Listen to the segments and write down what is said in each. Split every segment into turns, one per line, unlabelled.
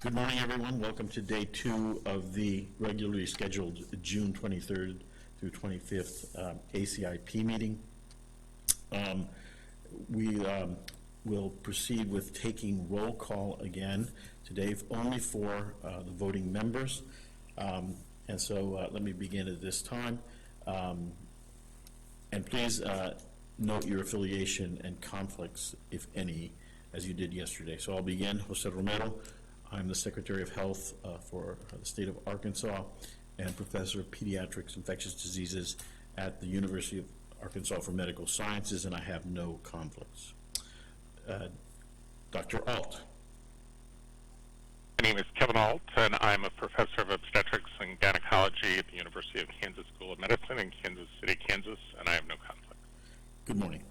Good morning, everyone. Welcome to day 2 of the regularly scheduled June 23rd through 25th ACIP meeting. We will proceed with taking roll call again today, only for the voting members. And so let me begin at this time. And please note your affiliation and conflicts, if any, as you did yesterday. So I'll begin. Jose Romero. I'm the Secretary of Health for the state of Arkansas and Professor of Pediatrics, Infectious Diseases at the University of Arkansas for Medical Sciences, and I have no conflicts. Dr. Alt.
My name is Kevin Alt, and I'm a Professor of Obstetrics and Gynecology at the University of Kansas School of Medicine in Kansas City, Kansas, and I have no conflicts.
Good morning.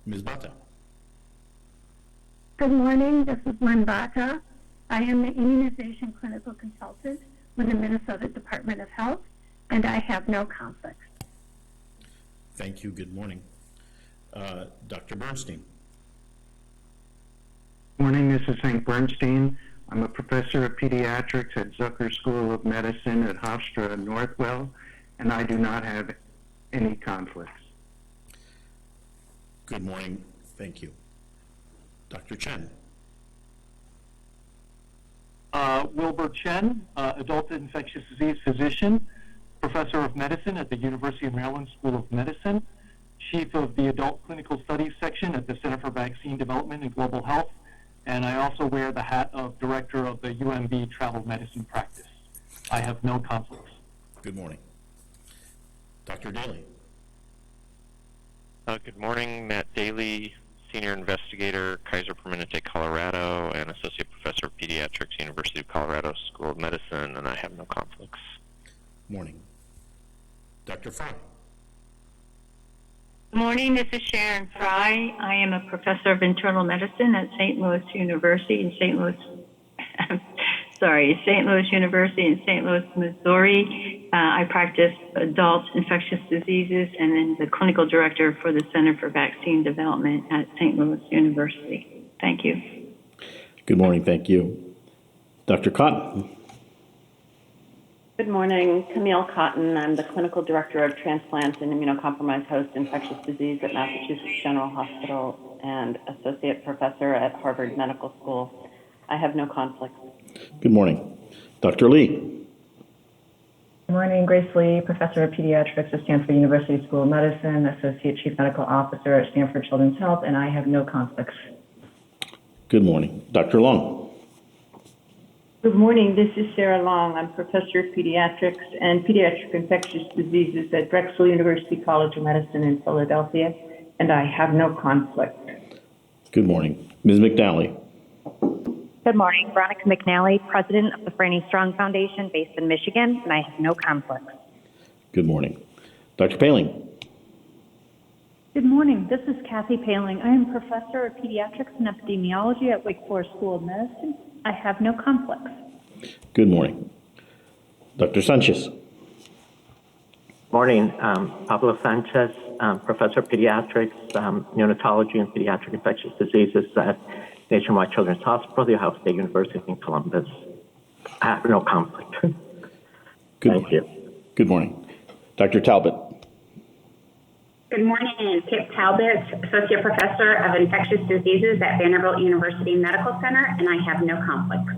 Ms. Bata.
Good morning. This is Lynn Bata. I am the Immunization Clinical Consultant with the Minnesota Department of Health, and I have no conflicts.
Thank you. Good morning. Dr. Bernstein.
Good morning. This is Hank Bernstein. I'm a Professor of Pediatrics at Zucker School of Medicine at Hofstra Northwell, and I do not have any conflicts.
Good morning. Thank you. Dr. Chen.
Wilbur Chen, adult infectious disease physician, professor of medicine at the University of Maryland School of Medicine, chief of the adult clinical studies section at the Center for Vaccine Development and Global Health, and I also wear the hat of director of the UMB travel medicine practice. I have no conflicts.
Good morning. Dr. Daly.
Good morning, Matt Daly, Senior Investigator, Kaiser Permanente, Colorado, and Associate Professor of Pediatrics, University of Colorado School of Medicine, and I have no conflicts.
Morning. Dr. Fry.
Good morning, this is Sharon Fry. I am a professor of internal medicine at St. Louis University in St. Louis University in St. Louis, Missouri. I practice adult infectious diseases and then the clinical director for the Center for Vaccine Development at St. Louis University. Thank you.
Good morning. Thank you. Dr. Cotton.
Good morning, Camille Cotton. I'm the clinical director of Transplant and Immunocompromised Host Infectious Disease at Massachusetts General Hospital and associate professor at Harvard Medical School. I have no conflicts.
Good morning. Dr. Lee.
Good morning, Grace Lee, Professor of Pediatrics at Stanford University School of Medicine, Associate Chief Medical Officer at Stanford Children's Health, and I have no conflicts.
Good morning. Dr. Long.
Good morning, this is Sarah Long. I'm Professor of Pediatrics and Pediatric Infectious Diseases at Drexel University College of Medicine in Philadelphia, and I have no conflict.
Good morning. Ms. McNally.
Good morning, Veronica McNally, President of the Franny Strong Foundation based in Michigan, and I have no conflicts.
Good morning. Dr. Paling.
Good morning, this is Kathy Paling. I am Professor of Pediatrics and Epidemiology at Wake Forest School of Medicine. I have no conflicts.
Good morning. Dr. Sanchez.
Morning, Pablo Sanchez, Professor of Pediatrics, Neonatology and Pediatric Infectious Diseases at Nationwide Children's Hospital, The Ohio State University in Columbus. I have no conflict. Thank you.
Good morning. Dr. Talbot.
Good morning, Kip Talbot, Associate Professor of Infectious Diseases at Vanderbilt University Medical Center, and I have no conflicts.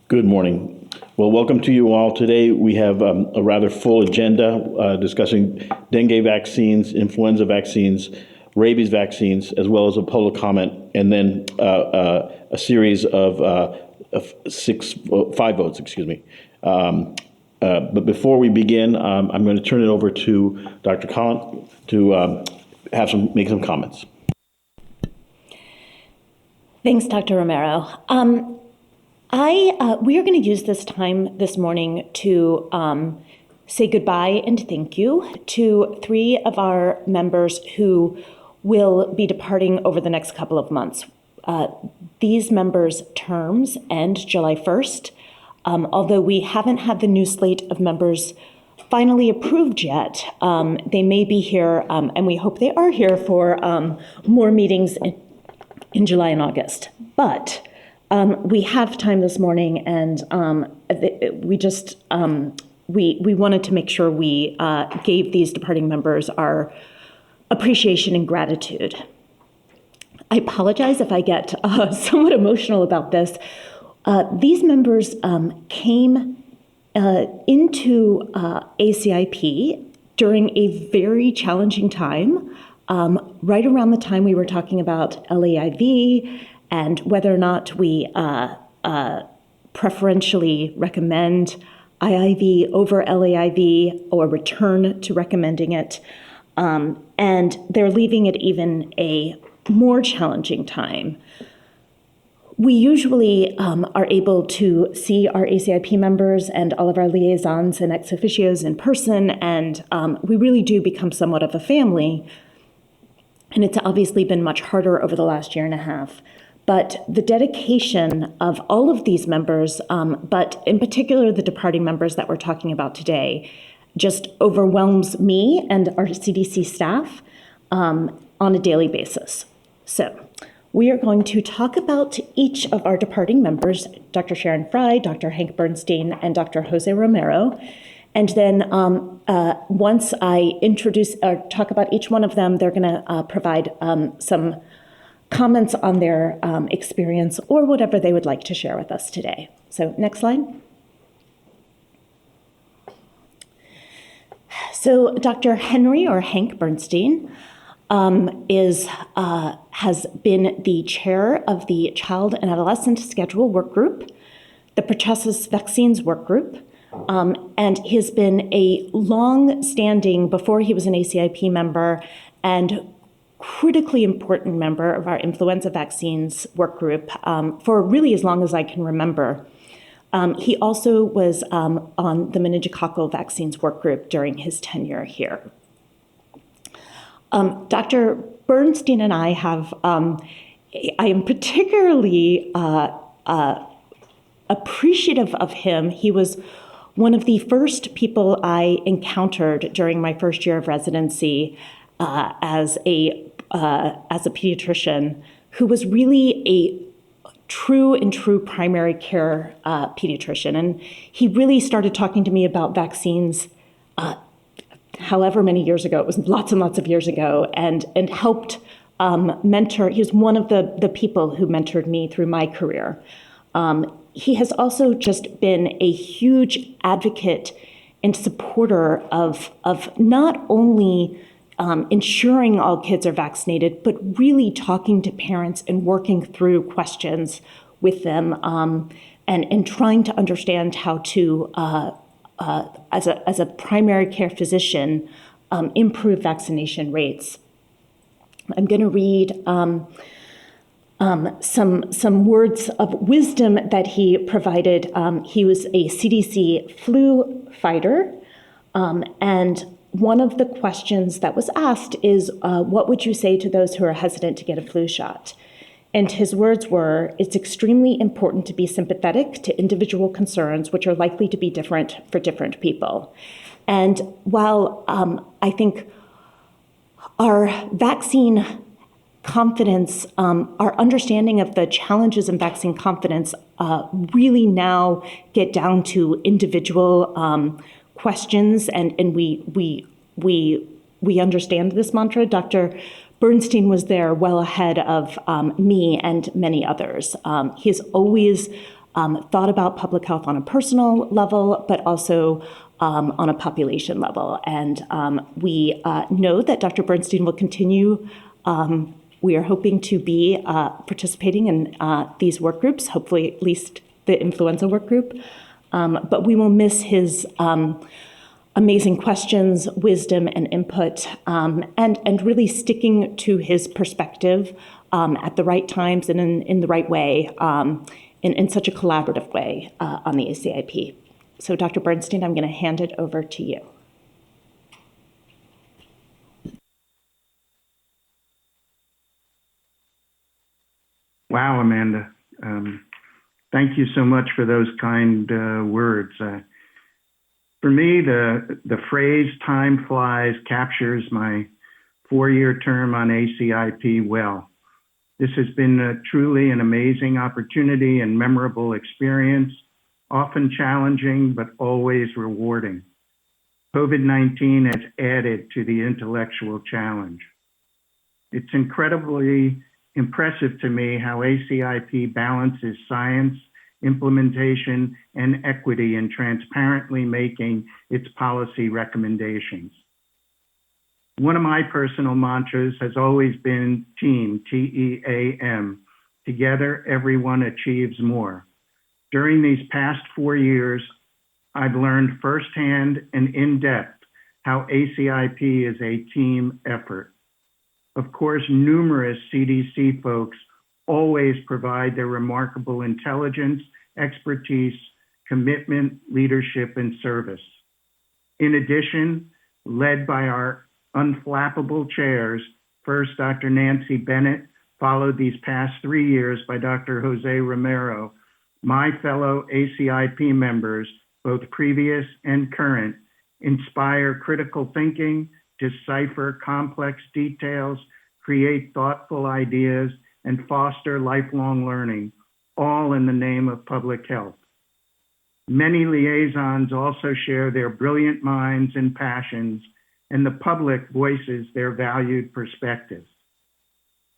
Good morning. Well, welcome to you all. Today we have a rather full agenda discussing dengue vaccines, influenza vaccines, rabies vaccines, as well as a public comment, and then a series of 5 votes, excuse me. But before we begin, I'm going to turn it over to Dr. Collin to make some comments.
Thanks, Dr. Romero. We are going to use this time this morning to say goodbye and thank you to 3 of our members who will be departing over the next couple of months. These members' terms end July 1st. Although we haven't had the new slate of members finally approved yet, they may be here, and we hope they are here for more meetings in July and August. But We have time this morning, and we just we wanted to make sure we gave these departing members our appreciation and gratitude. I apologize if I get somewhat emotional about this. These members came into ACIP during a very challenging time, right around the time we were talking about LAIV and whether or not we preferentially recommend IIV over LAIV or return to recommending it. And they're leaving it even a more challenging time. We usually are able to see our ACIP members and all of our liaisons and ex officios in person, and we really do become somewhat of a family. And it's obviously been much harder over the last year and a half. But the dedication of all of these members, but in particular the departing members that we're talking about today, just overwhelms me and our CDC staff on a daily basis. So we are going to talk about each of our departing members, Dr. Sharon Fry, Dr. Hank Bernstein, and Dr. Jose Romero. And then once I introduce or talk about each one of them, they're going to provide some comments on their experience or whatever they would like to share with us today. So next slide. So Dr. Henry or Hank Bernstein has been the chair of the Child and Adolescent Schedule Work Group, the pertussis vaccines work group, and he's been a long-standing, before he was an ACIP member, and critically important member of our influenza vaccines work group for really as long as I can remember. He also was on the meningococcal vaccines work group during his tenure here. Dr. Bernstein and I have, I am particularly appreciative of him. He was one of the first people I encountered during my first year of residency as a pediatrician who was really a true primary care pediatrician. And he really started talking to me about vaccines however many years ago. It was lots and lots of years ago, and helped mentor. He was one of the people who mentored me through my career. He has also just been a huge advocate and supporter of not only ensuring all kids are vaccinated, but really talking to parents and working through questions with them and trying to understand how to, as a primary care physician, improve vaccination rates. I'm going to read some words of wisdom that he provided. He was a CDC flu fighter, and one of the questions that was asked is, what would you say to those who are hesitant to get a flu shot? And his words were, it's extremely important to be sympathetic to individual concerns, which are likely to be different for different people. And while I think our vaccine confidence, our understanding of the challenges in vaccine confidence really now get down to individual questions, and we understand this mantra. Dr. Bernstein was there well ahead of me and many others. He's always thought about public health on a personal level, but also on a population level. And we know that Dr. Bernstein will continue. We are hoping to be participating in these work groups, hopefully at least the influenza work group. But we will miss his amazing questions, wisdom, and input, and really sticking to his perspective at the right times and in the right way, in such a collaborative way on the ACIP. So Dr. Bernstein, I'm going to hand it over to you.
Wow, Amanda. Thank you so much for those kind words. For me, the phrase "time flies" captures my 4-year term on ACIP well. This has been truly an amazing opportunity and memorable experience, often challenging, but always rewarding. COVID-19 has added to the intellectual challenge. It's incredibly impressive to me how ACIP balances science, implementation, and equity in transparently making its policy recommendations. One of my personal mantras has always been TEAM, T-E-A-M. Together, everyone achieves more. During these past 4 years, I've learned firsthand and in depth how ACIP is a team effort. Of course, numerous CDC folks always provide their remarkable intelligence, expertise, commitment, leadership, and service. In addition, led by our unflappable chairs, first Dr. Nancy Bennett, followed these past 3 years by Dr. Jose Romero, my fellow ACIP members, both previous and current, inspire critical thinking, decipher complex details, create thoughtful ideas, and foster lifelong learning, all in the name of public health. Many liaisons also share their brilliant minds and passions, and the public voices their valued perspectives.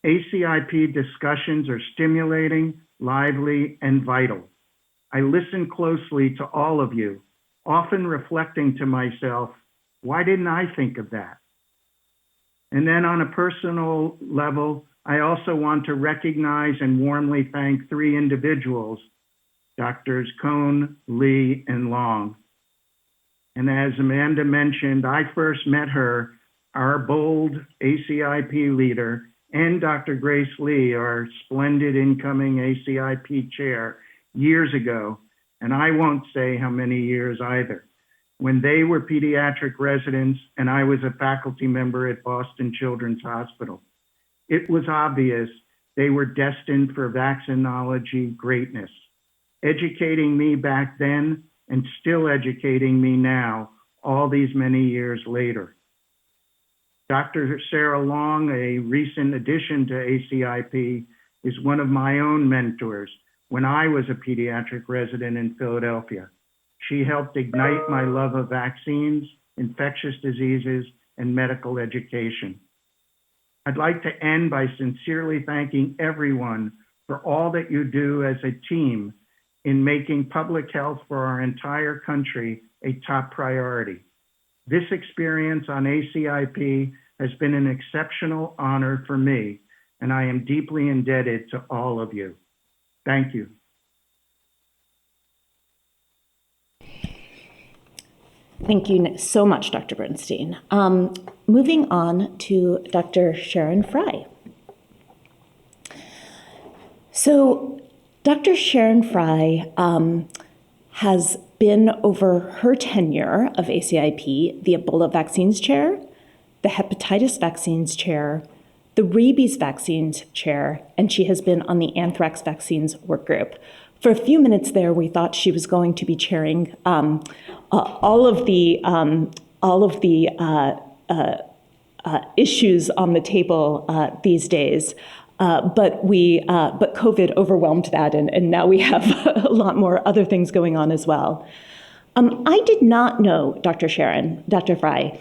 ACIP discussions are stimulating, lively, and vital. I listen closely to all of you, often reflecting to myself, why didn't I think of that? And then on a personal level, I also want to recognize and warmly thank 3 individuals, Drs. Cohn, Lee, and Long. And as Amanda mentioned, I first met her, our bold ACIP leader, and Dr. Grace Lee, our splendid incoming ACIP chair, years ago, and I won't say how many years either, when they were pediatric residents and I was a faculty member at Boston Children's Hospital. It was obvious they were destined for vaccinology greatness, educating me back then and still educating me now, all these many years later. Dr. Sarah Long, a recent addition to ACIP, is one of my own mentors when I was a pediatric resident in Philadelphia. She helped ignite my love of vaccines, infectious diseases, and medical education. I'd like to end by sincerely thanking everyone for all that you do as a team in making public health for our entire country a top priority. This experience on ACIP has been an exceptional honor for me, and I am deeply indebted to all of you. Thank you.
Thank you so much, Dr. Bernstein. Moving on to Dr. Sharon Fry. So Dr. Sharon Fry has been, over her tenure of ACIP, the Ebola vaccines chair, the hepatitis vaccines chair, the rabies vaccines chair, and she has been on the anthrax vaccines work group. For a few minutes there, we thought she was going to be chairing all of the issues on the table these days. But COVID overwhelmed that, and now we have a lot more other things going on as well. I did not know Dr. Fry,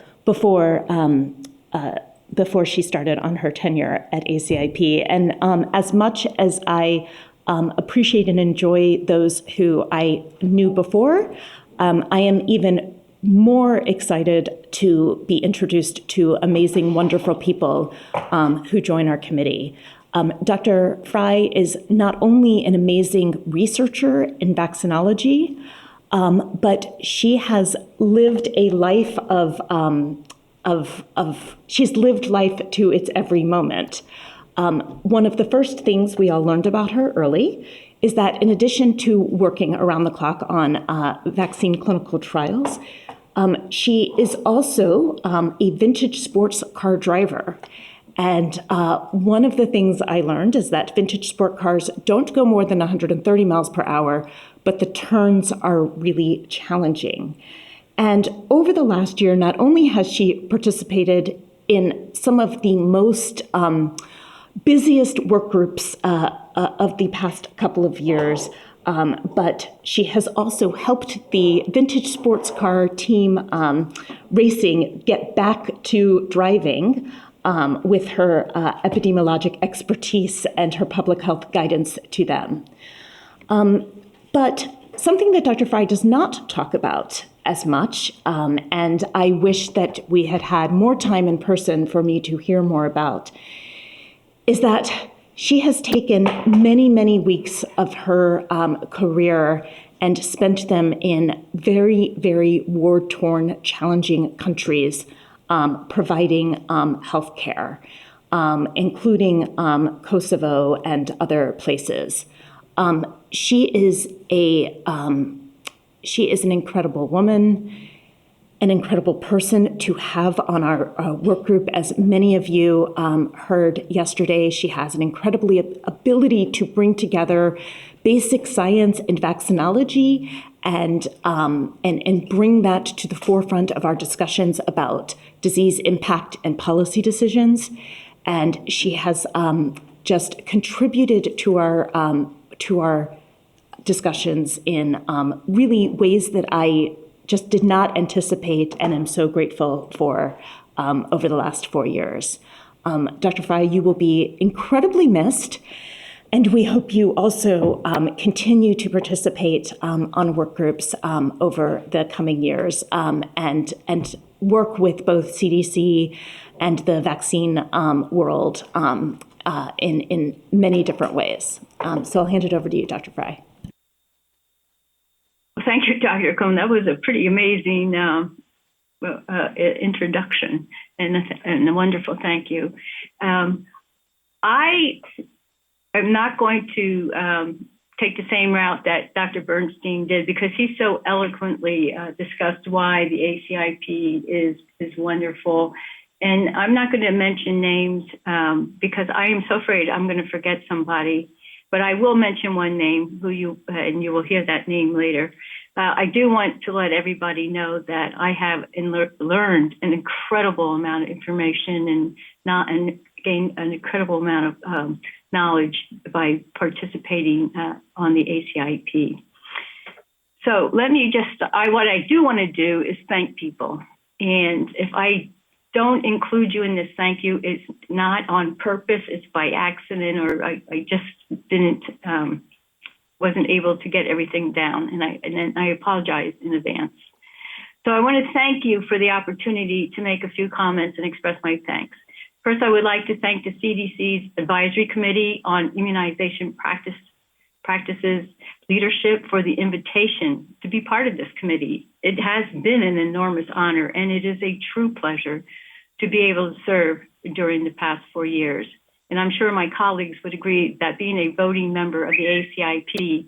before she started on her tenure at ACIP. And as much as I appreciate and enjoy those who I knew before, I am even more excited to be introduced to amazing, wonderful people who join our committee. Dr. Fry is not only an amazing researcher in vaccinology, but she has lived a life she's lived life to its every moment. One of the first things we all learned about her early is that in addition to working around the clock on vaccine clinical trials, she is also a vintage sports car driver. And one of the things I learned is that vintage sport cars don't go more than 130 miles per hour, but the turns are really challenging. And over the last year, not only has she participated in some of the most busiest work groups of the past couple of years. But she has also helped the vintage sports car team racing get back to driving with her epidemiologic expertise and her public health guidance to them. But something that Dr. Fry does not talk about as much, and I wish that we had had more time in person for me to hear more about, is that she has taken many, many weeks of her career and spent them in very, very war-torn, challenging countries providing health care, including Kosovo and other places. She is an incredible woman, an incredible person to have on our work group. As many of you heard yesterday, she has an incredible ability to bring together basic science and vaccinology and bring that to the forefront of our discussions about disease impact and policy decisions. And she has just contributed to our discussions in really ways that I just did not anticipate and am so grateful for over the last 4 years. Dr. Fry, you will be incredibly missed, and we hope you also continue to participate on work groups over the coming years and work with both CDC and the vaccine world in many different ways. So I'll hand it over to you, Dr. Fry.
Thank you, Dr. Cohn. That was a pretty amazing introduction and a wonderful thank you. I am not going to take the same route that Dr. Bernstein did because he so eloquently discussed why the ACIP is wonderful. And I'm not going to mention names because I am so afraid I'm going to forget somebody. But I will mention one name, and you will hear that name later. I do want to let everybody know that I have learned an incredible amount of information and gained an incredible amount of knowledge by participating on the ACIP. So let me what I do want to do is thank people. And if I don't include you in this thank you, it's not on purpose, it's by accident, or I just wasn't able to get everything down, and I apologize in advance. So I want to thank you for the opportunity to make a few comments and express my thanks. First, I would like to thank the CDC's Advisory Committee on Immunization Practices Leadership for the invitation to be part of this committee. It has been an enormous honor, and it is a true pleasure to be able to serve during the past 4 years. And I'm sure my colleagues would agree that being a voting member of the ACIP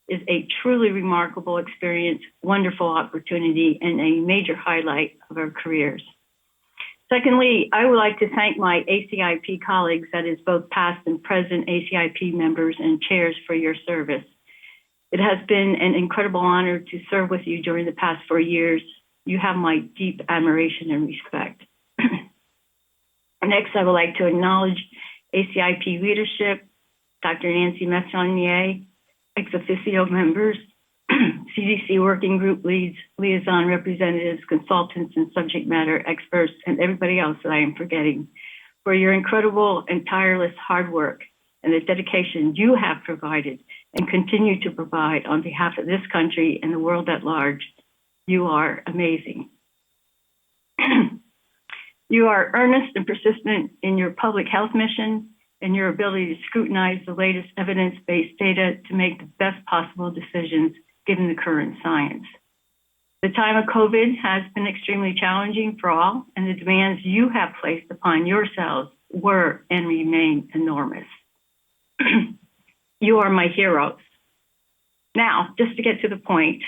is a truly remarkable experience, wonderful opportunity, and a major highlight of our careers. Secondly, I would like to thank my ACIP colleagues, that is both past and present ACIP members and chairs, for your service. It has been an incredible honor to serve with you during the past 4 years. You have my deep admiration and respect. Next, I would like to acknowledge ACIP leadership, Dr. Nancy Messonnier, ex officio members, CDC working group leads, liaison representatives, consultants, and subject matter experts, and everybody else that I am forgetting, for your incredible and tireless hard work and the dedication you have provided and continue to provide on behalf of this country and the world at large. You are amazing. You are earnest and persistent in your public health mission and your ability to scrutinize the latest evidence-based data to make the best possible decisions given the current science. The time of COVID has been extremely challenging for all, and the demands you have placed upon yourselves were and remain enormous. You are my heroes. Now, just to get to the point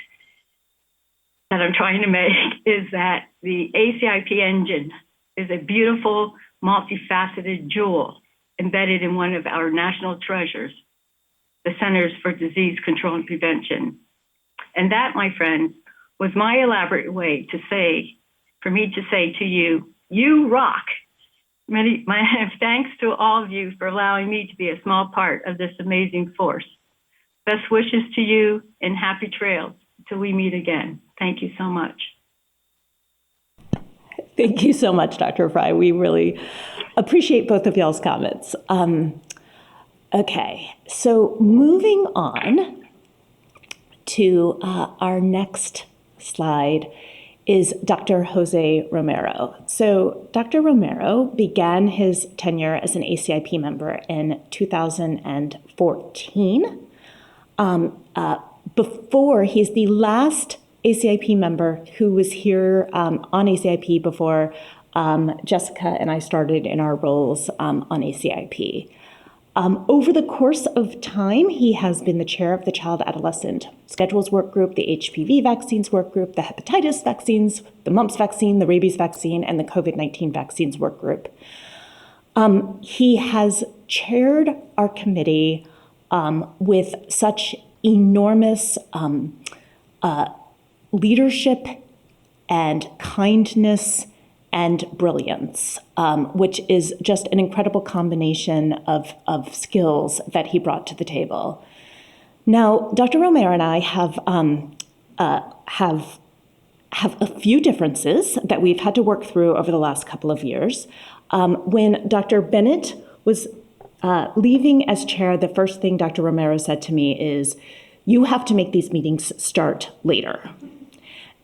that I'm trying to make, is that the ACIP engine is a beautiful, multifaceted jewel embedded in one of our national treasures, the Centers for Disease Control and Prevention. And that, my friends, was my elaborate way to say, for me to say to you, you rock. my thanks to all of you for allowing me to be a small part of this amazing force. Best wishes to you and happy trails till we meet again. Thank you so much.
Thank you so much, Dr. Fry. We really appreciate both of y'all's comments. Okay, so moving on to our next slide is Dr. Jose Romero. So Dr. Romero began his tenure as an ACIP member in 2014. Before, he's the last ACIP member who was here on ACIP before Jessica and I started in our roles on ACIP. Over the course of time, he has been the chair of the Child Adolescent Schedules Work Group, the HPV Vaccines Work Group, the Hepatitis Vaccines, the Mumps Vaccine, the Rabies Vaccine, and the COVID-19 Vaccines Work Group. He has chaired our committee with such enormous leadership and kindness and brilliance, which is just an incredible combination of skills that he brought to the table. Now, Dr. Romero and I have a few differences that we've had to work through over the last couple of years. When Dr. Bennett was leaving as chair, the first thing Dr. Romero said to me is, "You have to make these meetings start later."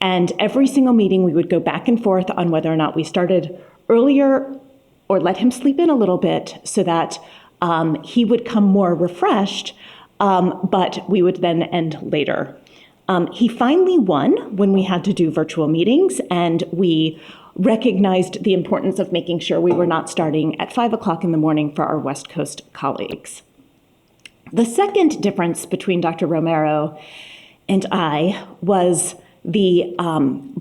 And every single meeting, we would go back and forth on whether or not we started earlier or let him sleep in a little bit so that he would come more refreshed, but we would then end later. He finally won when we had to do virtual meetings, and we recognized the importance of making sure we were not starting at 5 o'clock in the morning for our West Coast colleagues. The second difference between Dr. Romero and I was the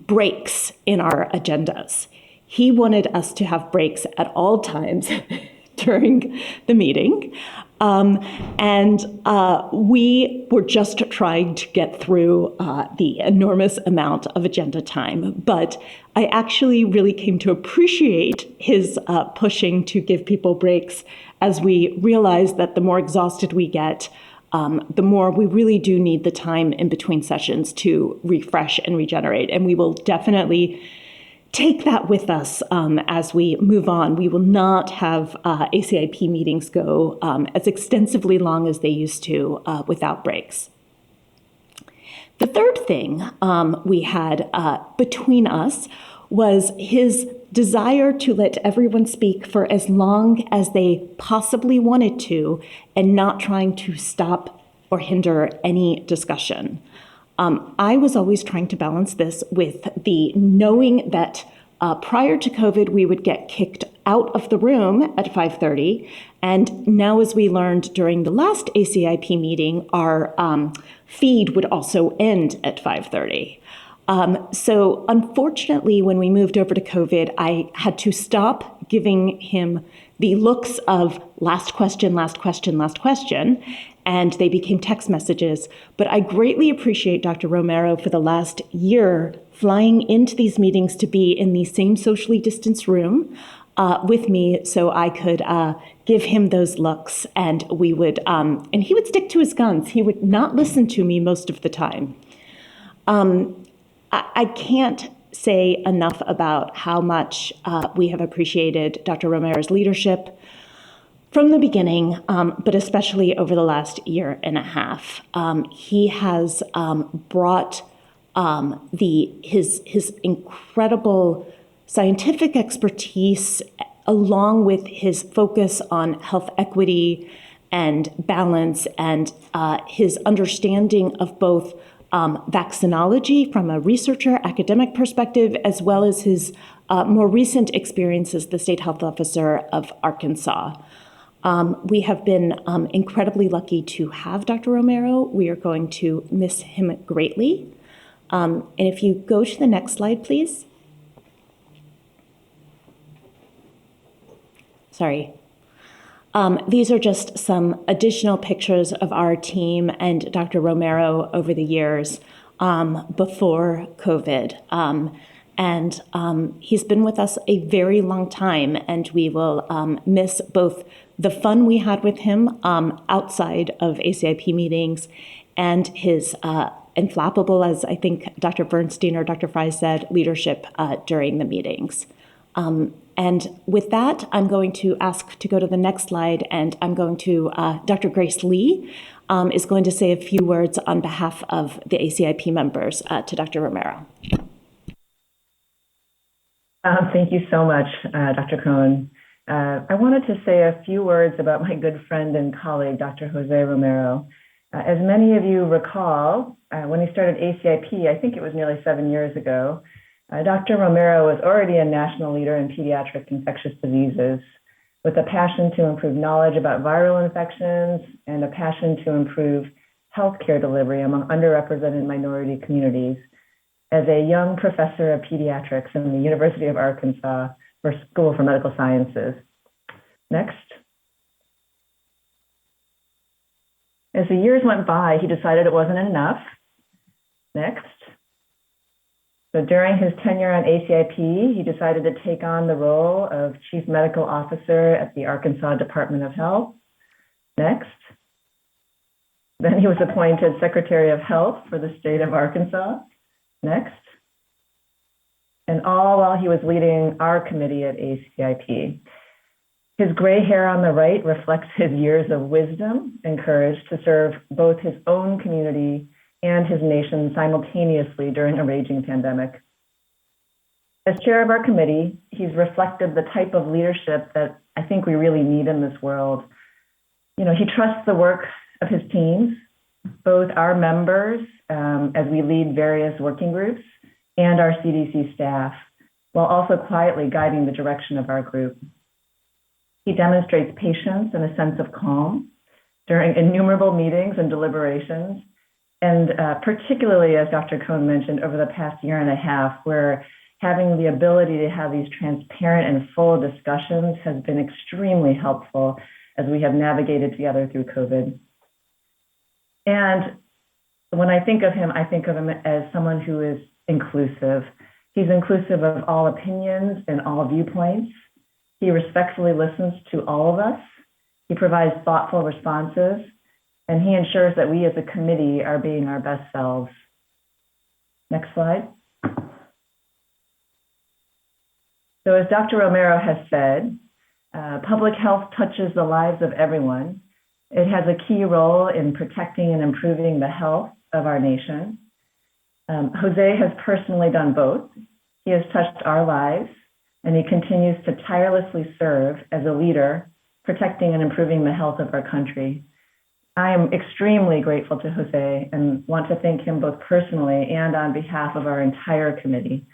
breaks in our agendas. He wanted us to have breaks at all times during the meeting. And we were just trying to get through the enormous amount of agenda time. But I actually really came to appreciate his pushing to give people breaks as we realized that the more exhausted we get, the more we really do need the time in between sessions to refresh and regenerate. And we will definitely take that with us as we move on. We will not have ACIP meetings go as extensively long as they used to without breaks. The third thing we had between us was his desire to let everyone speak for as long as they possibly wanted to and not trying to stop or hinder any discussion. I was always trying to balance this with the knowing that prior to COVID, we would get kicked out of the room at 5:30. And now, as we learned during the last ACIP meeting, our feed would also end at 5:30. So unfortunately, when we moved over to COVID, I had to stop giving him the looks of last question, last question, last question, and they became text messages. But I greatly appreciate Dr. Romero for the last year flying into these meetings to be in the same socially distanced room with me so I could give him those looks, and we would, and he would stick to his guns. He would not listen to me most of the time. I can't say enough about how much we have appreciated Dr. Romero's leadership from the beginning, but especially over the last year and a half. He has brought his incredible scientific expertise along with his focus on health equity and balance and his understanding of both vaccinology from a researcher, academic perspective, as well as his more recent experience as the state health officer of Arkansas. We have been incredibly lucky to have Dr. Romero. We are going to miss him greatly. And if you go to the next slide, please. Sorry. These are just some additional pictures of our team and Dr. Romero over the years before COVID. And he's been with us a very long time, and we will miss both the fun we had with him outside of ACIP meetings and his inflappable, as I think Dr. Bernstein or Dr. Fry said, leadership during the meetings. And with that, I'm going to ask to go to the next slide, and I'm going to, Dr. Grace Lee is going to say a few words on behalf of the ACIP members to Dr. Romero.
Thank you so much, Dr. Cohen. I wanted to say a few words about my good friend and colleague, Dr. Jose Romero. As many of you recall, when he started ACIP, I think it was nearly 7 years ago, Dr. Romero was already a national leader in pediatric infectious diseases with a passion to improve knowledge about viral infections and a passion to improve healthcare delivery among underrepresented minority communities as a young professor of pediatrics in the University of Arkansas School for Medical Sciences. Next. As the years went by, he decided it wasn't enough. Next. So during his tenure on ACIP, he decided to take on the role of Chief Medical Officer at the Arkansas Department of Health. Next. Then he was appointed Secretary of Health for the state of Arkansas. Next. And all while he was leading our committee at ACIP. His gray hair on the right reflects his years of wisdom and courage to serve both his own community and his nation simultaneously during a raging pandemic. As chair of our committee, he's reflected the type of leadership that I think we really need in this world. You know, he trusts the work of his teams, both our members as we lead various working groups and our CDC staff, while also quietly guiding the direction of our group. He demonstrates patience and a sense of calm during innumerable meetings and deliberations, and particularly, as Dr. Cohen mentioned, over the past year and a half, where having the ability to have these transparent and full discussions has been extremely helpful as we have navigated together through COVID. And when I think of him as someone who is inclusive. He's inclusive of all opinions and all viewpoints. He respectfully listens to all of us. He provides thoughtful responses, and he ensures that we as a committee are being our best selves. Next slide. So as Dr. Romero has said, public health touches the lives of everyone. It has a key role in protecting and improving the health of our nation. Jose has personally done both. He has touched our lives, and he continues to tirelessly serve as a leader, protecting and improving the health of our country. I am extremely grateful to Jose and want to thank him both personally and on behalf of our entire committee.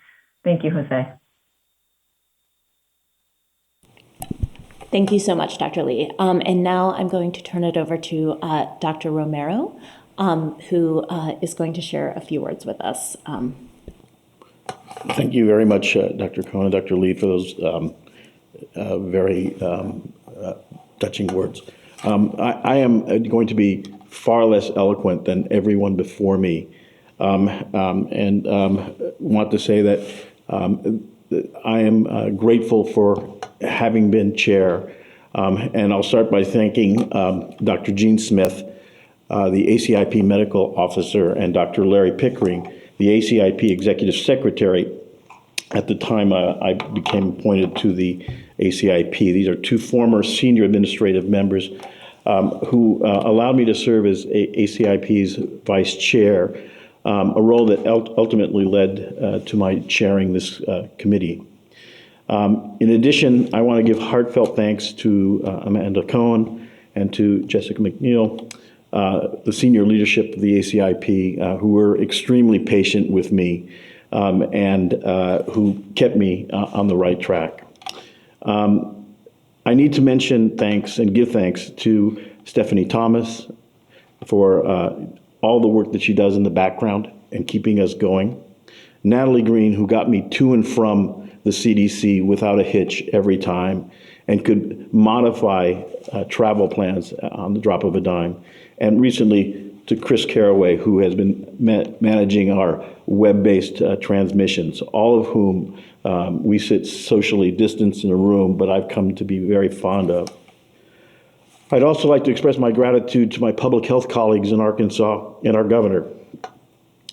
Thank you, Jose.
Thank you so much, Dr. Lee. And now I'm going to turn it over to Dr. Romero, who is going to share a few words with us.
Thank you very much, Dr. Cohen and Dr. Lee, for those very touching words. I am going to be far less eloquent than everyone before me, and want to say that I am grateful for having been chair, and I'll start by thanking Dr. Gene Smith, the ACIP medical officer, and Dr. Larry Pickering, the ACIP executive secretary at the time I became appointed to the ACIP. These are two former senior administrative members who allowed me to serve as ACIP's vice chair, a role that ultimately led to my chairing this committee. In addition, I want to give heartfelt thanks to Amanda Cohen and to Jessica McNeil, the senior leadership of the ACIP, who were extremely patient with me and who kept me on the right track. I need to mention thanks and give thanks to Stephanie Thomas for all the work that she does in the background and keeping us going. Natalie Green, who got me to and from the CDC without a hitch every time and could modify travel plans on the drop of a dime. And recently, to Chris Caraway, who has been managing our web-based transmissions, all of whom we sit socially distanced in a room, but I've come to be very fond of. I'd also like to express my gratitude to my public health colleagues in Arkansas and our governor,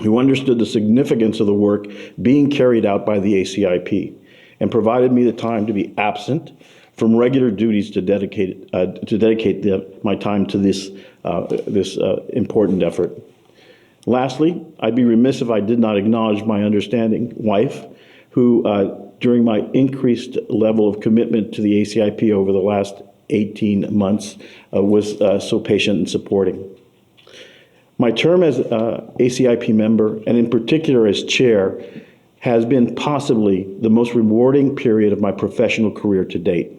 who understood the significance of the work being carried out by the ACIP and provided me the time to be absent from regular duties to dedicate my time to this important effort. Lastly, I'd be remiss if I did not acknowledge my understanding wife, who, during my increased level of commitment to the ACIP over the last 18 months, was so patient and supporting. My term as ACIP member, and in particular as chair, has been possibly the most rewarding period of my professional career to date.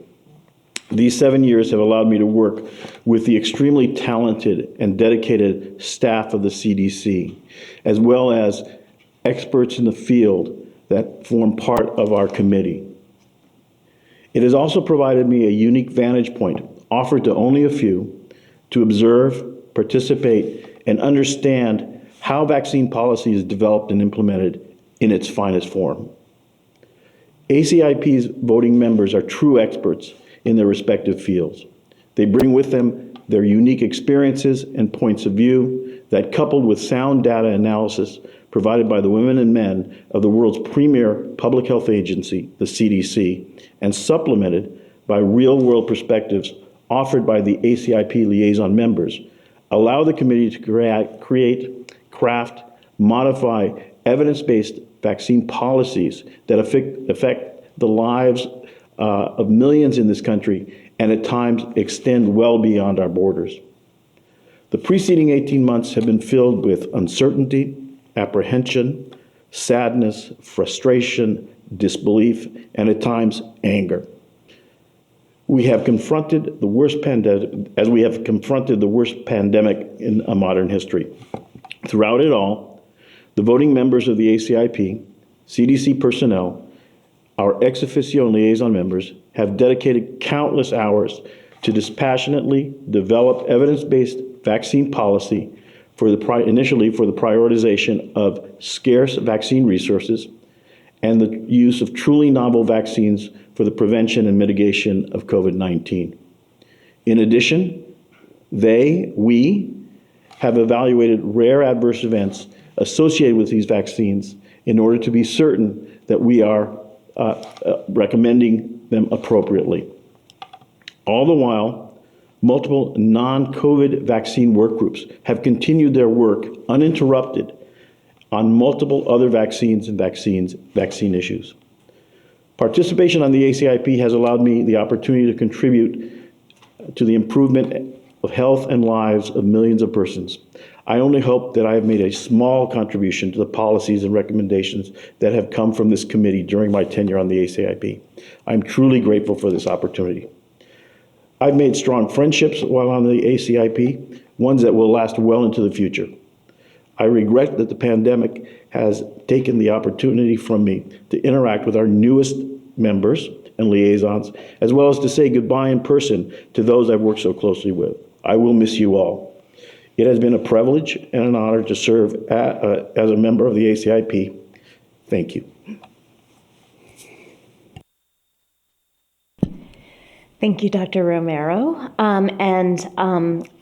These 7 years have allowed me to work with the extremely talented and dedicated staff of the CDC, as well as experts in the field that form part of our committee. It has also provided me a unique vantage point, offered to only a few, to observe, participate, and understand how vaccine policy is developed and implemented in its finest form. ACIP's voting members are true experts in their respective fields. They bring with them their unique experiences and points of view that, coupled with sound data analysis provided by the women and men of the world's premier public health agency, the CDC, and supplemented by real-world perspectives offered by the ACIP liaison members, allow the committee to craft, modify evidence-based vaccine policies that affect the lives of millions in this country and at times extend well beyond our borders. The preceding 18 months have been filled with uncertainty, apprehension, sadness, frustration, disbelief, and at times anger. We have confronted the worst pandemic in a modern history. Throughout it all, the voting members of the ACIP, CDC personnel, our ex officio and liaison members have dedicated countless hours to dispassionately develop evidence-based vaccine policy initially for the prioritization of scarce vaccine resources and the use of truly novel vaccines for the prevention and mitigation of COVID-19. In addition, we have evaluated rare adverse events associated with these vaccines in order to be certain that we are recommending them appropriately. All the while, multiple non-COVID vaccine work groups have continued their work uninterrupted on multiple other vaccines and vaccine issues. Participation on the ACIP has allowed me the opportunity to contribute to the improvement of health and lives of millions of persons. I only hope that I have made a small contribution to the policies and recommendations that have come from this committee during my tenure on the ACIP. I'm truly grateful for this opportunity. I've made strong friendships while on the ACIP, ones that will last well into the future. I regret that the pandemic has taken the opportunity from me to interact with our newest members and liaisons, as well as to say goodbye in person to those I've worked so closely with. I will miss you all. It has been a privilege and an honor to serve as a member of the ACIP. Thank you.
Thank you, Dr. Romero, and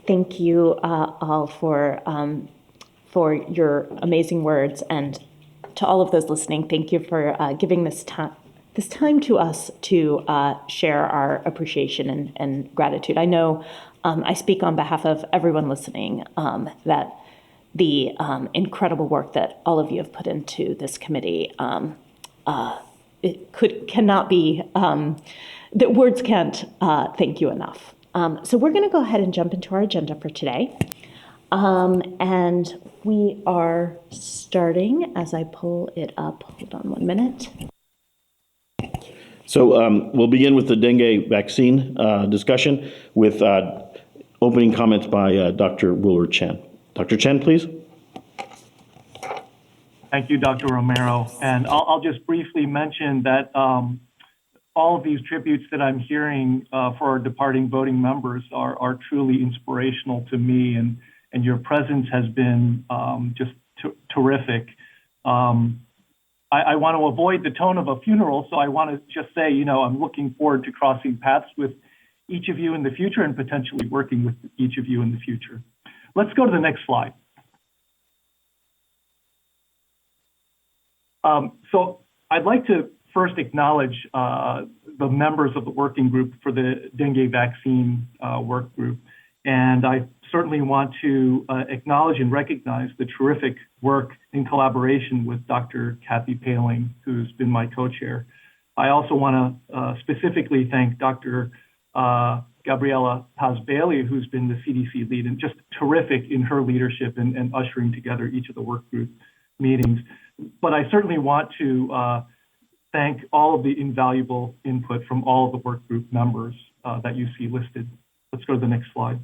thank you all for your amazing words, and to all of those listening, thank you for giving this time to us to share our appreciation and gratitude. I know I speak on behalf of everyone listening that the incredible work that all of you have put into this committee, cannot be, that words can't thank you enough. So we're going to go ahead and jump into our agenda for today. And we are starting, as I pull it up, hold on 1 minute.
So we'll begin with the dengue vaccine discussion with opening comments by Dr. Willard Chen. Dr. Chen, please.
Thank you, Dr. Romero. And I'll just briefly mention that all of these tributes that I'm hearing for our departing voting members are truly inspirational to me and your presence has been just terrific. I want to avoid the tone of a funeral, so I want to just say, I'm looking forward to crossing paths with each of you in the future and potentially working with each of you in the future. Let's go to the next slide. So I'd like to first acknowledge the members of the working group for the dengue vaccine work group. And I certainly want to acknowledge and recognize the terrific work in collaboration with Dr. Kathy Paling, who's been my co-chair. I also want to specifically thank Dr. Gabriela Paz-Bailey, who's been the CDC lead and just terrific in her leadership and ushering together each of the work group meetings. But I certainly want to thank all of the invaluable input from all of the work group members that you see listed. Let's go to the next slide.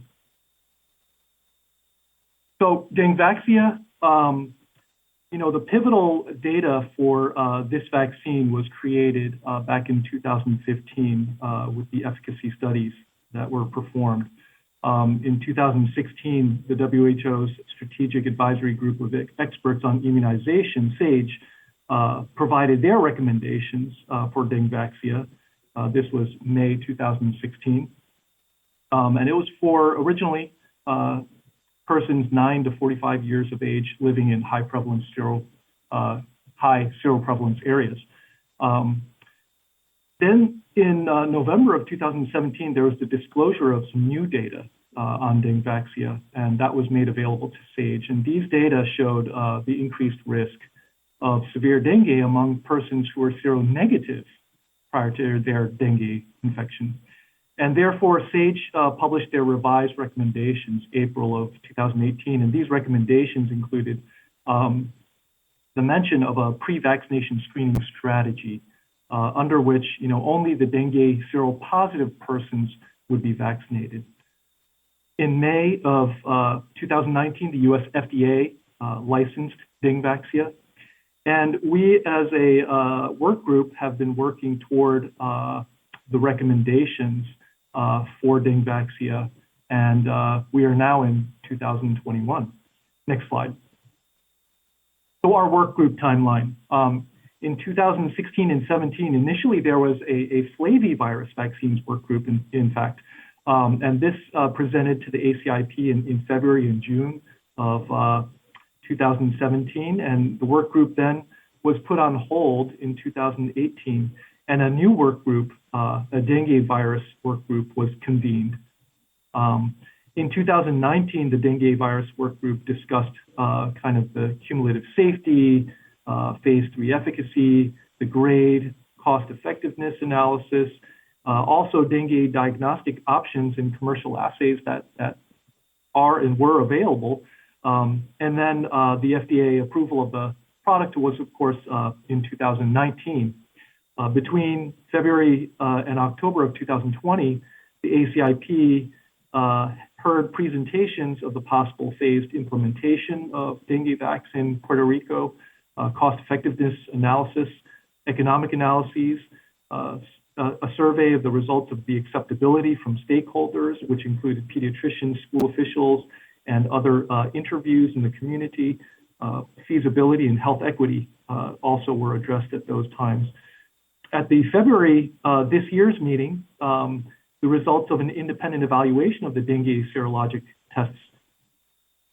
So Denvaxia, the pivotal data for this vaccine was created back in 2015 with the efficacy studies that were performed. In 2016, the WHO's Strategic Advisory Group of Experts on Immunization, SAGE, provided their recommendations for Denvaxia. This was May 2016. And it was for originally persons 9 to 45 years of age living in high seroprevalence areas. Then in November of 2017, there was the disclosure of some new data on Denvaxia, and that was made available to SAGE. And these data showed the increased risk of severe dengue among persons who were seronegative prior to their dengue infection. And therefore, SAGE published their revised recommendations April of 2018, and these recommendations included the mention of a pre-vaccination screening strategy under which only the dengue seropositive persons would be vaccinated. In May of 2019, the US FDA licensed Denvaxia, and we as a work group have been working toward the recommendations for Denvaxia, and we are now in 2021. Next slide. So our work group timeline. In 2016 and 17, initially there was a flavivirus vaccines work group, in fact, and this presented to the ACIP in February and June of 2017, and the work group then was put on hold in 2018, and a new work group, a dengue virus work group, was convened. In 2019, the dengue virus work group discussed kind of the cumulative safety, phase 3 efficacy, the grade, cost effectiveness analysis, also dengue diagnostic options and commercial assays that are and were available. And then the FDA approval of the product was, of course, in 2019. Between February and October of 2020, the ACIP heard presentations of the possible phased implementation of dengue vaccine in Puerto Rico, cost effectiveness analysis, economic analyses, a survey of the results of the acceptability from stakeholders, which included pediatricians, school officials, and other interviews in the community. Feasibility and health equity also were addressed at those times. At the February this year's meeting, the results of an independent evaluation of the dengue serologic tests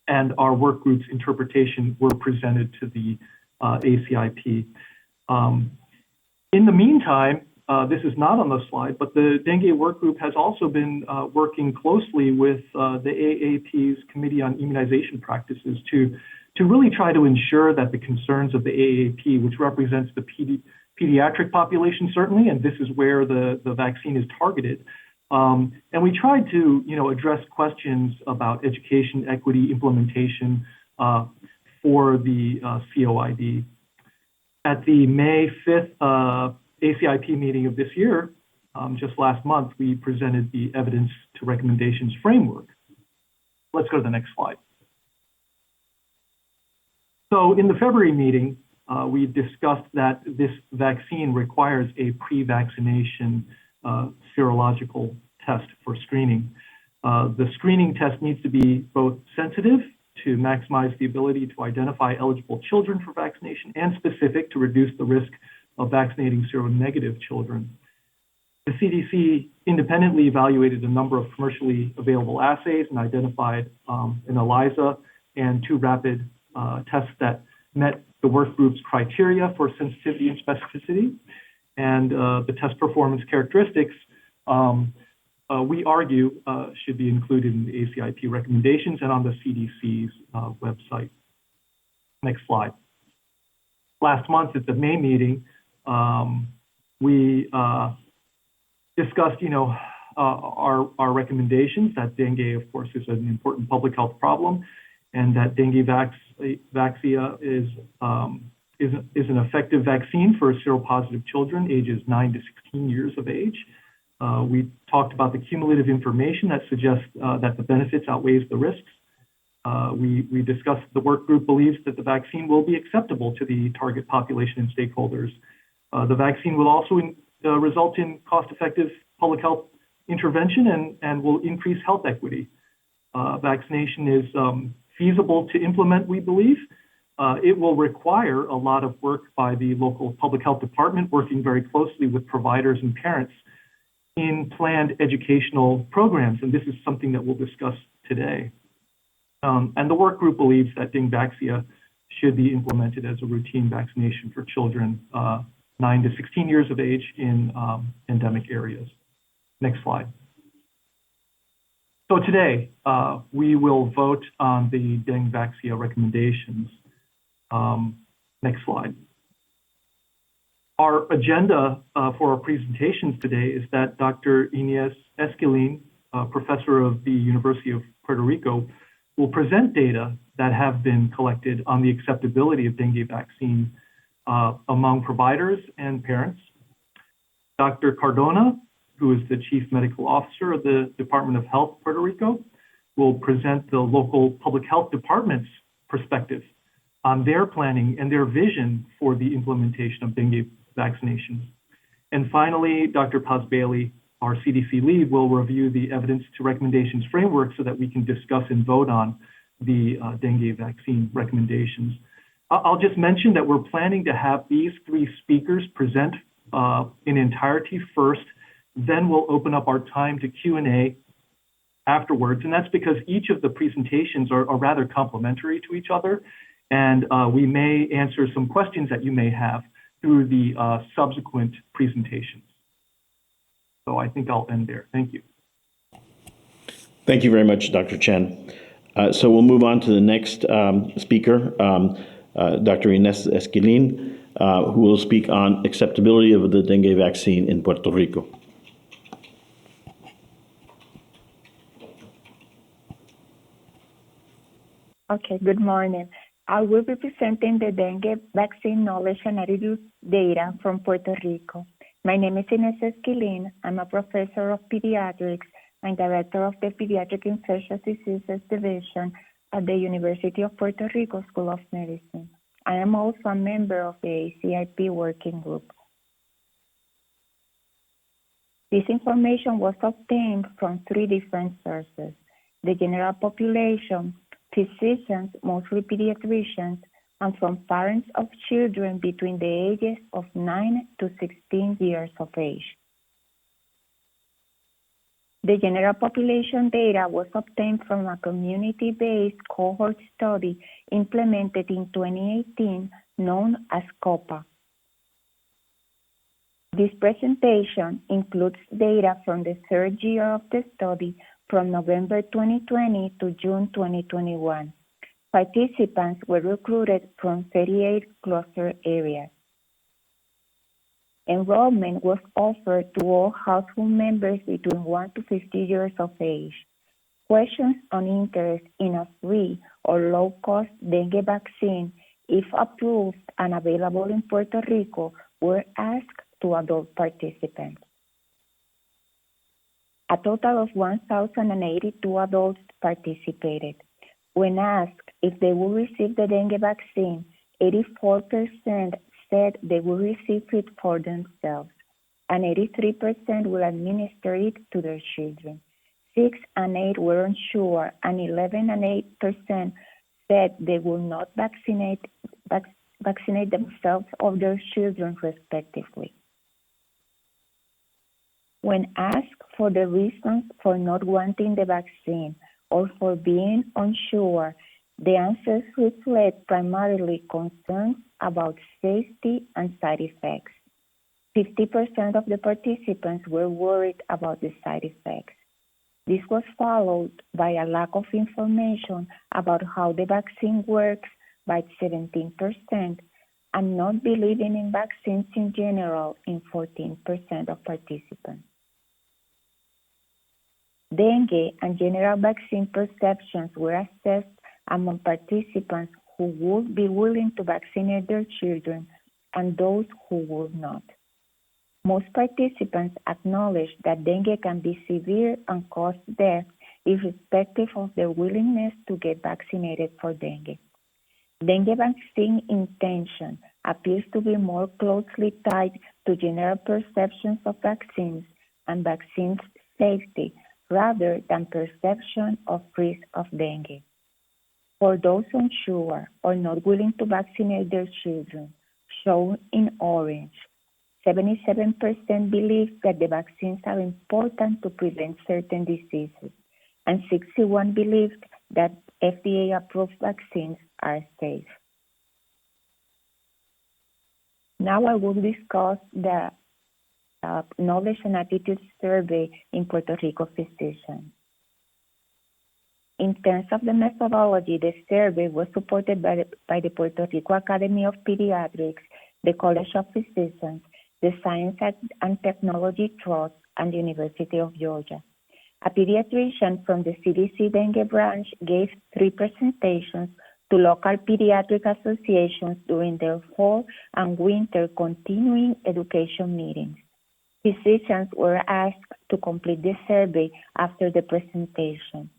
and our work group's interpretation were presented to the ACIP. In the meantime, this is not on the slide, but the dengue work group has also been working closely with the AAP's Committee on Immunization Practices to really try to ensure that the concerns of the AAP, which represents the pediatric population certainly, and this is where the vaccine is targeted. And we tried to, address questions about education, equity, implementation for the COID. At the May 5th ACIP meeting of this year, just last month, we presented the evidence to recommendations framework. Let's go to the next slide. So in the February meeting, we discussed that this vaccine requires a pre-vaccination serological test for screening. The screening test needs to be both sensitive to maximize the ability to identify eligible children for vaccination and specific to reduce the risk of vaccinating seronegative children. The CDC independently evaluated a number of commercially available assays and identified an ELISA and 2 rapid tests that met the work group's criteria for sensitivity and specificity. And the test performance characteristics, we argue, should be included in the ACIP recommendations and on the CDC's website. Next slide. Last month at the May meeting, we discussed, our recommendations that dengue, of course, is an important public health problem, and that dengue Vaxia is an effective vaccine for seropositive children ages 9 to 16 years of age. We talked about the cumulative information that suggests that the benefits outweighs the risks. We discussed the work group believes that the vaccine will be acceptable to the target population and stakeholders. The vaccine will also result in cost-effective public health intervention and will increase health equity. Vaccination is feasible to implement, we believe. It will require a lot of work by the local public health department, working very closely with providers and parents in planned educational programs, and this is something that we'll discuss today. And the work group believes that Denvaxia should be implemented as a routine vaccination for children 9 to 16 years of age in endemic areas. Next slide. So today, we will vote on the Denvaxia recommendations. Next slide. Our agenda for our presentations today is that Dr. Inés Esquilin, professor of the University of Puerto Rico, will present data that have been collected on the acceptability of dengue vaccine among providers and parents. Dr. Cardona, who is the Chief Medical Officer of the Department of Health, Puerto Rico, will present the local public health department's perspective on their planning and their vision for the implementation of dengue vaccinations. And finally, Dr. Paz Bailey, our CDC lead, will review the evidence to recommendations framework so that we can discuss and vote on the dengue vaccine recommendations. I'll just mention that we're planning to have these 3 speakers present in entirety first, then we'll open up our time to Q&A afterwards, and that's because each of the presentations are rather complementary to each other, and we may answer some questions that you may have through the subsequent presentations. So I think I'll end there. Thank you.
Thank you very much, Dr. Chen. So we'll move on to the next speaker, Dr. Inés Esquilin, who will speak on acceptability of the dengue vaccine in Puerto Rico.
Okay, good morning. I will be presenting the dengue vaccine knowledge and attitude data from Puerto Rico. My name is Inés Esquilin. I'm a professor of pediatrics and director of the Pediatric Infectious Diseases Division at the University of Puerto Rico School of Medicine. I am also a member of the ACIP working group. This information was obtained from 3 different sources: the general population, physicians, mostly pediatricians, and from parents of children between the ages of 9 to 16 years of age. The general population data was obtained from a community-based cohort study implemented in 2018 known as COPA. This presentation includes data from the 3rd year of the study from November 2020 to June 2021. Participants were recruited from 38 cluster areas. Enrollment was offered to all household members between 1 to 50 years of age. Questions on interest in a free or low-cost dengue vaccine, if approved and available in Puerto Rico, were asked to adult participants. A total of 1,082 adults participated. When asked if they would receive the dengue vaccine, 84% said they would receive it for themselves, and 83% will administer it to their children. 6 and 8 were unsure, and 11 and 8% said they will not vaccinate themselves or their children, respectively. When asked for the reasons for not wanting the vaccine or for being unsure, the answers reflect primarily concerns about safety and side effects. 50% of the participants were worried about the side effects. This was followed by a lack of information about how the vaccine works by 17%, and not believing in vaccines in general in 14% of participants. Dengue and general vaccine perceptions were assessed among participants who would be willing to vaccinate their children and those who would not. Most participants acknowledged that dengue can be severe and cause death irrespective of their willingness to get vaccinated for dengue. Dengue vaccine intention appears to be more closely tied to general perceptions of vaccines and vaccines safety rather than perception of risk of dengue. For those unsure or not willing to vaccinate their children, shown in orange, 77% believe that the vaccines are important to prevent certain diseases, and 61% believed that FDA-approved vaccines are safe. Now I will discuss the Knowledge and Attitude Survey in Puerto Rico physicians. In terms of the methodology, the survey was supported by the Puerto Rico Academy of Pediatrics, the College of Physicians, the Science and Technology Trust, and the University of Georgia. A pediatrician from the CDC Dengue branch gave 3 presentations to local pediatric associations during their fall and winter continuing education meetings. Physicians were asked to complete the survey after the presentation.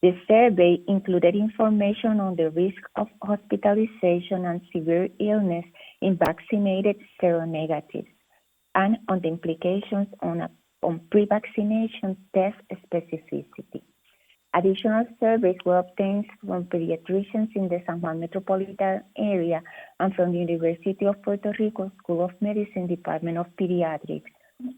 The survey included information on the risk of hospitalization and severe illness in vaccinated seronegatives and on the implications on pre-vaccination test specificity. Additional surveys were obtained from pediatricians in the San Juan metropolitan area and from the University of Puerto Rico School of Medicine Department of Pediatrics,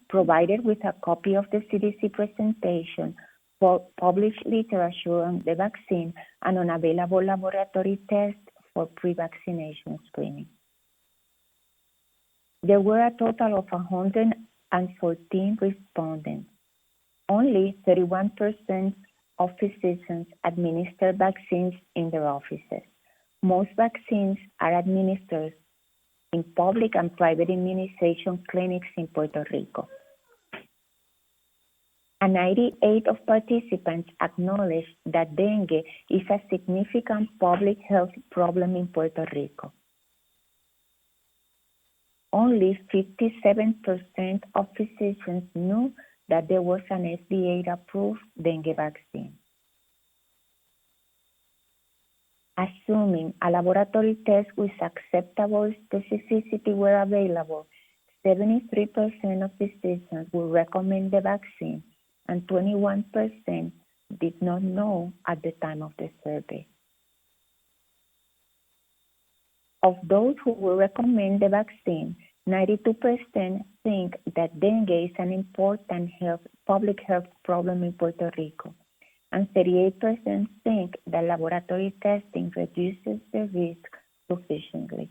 provided with a copy of the CDC presentation, for published literature on the vaccine, and on available laboratory tests for pre-vaccination screening. There were a total of 114 respondents. Only 31% of physicians administer vaccines in their offices. Most vaccines are administered in public and private immunization clinics in Puerto Rico. And 98% of participants acknowledged that dengue is a significant public health problem in Puerto Rico. Only 57% of physicians knew that there was an FDA-approved dengue vaccine. Assuming a laboratory test with acceptable specificity were available, 73% of physicians would recommend the vaccine, and 21% did not know at the time of the survey. Of those who will recommend the vaccine, 92% think that dengue is an important public health problem in Puerto Rico, and 38% think that laboratory testing reduces the risk sufficiently.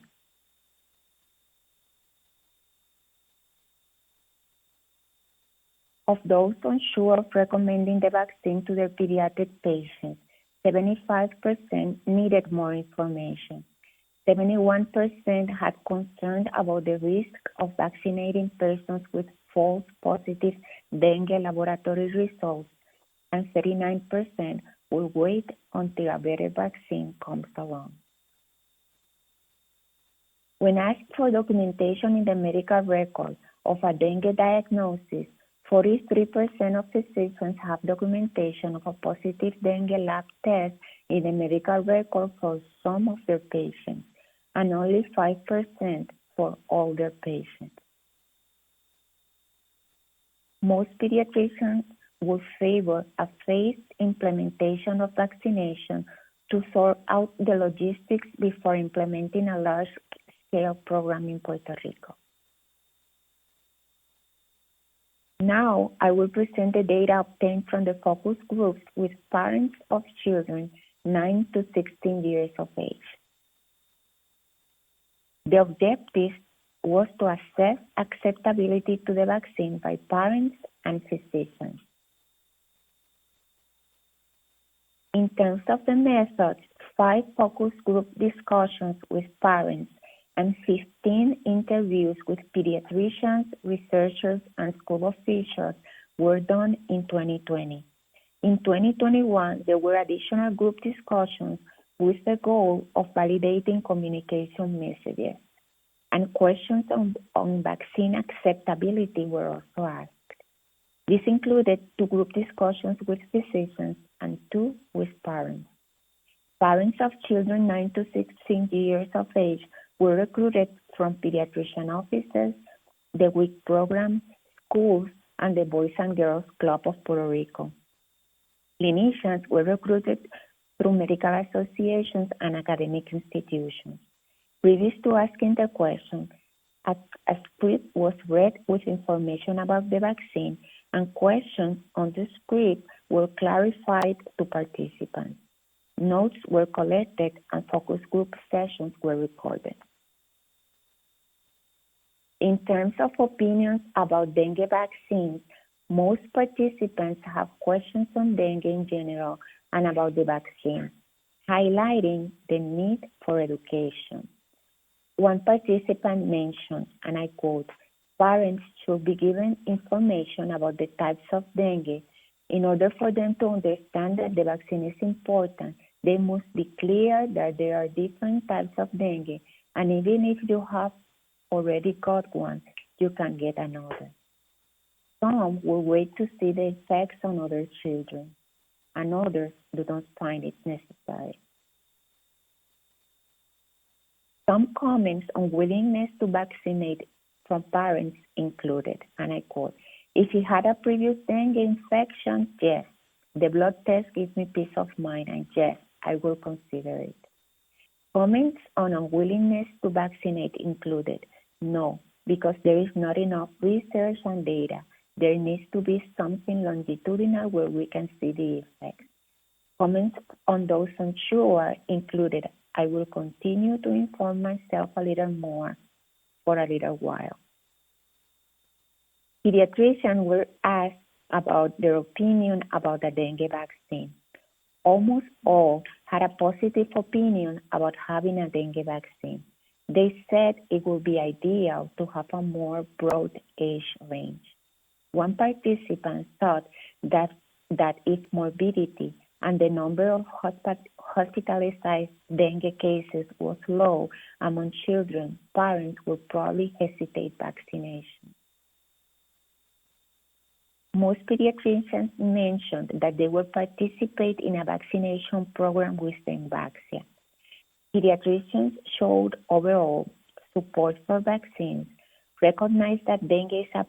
Of those unsure of recommending the vaccine to their pediatric patients, 75% needed more information. 71% had concern about the risk of vaccinating persons with false positive dengue laboratory results, and 39% will wait until a better vaccine comes along. When asked for documentation in the medical record of a dengue diagnosis, 43% of physicians have documentation of a positive dengue lab test in the medical record for some of their patients, and only 5% for all their patients. Most pediatricians would favor a phased implementation of vaccination to sort out the logistics before implementing a large-scale program in Puerto Rico. Now, I will present the data obtained from the focus groups with parents of children 9 to 16 years of age. The objective was to assess acceptability to the vaccine by parents and physicians. In terms of the methods, 5 focus group discussions with parents and 15 interviews with pediatricians, researchers, and school officials were done in 2020. In 2021, there were additional group discussions with the goal of validating communication messages, and questions on vaccine acceptability were also asked. This included 2 group discussions with physicians and 2 with parents. Parents of children 9 to 16 years of age were recruited from pediatrician offices, the WIC program, schools, and the Boys and Girls Club of Puerto Rico. Clinicians were recruited through medical associations and academic institutions. Previous to asking the question, a script was read with information about the vaccine, and questions on the script were clarified to participants. Notes were collected and focus group sessions were recorded. In terms of opinions about dengue vaccines, most participants have questions on dengue in general and about the vaccine, highlighting the need for education. One participant mentioned, and I quote, "Parents should be given information about the types of dengue. In order for them to understand that the vaccine is important, they must be clear that there are different types of dengue, and even if you have already got one, you can get another." Some will wait to see the effects on other children, and others do not find it necessary. Some comments on willingness to vaccinate from parents included, and I quote, "If he had a previous dengue infection, yes. The blood test gives me peace of mind, and yes, I will consider it." Comments on unwillingness to vaccinate included, "No, because there is not enough research and data. There needs to be something longitudinal where we can see the effects." Comments on those unsure included, "I will continue to inform myself a little more for a little while." Pediatricians were asked about their opinion about the dengue vaccine. Almost all had a positive opinion about having a dengue vaccine. They said it would be ideal to have a more broad age range. One participant thought that if morbidity and the number of hospitalized dengue cases was low among children, parents would probably hesitate vaccination. Most pediatricians mentioned that they would participate in a vaccination program with Denvaxia. Pediatricians showed overall support for vaccines, recognized that dengue is a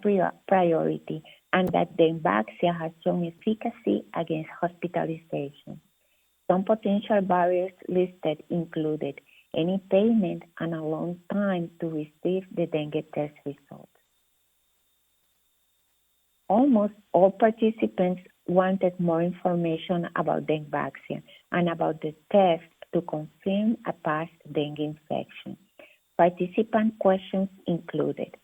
priority, and that Denvaxia has shown efficacy against hospitalization. Some potential barriers listed included any payment and a long time to receive the dengue test results. Almost all participants wanted more information about Denvaxia and about the test to confirm a past dengue infection. Participant questions included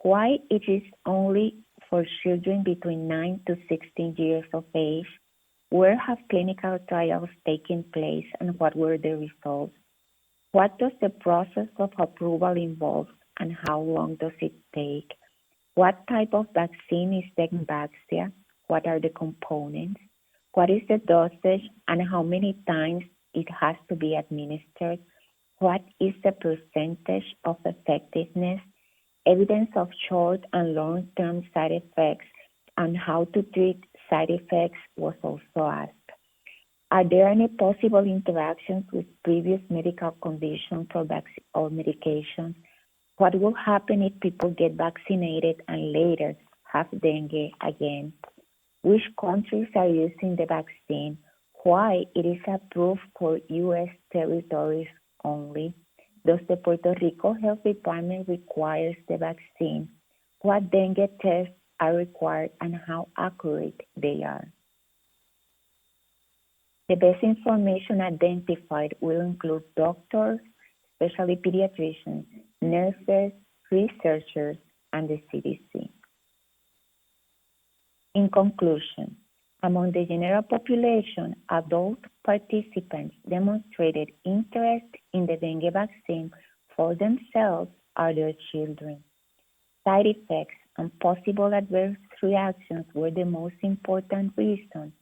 why it is only for children between 9 to 16 years of age, where have clinical trials taken place and what were the results, what does the process of approval involve and how long does it take, what type of vaccine is Denvaxia, what are the components, what is the dosage and how many times it has to be administered, what is the percentage of effectiveness, evidence of short and long-term side effects, and how to treat side effects was also asked. Are there any possible interactions with previous medical conditions or medications? What will happen if people get vaccinated and later have dengue again? which countries are using the vaccine, why it is approved for U.S. territories only, does the Puerto Rico Health Department requires the vaccine, what dengue tests are required, and how accurate they are. The best information identified will include doctors, especially pediatricians, nurses, researchers, and the CDC. In conclusion, among the general population, adult participants demonstrated interest in the dengue vaccine for themselves or their children. Side effects and possible adverse reactions were the most important reason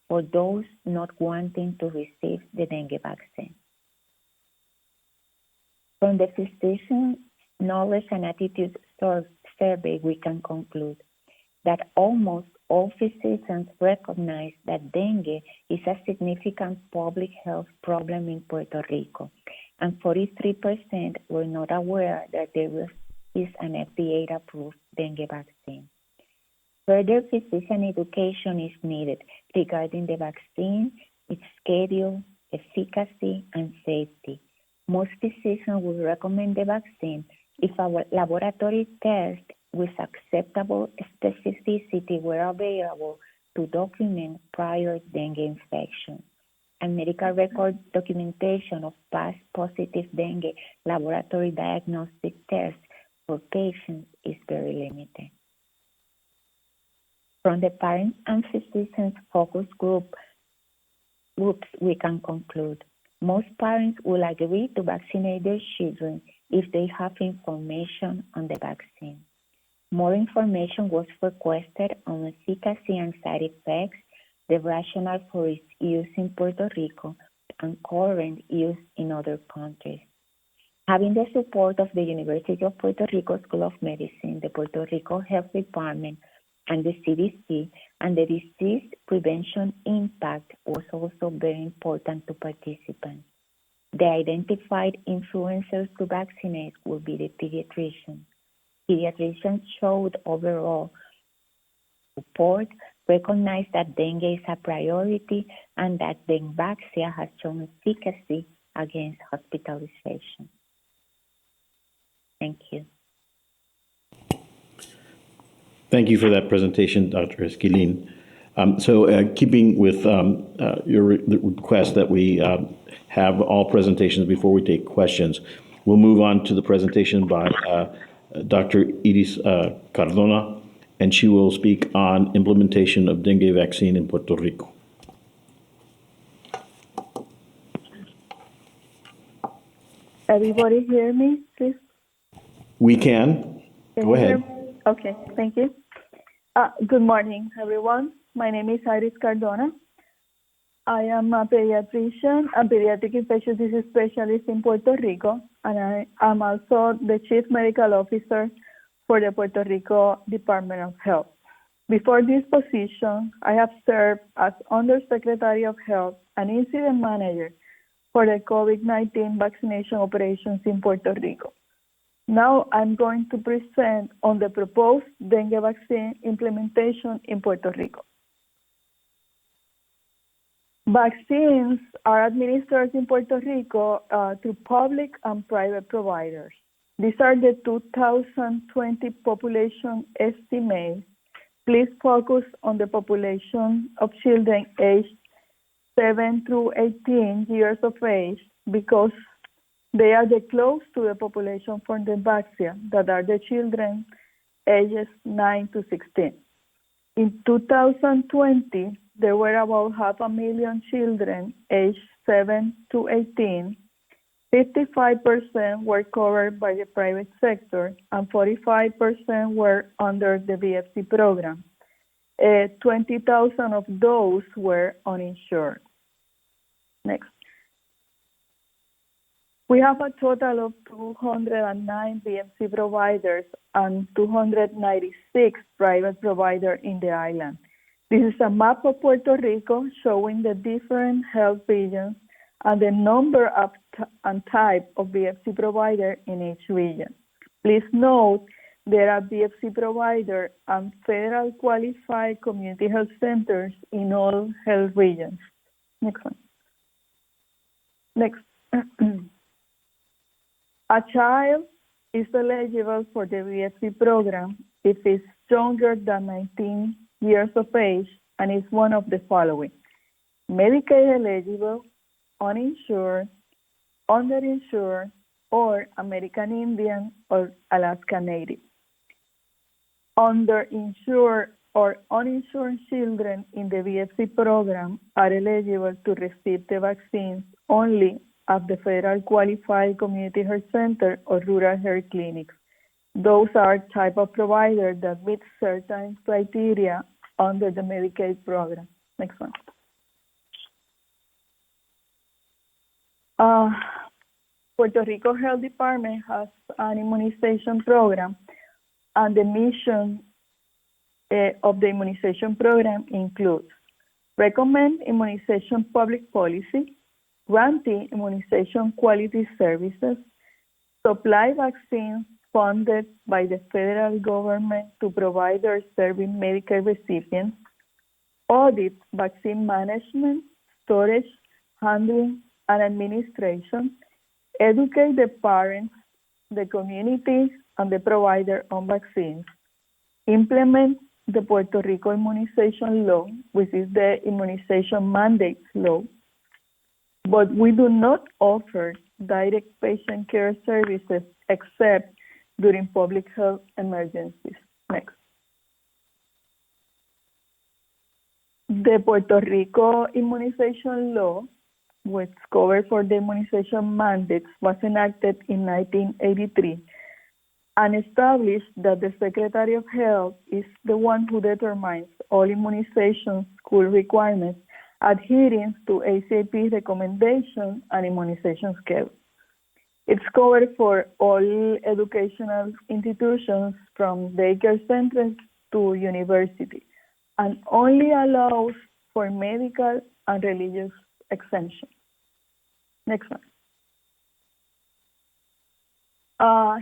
for those not wanting to receive the dengue vaccine. From the physician knowledge and attitude survey, we can conclude that almost all physicians recognize that dengue is a significant public health problem in Puerto Rico, and 43% were not aware that there is an FDA-approved dengue vaccine. Further physician education is needed regarding the vaccine, its schedule, efficacy, and safety. Most physicians will recommend the vaccine if a laboratory test with acceptable specificity were available to document prior dengue infection, and medical record documentation of past positive dengue laboratory diagnostic tests for patients is very limited. From the parents and physicians focus groups, we can conclude most parents will agree to vaccinate their children if they have information on the vaccine. More information was requested on efficacy and side effects, the rationale for its use in Puerto Rico, and current use in other countries. Having the support of the University of Puerto Rico School of Medicine, the Puerto Rico Health Department, and the CDC, and the disease prevention impact was also very important to participants. The identified influencers to vaccinate will be the pediatricians. Pediatricians showed overall support, recognized that dengue is a priority, and that Denvaxia has shown efficacy against hospitalization. Thank you.
Thank you for that presentation, Dr. Esquilin. Keeping with your request that we have all presentations before we take questions, we'll move on to the presentation by Dr. Iris Cardona, and she will speak on implementation of dengue vaccine in Puerto Rico.
Everybody hear me, please?
We can. Go ahead.
Okay, thank you. Good morning, everyone. My name is Iris Cardona. I am a pediatrician, a pediatric infectious disease specialist in Puerto Rico, and I am also the Chief Medical Officer for the Puerto Rico Department of Health. Before this position, I have served as Undersecretary of Health and Incident Manager for the COVID-19 vaccination operations in Puerto Rico. Now I'm going to present on the proposed dengue vaccine implementation in Puerto Rico. Vaccines are administered in Puerto Rico to public and private providers. These are the 2020 population estimates. Please focus on the population of children aged 7 through 18 years of age because they are the close to the population for Denvaxia, that are the children ages 9 to 16. In 2020, there were about 500,000 children aged 7 to 18. 55% were covered by the private sector, and 45% were under the VFC program. 20,000 of those were uninsured. Next. We have a total of 209 VFC providers and 296 private providers in the island. This is a map of Puerto Rico showing the different health regions and the number of and type of VFC provider in each region. Please note there are VFC providers and federal qualified community health centers in all health regions. Next one. Next. A child is eligible for the VFC program if it's younger than 19 years of age and is one of the following: Medicaid eligible, uninsured, underinsured, or American Indian or Alaska Native. Underinsured or uninsured children in the VFC program are eligible to receive the vaccines only at the federal qualified community health center or rural health clinics. Those are type of providers that meet certain criteria under the Medicaid program. Next one. Puerto Rico Health Department has an immunization program, and the mission of the immunization program includes recommend immunization public policy, granting immunization quality services, supply vaccines funded by the federal government to providers serving Medicaid recipients, audit vaccine management, storage, handling, and administration, educate the parents, the community, and the provider on vaccines, implement the Puerto Rico immunization law, which is the immunization mandates law, but we do not offer direct patient care services except during public health emergencies. Next. The Puerto Rico immunization law, which covers for the immunization mandates, was enacted in 1983 and established that the Secretary of Health is the one who determines all immunization school requirements, adhering to ACIP recommendations and immunization schedule. It's covered for all educational institutions from daycare centers to university, and only allows for medical and religious exemption. Next one.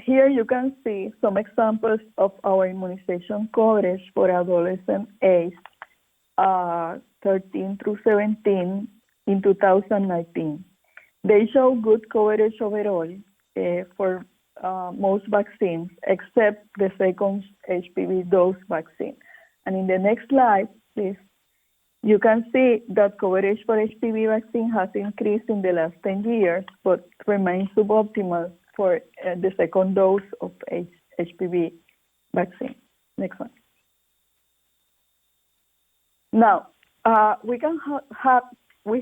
Here you can see some examples of our immunization coverage for adolescent age 13 through 17 in 2019. They show good coverage overall for most vaccines except the second HPV dose vaccine. And in the next slide, please, you can see that coverage for HPV vaccine has increased in the last 10 years, but remains suboptimal for the second dose of HPV vaccine. Next one. Now, we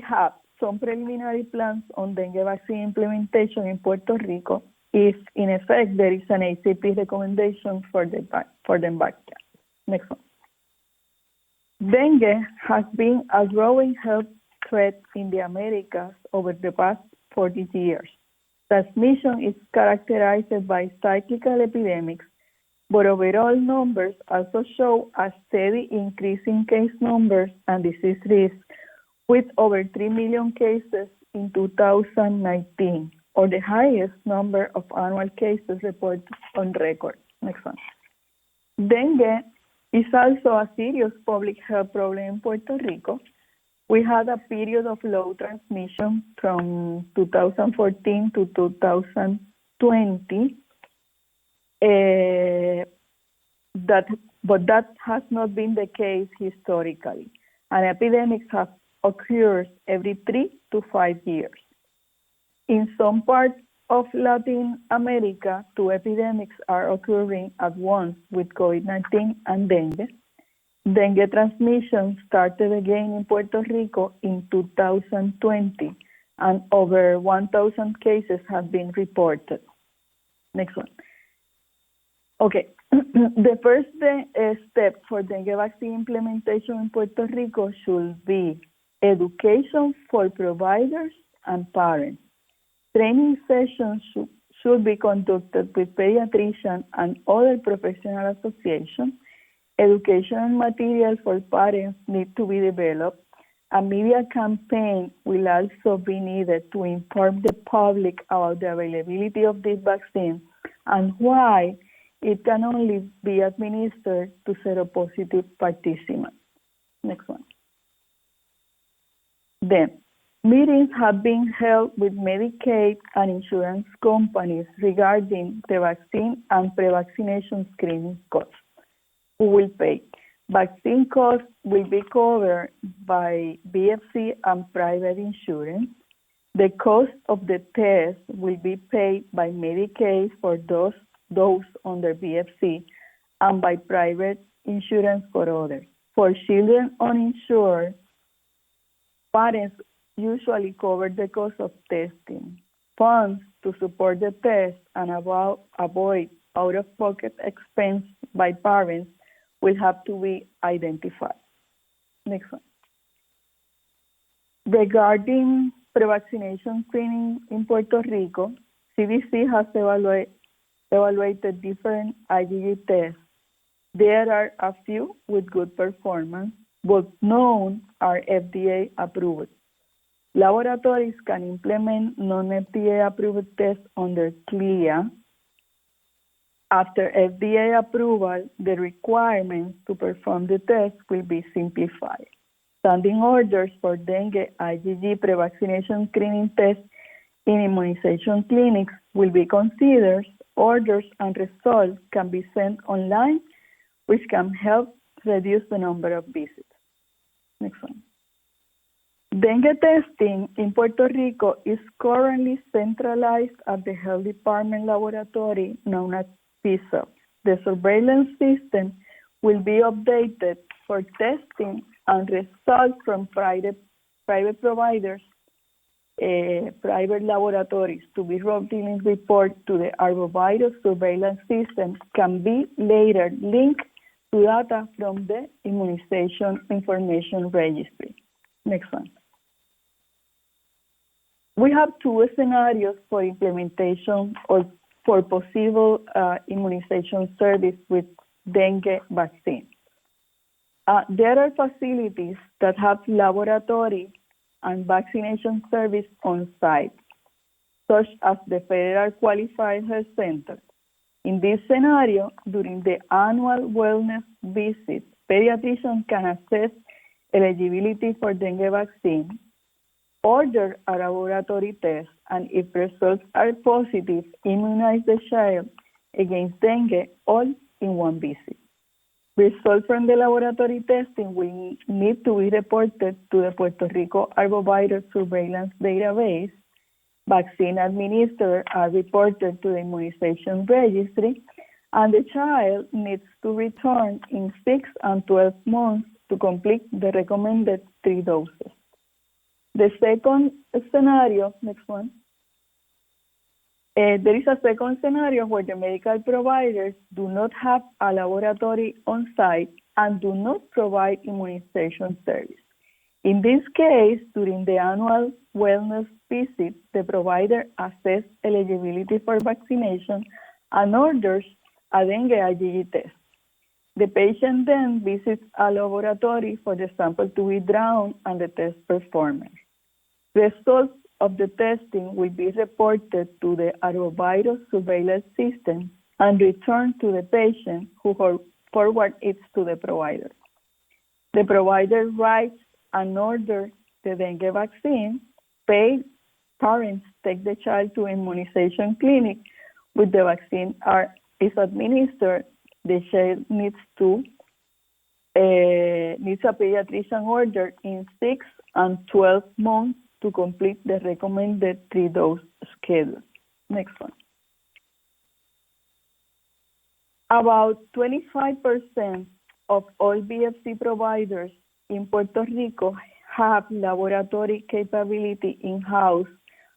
have some preliminary plans on dengue vaccine implementation in Puerto Rico if, in effect, there is an ACP recommendation for Denvaxia. Next one. Dengue has been a growing health threat in the Americas over the past 40 years. Transmission is characterized by cyclical epidemics, but overall numbers also show a steady increase in case numbers and disease risk, with over 3 million cases in 2019, or the highest number of annual cases reported on record. Next one. Dengue is also a serious public health problem in Puerto Rico. We had a period of low transmission from 2014 to 2020, but that has not been the case historically. And epidemics have occurred every 3 to 5 years. In some parts of Latin America, 2 epidemics are occurring at once with COVID-19 and dengue. Dengue transmission started again in Puerto Rico in 2020, and over 1,000 cases have been reported. Next one. Okay, the first step for dengue vaccine implementation in Puerto Rico should be education for providers and parents. Training sessions should be conducted with pediatricians and other professional associations. Education materials for parents need to be developed. A media campaign will also be needed to inform the public about the availability of this vaccine and why it can only be administered to seropositive participants. Next one. Then, meetings have been held with Medicaid and insurance companies regarding the vaccine and pre-vaccination screening costs. Who will pay? Vaccine costs will be covered by VFC and private insurance. The cost of the test will be paid by Medicaid for those under VFC and by private insurance for others. For children uninsured, parents usually cover the cost of testing. Funds to support the test and avoid out-of-pocket expense by parents will have to be identified. Next one. Regarding pre-vaccination screening in Puerto Rico, CDC has evaluated different IgG tests. There are a few with good performance, but none are FDA approved. Laboratories can implement non-FDA approved tests under CLIA. After FDA approval, the requirements to perform the test will be simplified. Standing orders for dengue IgG pre-vaccination screening tests in immunization clinics will be considered. Orders and results can be sent online, which can help reduce the number of visits. Next one. Dengue testing in Puerto Rico is currently centralized at the Health Department laboratory known as PISA. The surveillance system will be updated for testing and results from private providers, private laboratories to be routinely reported to the arbovirus surveillance system can be later linked to data from the Immunization Information Registry. Next one. We have two scenarios for implementation or for possible immunization service with dengue vaccine. There are facilities that have laboratory and vaccination service on site, such as the Federal Qualified Health Center. In this scenario, during the annual wellness visit, pediatricians can assess eligibility for dengue vaccine, order a laboratory test, and if results are positive, immunize the child against dengue all in one visit. Results from the laboratory testing will need to be reported to the Puerto Rico Arbovirus Surveillance Database. Vaccine administered are reported to the Immunization Registry, and the child needs to return in 6 and 12 months to complete the recommended 3 doses. The second scenario, next one. There is a second scenario where the medical providers do not have a laboratory on site and do not provide immunization service. In this case, during the annual wellness visit, the provider assesses eligibility for vaccination and orders a dengue IgG test. The patient then visits a laboratory for the sample to be drawn and the test performed. Results of the testing will be reported to the arbovirus surveillance system and returned to the patient who forwards it to the provider. The provider writes and orders the dengue vaccine. Paid parents take the child to immunization clinic where the vaccine is administered. The child needs a pediatrician order in 6 and 12 months to complete the recommended 3-dose schedule. Next one. About 25% of all VFC providers in Puerto Rico have laboratory capability in-house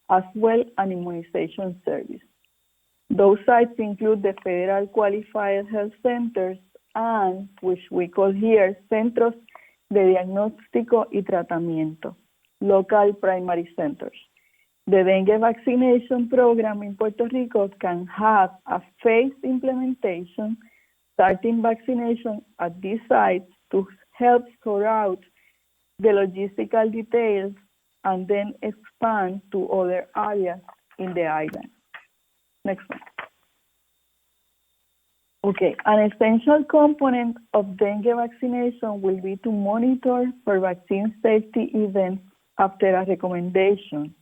as well as immunization service. Those sites include the Federal Qualified Health Centers and, which we call here, Centros de Diagnóstico y Tratamiento, local primary centers. The dengue vaccination program in Puerto Rico can have a phased implementation, starting vaccination at these sites to help sort out the logistical details and then expand to other areas in the island. Next one. Okay, an essential component of dengue vaccination will be to monitor for vaccine safety events after a recommendation,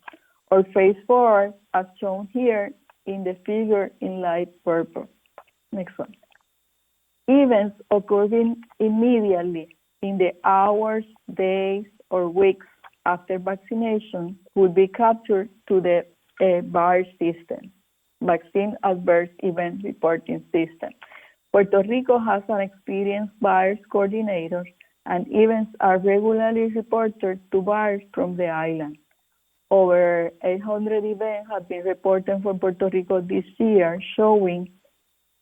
or phase 4, as shown here in the figure in light purple. Next one. Events occurring immediately in the hours, days, or weeks after vaccination will be captured to the VAER system, Vaccine Adverse Event Reporting System. Puerto Rico has an experienced VAERS coordinator, and events are regularly reported to VAERS from the island. Over 800 events have been reported for Puerto Rico this year, showing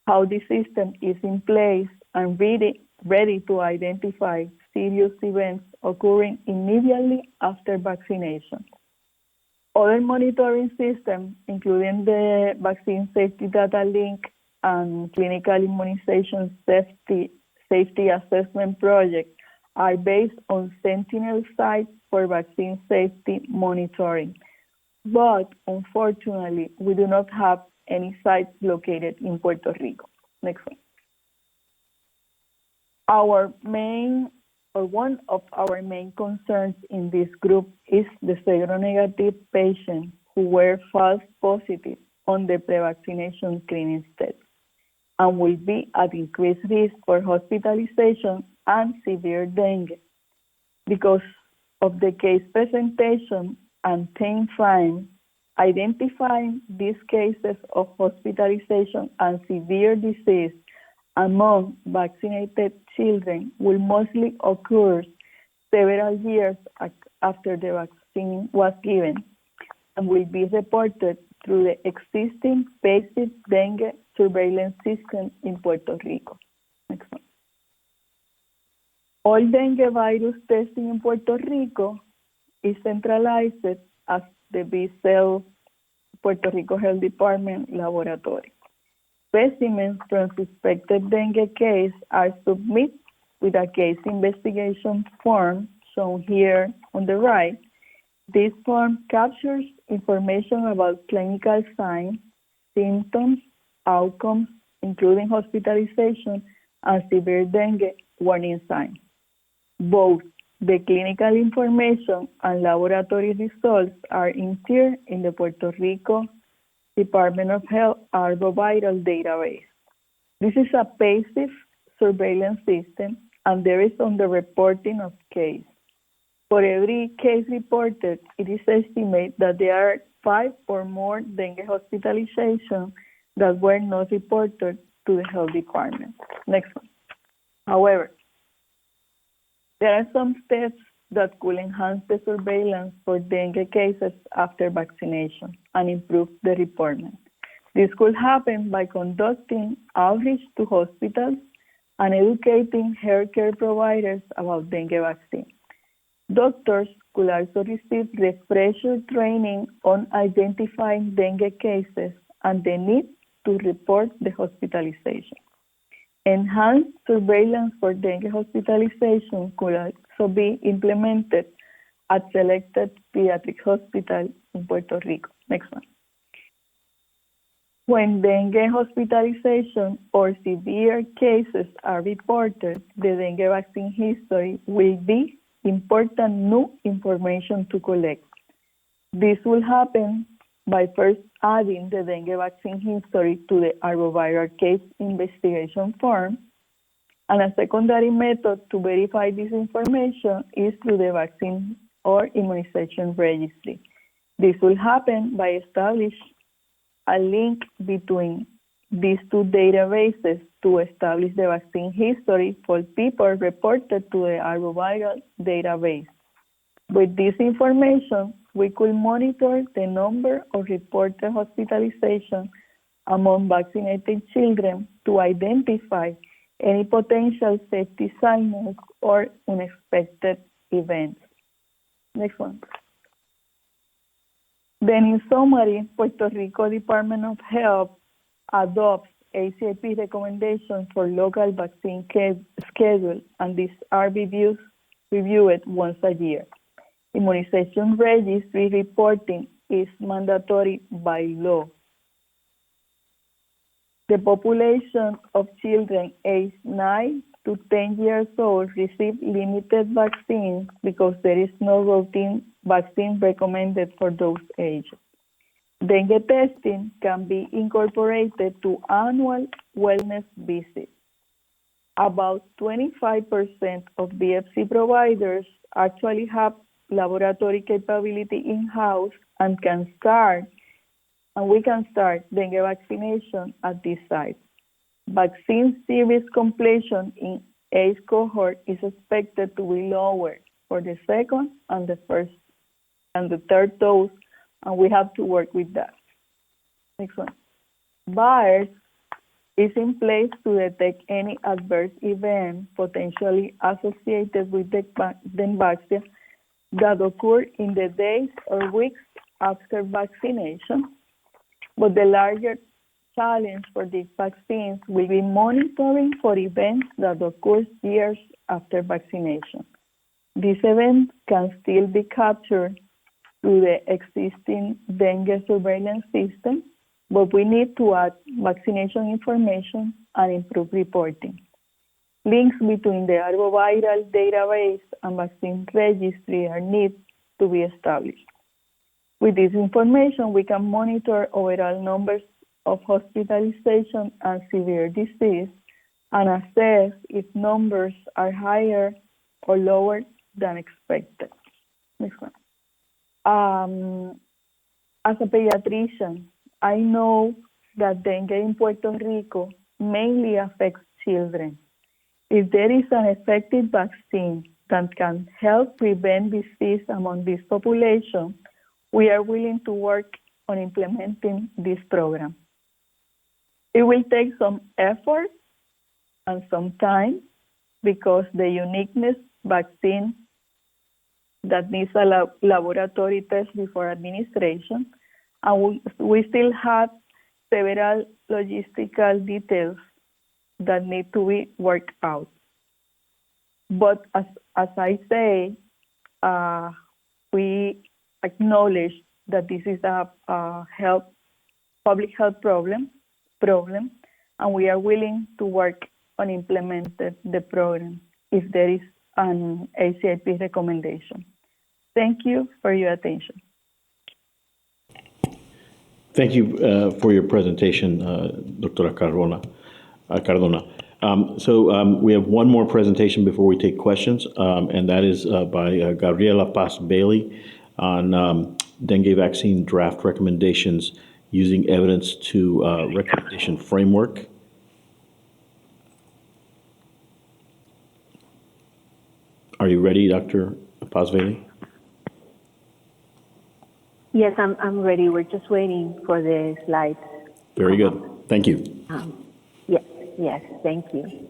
how the system is in place and ready to identify serious events occurring immediately after vaccination. Other monitoring systems, including the Vaccine Safety Data Link and Clinical Immunization Safety Assessment Project, are based on Sentinel sites for vaccine safety monitoring. But unfortunately, we do not have any sites located in Puerto Rico. Next one. One of our main concerns in this group is the seronegative patients who were false positive on the pre-vaccination screening test and will be at increased risk for hospitalization and severe dengue. Because of the case presentation and time, identifying these cases of hospitalization and severe disease among vaccinated children will mostly occur several years after the vaccine was given and will be reported through the existing basic dengue surveillance system in Puerto Rico. Next one. All dengue virus testing in Puerto Rico is centralized at the B-Cell Puerto Rico Health Department laboratory. Specimens from suspected dengue case are submitted with a case investigation form shown here on the right. This form captures information about clinical signs, symptoms, outcomes, including hospitalization and severe dengue warning signs. Both the clinical information and laboratory results are entered in the Puerto Rico Department of Health arboviral database. This is a passive surveillance system and there is on the reporting of case. For every case reported, it is estimated that there are 5 or more dengue hospitalizations that were not reported to the health department. Next one. However, there are some steps that could enhance the surveillance for dengue cases after vaccination and improve the reporting. This could happen by conducting outreach to hospitals and educating healthcare providers about dengue vaccine. Doctors could also receive refresher training on identifying dengue cases and the need to report the hospitalization. Enhanced surveillance for dengue hospitalization could also be implemented at selected pediatric hospitals in Puerto Rico. Next one. When dengue hospitalization or severe cases are reported, the dengue vaccine history will be important new information to collect. This will happen by first adding the dengue vaccine history to the arboviral case investigation form, and a secondary method to verify this information is through the vaccine or immunization registry. This will happen by establishing a link between these two databases to establish the vaccine history for people reported to the arboviral database. With this information, we could monitor the number of reported hospitalizations among vaccinated children to identify any potential safety signals or unexpected events. Next one. Then in summary, Puerto Rico Department of Health adopts ACIP recommendations for local vaccine schedule, and these are reviewed once a year. Immunization registry reporting is mandatory by law. The population of children aged 9 to 10 years old receive limited vaccines because there is no routine vaccine recommended for those ages. Dengue testing can be incorporated to annual wellness visits. About 25% of VFC providers actually have laboratory capability in-house and we can start dengue vaccination at this site. Vaccine series completion in age cohort is expected to be lower for the second and the first and the third dose, and we have to work with that. Next one. VAERS is in place to detect any adverse event potentially associated with the Denvaxia that occur in the days or weeks after vaccination. But the larger challenge for these vaccines will be monitoring for events that occur years after vaccination. These events can still be captured through the existing dengue surveillance system, but we need to add vaccination information and improve reporting. Links between the arboviral database and vaccine registry are need to be established. With this information, we can monitor overall numbers of hospitalization and severe disease and assess if numbers are higher or lower than expected. Next one. As a pediatrician, I know that dengue in Puerto Rico mainly affects children. If there is an effective vaccine that can help prevent disease among this population, we are willing to work on implementing this program. It will take some effort and some time because the uniqueness vaccine that needs a laboratory test before administration, and we still have several logistical details that need to be worked out. But as I say, we acknowledge that this is a public health problem, and we are willing to work on implementing the program if there is an ACIP recommendation. Thank you for your attention.
Thank you for your presentation, Dr. Cardona. We have one more presentation before we take questions, and that is by Gabriela Paz Bailey on dengue vaccine draft recommendations using evidence to recommendation framework. Are you ready, Dr. Paz Bailey?
Yes, I'm ready. We're just waiting for the slides.
Very good. Thank you.
Yes, thank you.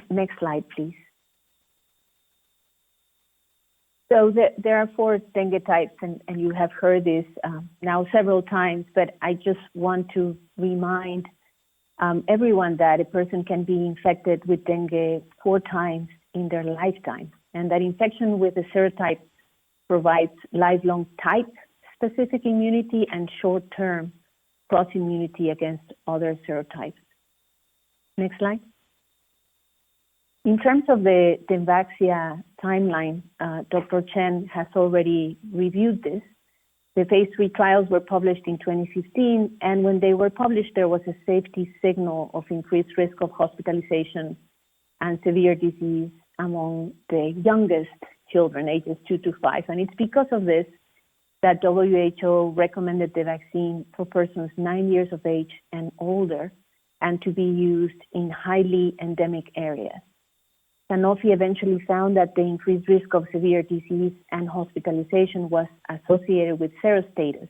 Next slide, please. So there are 4 dengue types, and you have heard this now several times, but I just want to remind everyone that a person can be infected with dengue 4 times in their lifetime, and that infection with a serotype provides lifelong type-specific immunity and short-term cross-immunity against other serotypes. Next slide. In terms of the Denvaxia timeline, Dr. Chen has already reviewed this. The phase 3 trials were published in 2015, and when they were published, there was a safety signal of increased risk of hospitalization and severe disease among the youngest children, ages 2 to 5. And it's because of this that WHO recommended the vaccine for persons 9 years of age and older and to be used in highly endemic areas. Sanofi eventually found that the increased risk of severe disease and hospitalization was associated with serostatus,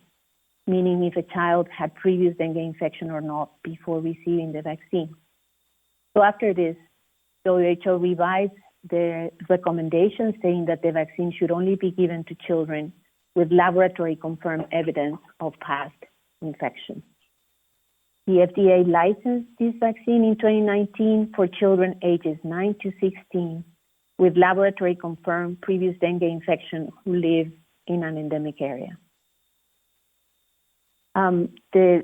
meaning if a child had previous dengue infection or not before receiving the vaccine. So after this, WHO revised their recommendations saying that the vaccine should only be given to children with laboratory confirmed evidence of past infection. The FDA licensed this vaccine in 2019 for children ages 9 to 16 with laboratory confirmed previous dengue infection who live in an endemic area. The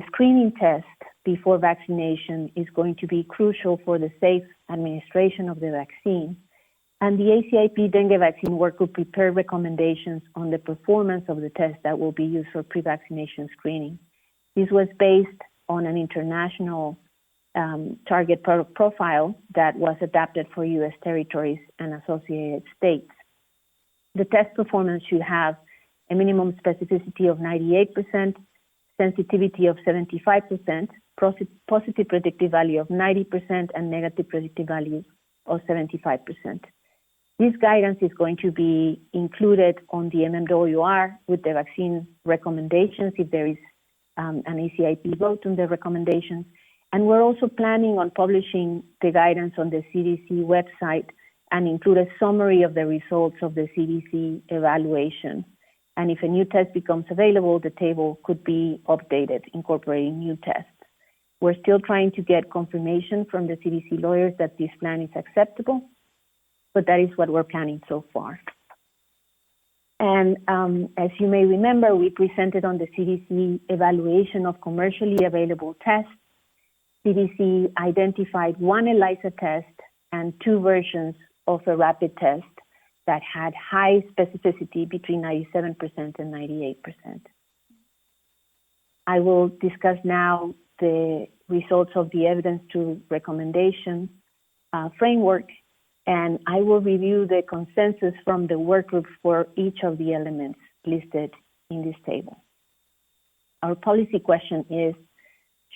screening test before vaccination is going to be crucial for the safe administration of the vaccine. And the ACIP dengue vaccine workgroup prepared recommendations on the performance of the test that will be used for pre-vaccination screening. This was based on an international target product profile that was adapted for U.S. territories and associated states. The test performance should have a minimum specificity of 98%, sensitivity of 75%, positive predictive value of 90%, and negative predictive value of 75%. This guidance is going to be included on the MMWR with the vaccine recommendations if there is an ACIP vote on the recommendations. And we're also planning on publishing the guidance on the CDC website and include a summary of the results of the CDC evaluation. And if a new test becomes available, the table could be updated, incorporating new tests. We're still trying to get confirmation from the CDC lawyers that this plan is acceptable, but that is what we're planning so far. And as you may remember, we presented on the CDC evaluation of commercially available tests. CDC identified one ELISA test and two versions of a rapid test that had high specificity between 97% and 98%. I will discuss now the results of the evidence to recommendation framework, and I will review the consensus from the workgroup for each of the elements listed in this table. Our policy question is,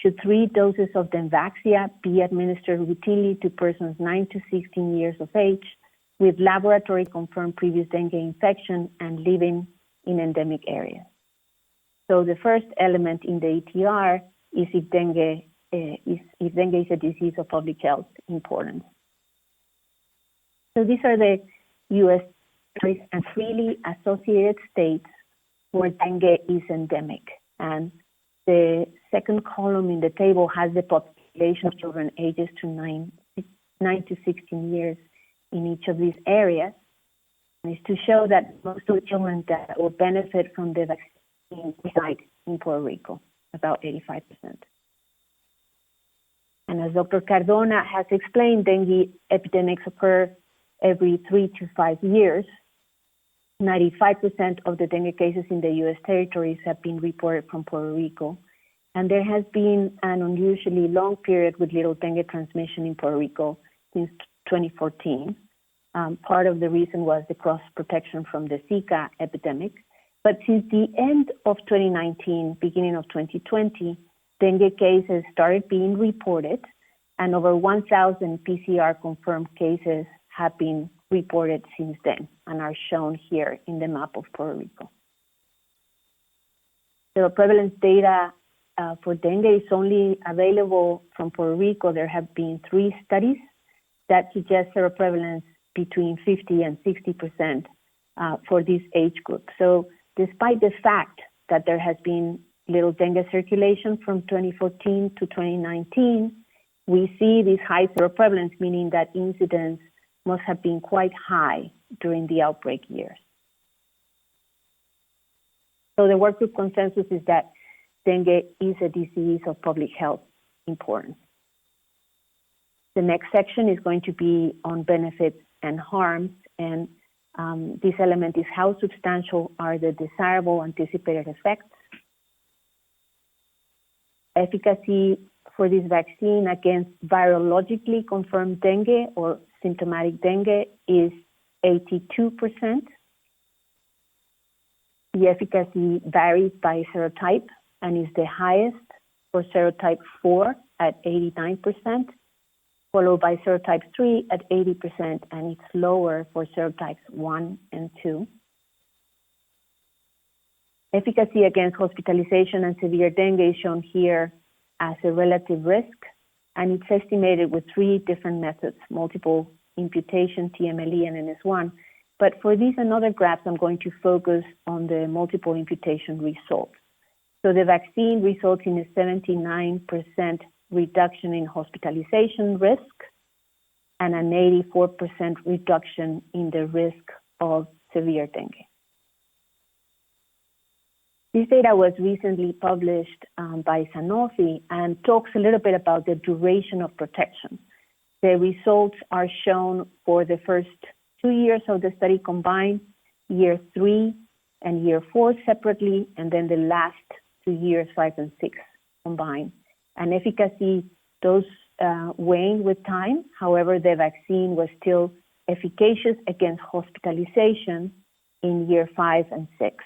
should 3 doses of Denvaxia be administered routinely to persons 9 to 16 years of age with laboratory-confirmed previous dengue infection and living in endemic areas? So the first element in the ETR is if dengue is a disease of public health importance. So these are the U.S. and freely associated states where dengue is endemic. And the second column in the table has the population of children ages to 9 to 16 years in each of these areas. And it's to show that most of the children that will benefit from the vaccine reside in Puerto Rico, about 85%. And as Dr. Cardona has explained, dengue epidemics occur every 3 to 5 years. 95% of the dengue cases in the U.S. territories have been reported from Puerto Rico. And there has been an unusually long period with little dengue transmission in Puerto Rico since 2014. Part of the reason was the cross protection from the Zika epidemic. But since the end of 2019, beginning of 2020, dengue cases started being reported, and over 1,000 PCR confirmed cases have been reported since then and are shown here in the map of Puerto Rico. The prevalence data for dengue is only available from Puerto Rico. There have been 3 studies that suggest seroprevalence between 50 and 60% for this age group. So despite the fact that there has been little dengue circulation from 2014 to 2019, we see this high seroprevalence, meaning that incidence must have been quite high during the outbreak years. So the workgroup consensus is that dengue is a disease of public health importance. The next section is going to be on benefits and harms, and this element is how substantial are the desirable anticipated effects. Efficacy for this vaccine against virologically confirmed dengue or symptomatic dengue is 82%. The efficacy varies by serotype and is the highest for serotype 4 at 89%, followed by serotype 3 at 80%, and it's lower for serotypes 1 and 2. Efficacy against hospitalization and severe dengue is shown here as a relative risk, and it's estimated with 3 different methods, multiple imputation, TMLE, and NS1. But for these and other graphs, I'm going to focus on the multiple imputation result. So the vaccine results in a 79% reduction in hospitalization risk and an 84% reduction in the risk of severe dengue. This data was recently published by Sanofi and talks a little bit about the duration of protection. The results are shown for the first 2 years of the study combined, year 3 and year 4 separately, and then the last 2 years, 5 and 6 combined. And efficacy does wane with time. However, the vaccine was still efficacious against hospitalization in year 5 and 6.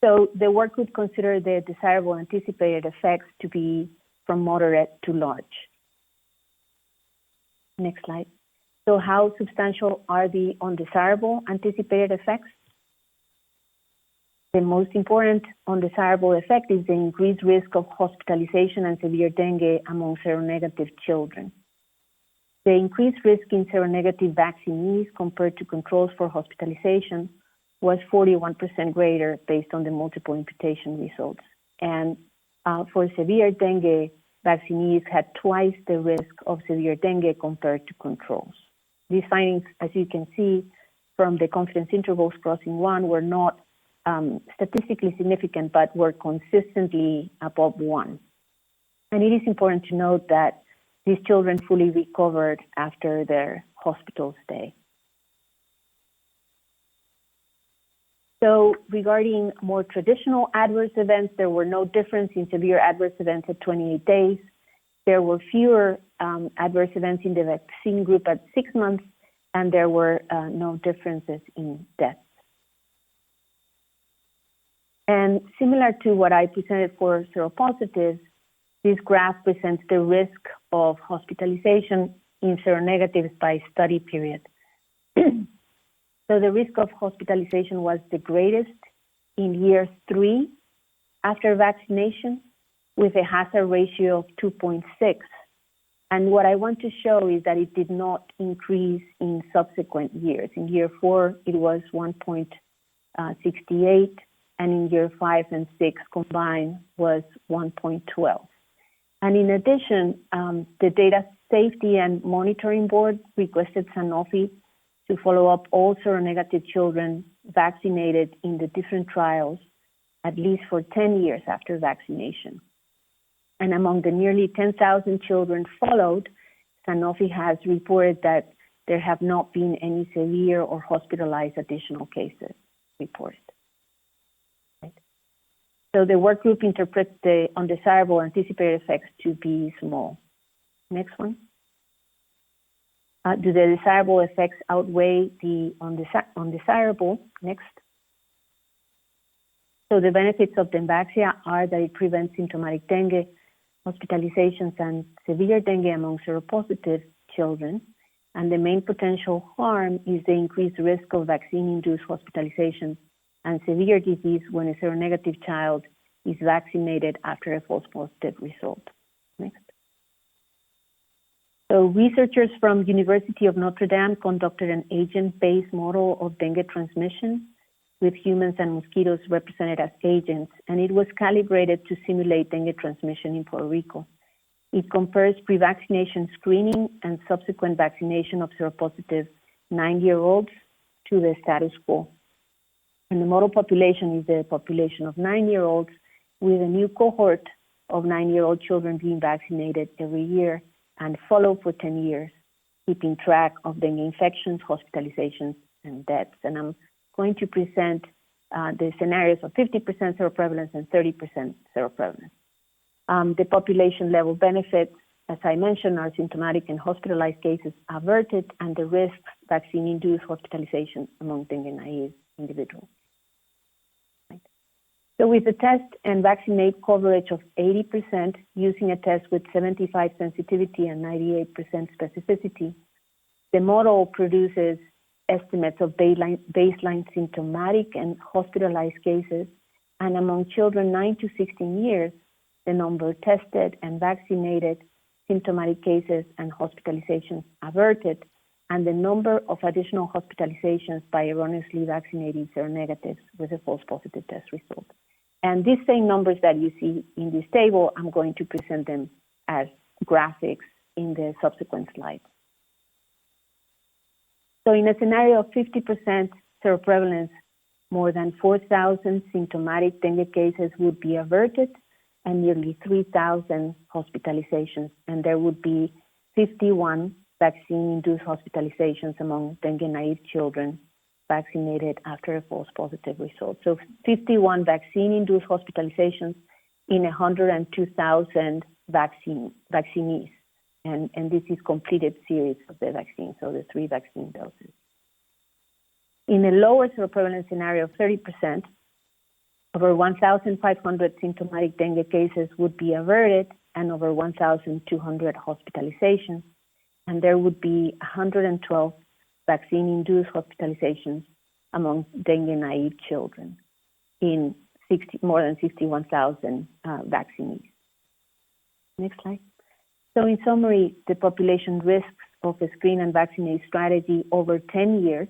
So the work would consider the desirable anticipated effects to be from moderate to large. Next slide. So how substantial are the undesirable anticipated effects? The most important undesirable effect is the increased risk of hospitalization and severe dengue among seronegative children. The increased risk in seronegative vaccinees compared to controls for hospitalization was 41% greater based on the multiple imputation results. And for severe dengue, vaccinees had twice the risk of severe dengue compared to controls. These findings, as you can see from the confidence intervals crossing 1, were not statistically significant, but were consistently above 1. And it is important to note that these children fully recovered after their hospital stay. So regarding more traditional adverse events, there were no difference in severe adverse events at 28 days. There were fewer adverse events in the vaccine group at 6 months, and there were no differences in deaths. And similar to what I presented for seropositives, this graph presents the risk of hospitalization in seronegatives by study period. So the risk of hospitalization was the greatest in year 3 after vaccination, with a hazard ratio of 2.6. And what I want to show is that it did not increase in subsequent years. In year 4, it was 1.68, and in year 5 and 6 combined was 1.12. And in addition, the Data Safety and Monitoring Board requested Sanofi to follow up all seronegative children vaccinated in the different trials at least for 10 years after vaccination. And among the nearly 10,000 children followed, Sanofi has reported that there have not been any severe or hospitalized additional cases reported. Right. So the work group interprets the undesirable anticipated effects to be small. Next one. Do the desirable effects outweigh the undesirable? Next. So the benefits of Denvaxia are that it prevents symptomatic dengue, hospitalizations, and severe dengue among seropositive children. And the main potential harm is the increased risk of vaccine-induced hospitalization and severe disease when a seronegative child is vaccinated after a false positive result. Next. So researchers from University of Notre Dame conducted an agent-based model of dengue transmission with humans and mosquitoes represented as agents, and it was calibrated to simulate dengue transmission in Puerto Rico. It compares pre-vaccination screening and subsequent vaccination of seropositive 9-year-olds to the status quo. And the model population is the population of 9-year-olds with a new cohort of 9-year-old children being vaccinated every year and followed for 10 years, keeping track of dengue infections, hospitalizations, and deaths. And I'm going to present the scenarios of 50% seroprevalence and 30% seroprevalence. The population level benefits, as I mentioned, are symptomatic and hospitalized cases averted, and the risks vaccine-induced hospitalization among dengue-naive individuals. Right. So with the test and vaccinate coverage of 80% using a test with 75 sensitivity and 98% specificity, the model produces estimates of baseline symptomatic and hospitalized cases, and among children 9 to 16 years, the number tested and vaccinated, symptomatic cases and hospitalizations averted, and the number of additional hospitalizations by erroneously vaccinating seronegatives with a false positive test result. And these same numbers that you see in this table, I'm going to present them as graphics in the subsequent slides. So in a scenario of 50% seroprevalence, more than 4,000 symptomatic dengue cases would be averted and nearly 3,000 hospitalizations, and there would be 51 vaccine-induced hospitalizations among dengue-naive children vaccinated after a false positive result. So 51 vaccine-induced hospitalizations in 102,000 vaccinees, and this is completed series of the vaccine, so the 3 vaccine doses. In a lower seroprevalence scenario of 30%, over 1,500 symptomatic dengue cases would be averted and over 1,200 hospitalizations, and there would be 112 vaccine-induced hospitalizations among dengue-naive children in more than 61,000 vaccinees. Next slide. So in summary, the population risks of a screen and vaccinate strategy over 10 years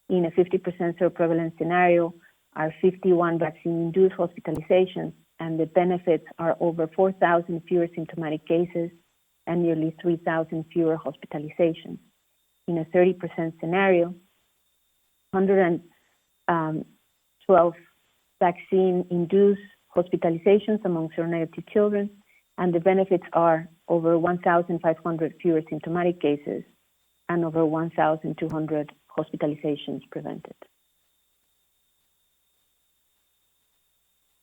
in a 50% seroprevalence scenario are 51 vaccine-induced hospitalizations, and the benefits are over 4,000 fewer symptomatic cases and nearly 3,000 fewer hospitalizations. In a 30% scenario, 112 vaccine-induced hospitalizations among seronegative children, and the benefits are over 1,500 fewer symptomatic cases and over 1,200 hospitalizations prevented.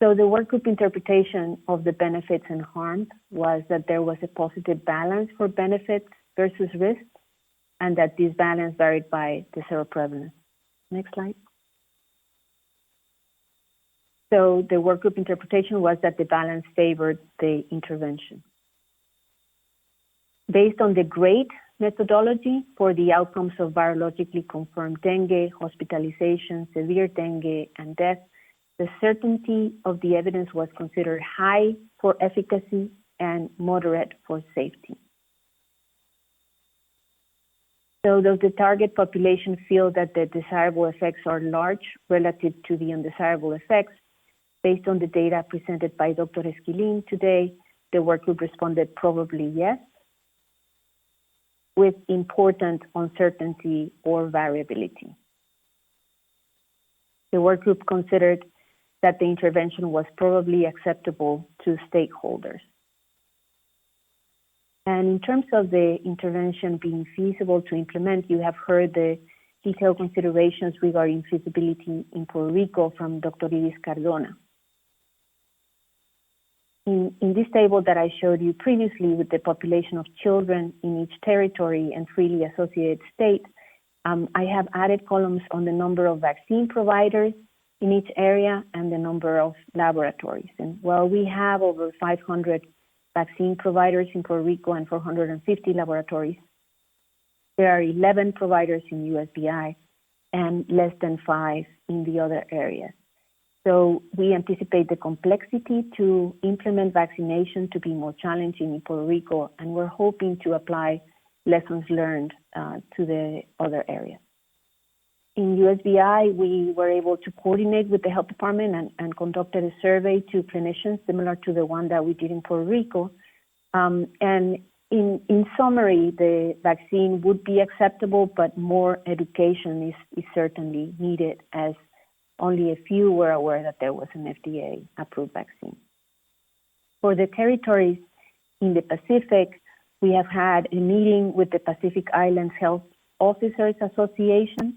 So the workgroup interpretation of the benefits and harms was that there was a positive balance for benefits versus risks, and that this balance varied by the seroprevalence. Next slide. So the workgroup interpretation was that the balance favored the intervention. Based on the GREAT methodology for the outcomes of virologically confirmed dengue, hospitalization, severe dengue, and death, the certainty of the evidence was considered high for efficacy and moderate for safety. So does the target population feel that the desirable effects are large relative to the undesirable effects? Based on the data presented by Dr. Esquilin today, the workgroup responded probably yes, with important uncertainty or variability. The workgroup considered that the intervention was probably acceptable to stakeholders. And in terms of the intervention being feasible to implement, you have heard the detailed considerations regarding feasibility in Puerto Rico from Dr. Iris Cardona. In this table that I showed you previously with the population of children in each territory and freely associated state, I have added columns on the number of vaccine providers in each area and the number of laboratories. And while we have over 500 vaccine providers in Puerto Rico and 450 laboratories, there are 11 providers in USVI and less than 5 in the other areas. So we anticipate the complexity to implement vaccination to be more challenging in Puerto Rico, and we're hoping to apply lessons learned to the other areas. In USVI, we were able to coordinate with the health department and conducted a survey to clinicians similar to the one that we did in Puerto Rico. And in summary, the vaccine would be acceptable, but more education is certainly needed, as only a few were aware that there was an FDA-approved vaccine. For the territories in the Pacific, we have had a meeting with the Pacific Islands Health Officers Association,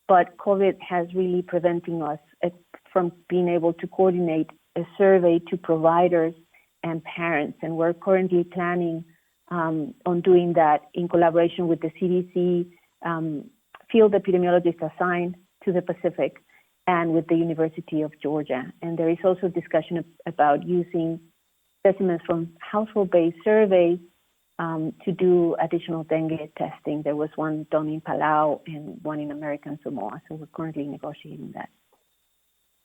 but COVID has really preventing us from being able to coordinate a survey to providers and parents. And we're currently planning on doing that in collaboration with the CDC, field epidemiologists assigned to the Pacific, and with the University of Georgia. And there is also discussion about using specimens from household-based surveys to do additional dengue testing. There was one done in Palau and one in American Samoa, so we're currently negotiating that.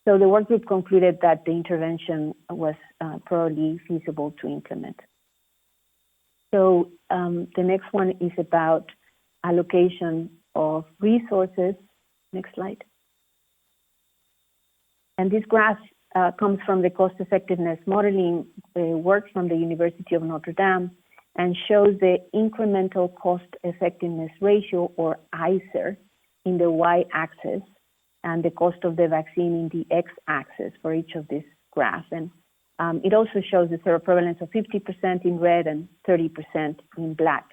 So the work group concluded that the intervention was probably feasible to implement. So the next one is about allocation of resources. Next slide. And this graph comes from the cost-effectiveness modeling work from the University of Notre Dame and shows the incremental cost-effectiveness ratio, or ICER, in the y-axis, and the cost of the vaccine in the x-axis for each of these graphs. And it also shows the seroprevalence of 50% in red and 30% in black.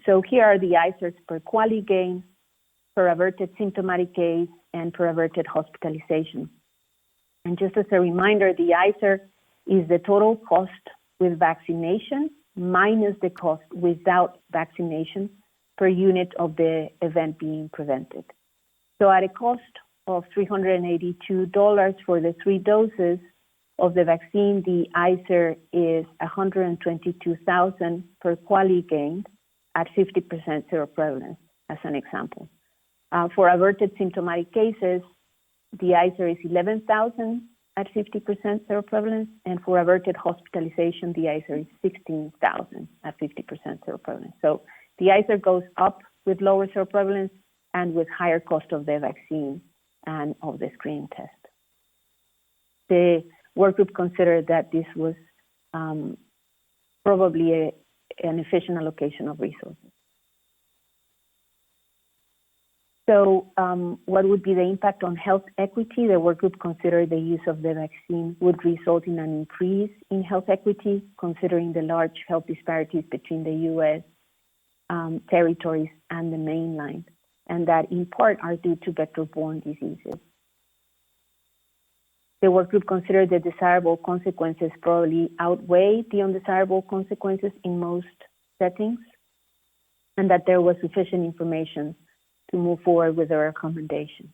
So here are the ICERs per QALY gain, per averted symptomatic case, and per averted hospitalization. And just as a reminder, the ICER is the total cost with vaccination minus the cost without vaccination per unit of the event being prevented. So at a cost of $382 for the 3 doses of the vaccine, the ICER is $122,000 per QALY gained at 50% seroprevalence, as an example. For averted symptomatic cases, the ICER is $11,000 at 50% seroprevalence, and for averted hospitalization, the ICER is $16,000 at 50% seroprevalence. So the ICER goes up with lower seroprevalence and with higher cost of the vaccine and of the screening test. The work group considered that this was probably an efficient allocation of resources. So what would be the impact on health equity? The work group considered the use of the vaccine would result in an increase in health equity, considering the large health disparities between the U.S. Territories and the mainland, and that in part are due to vector-borne diseases. The work group considered the desirable consequences probably outweigh the undesirable consequences in most settings, and that there was sufficient information to move forward with the recommendation.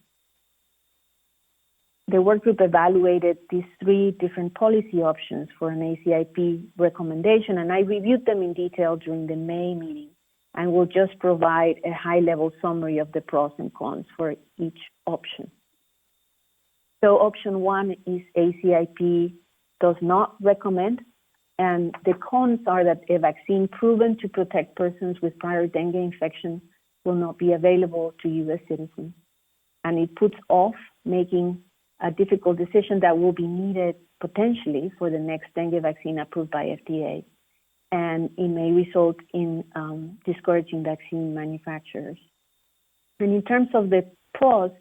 The work group evaluated these 3 different policy options for an ACIP recommendation, and I reviewed them in detail during the May meeting, and will just provide a high-level summary of the pros and cons for each option. So option 1 is ACIP does not recommend, and the cons are that a vaccine proven to protect persons with prior dengue infection will not be available to U.S. citizens. And it puts off making a difficult decision that will be needed potentially for the next dengue vaccine approved by FDA. And it may result in discouraging vaccine manufacturers. And in terms of the pros,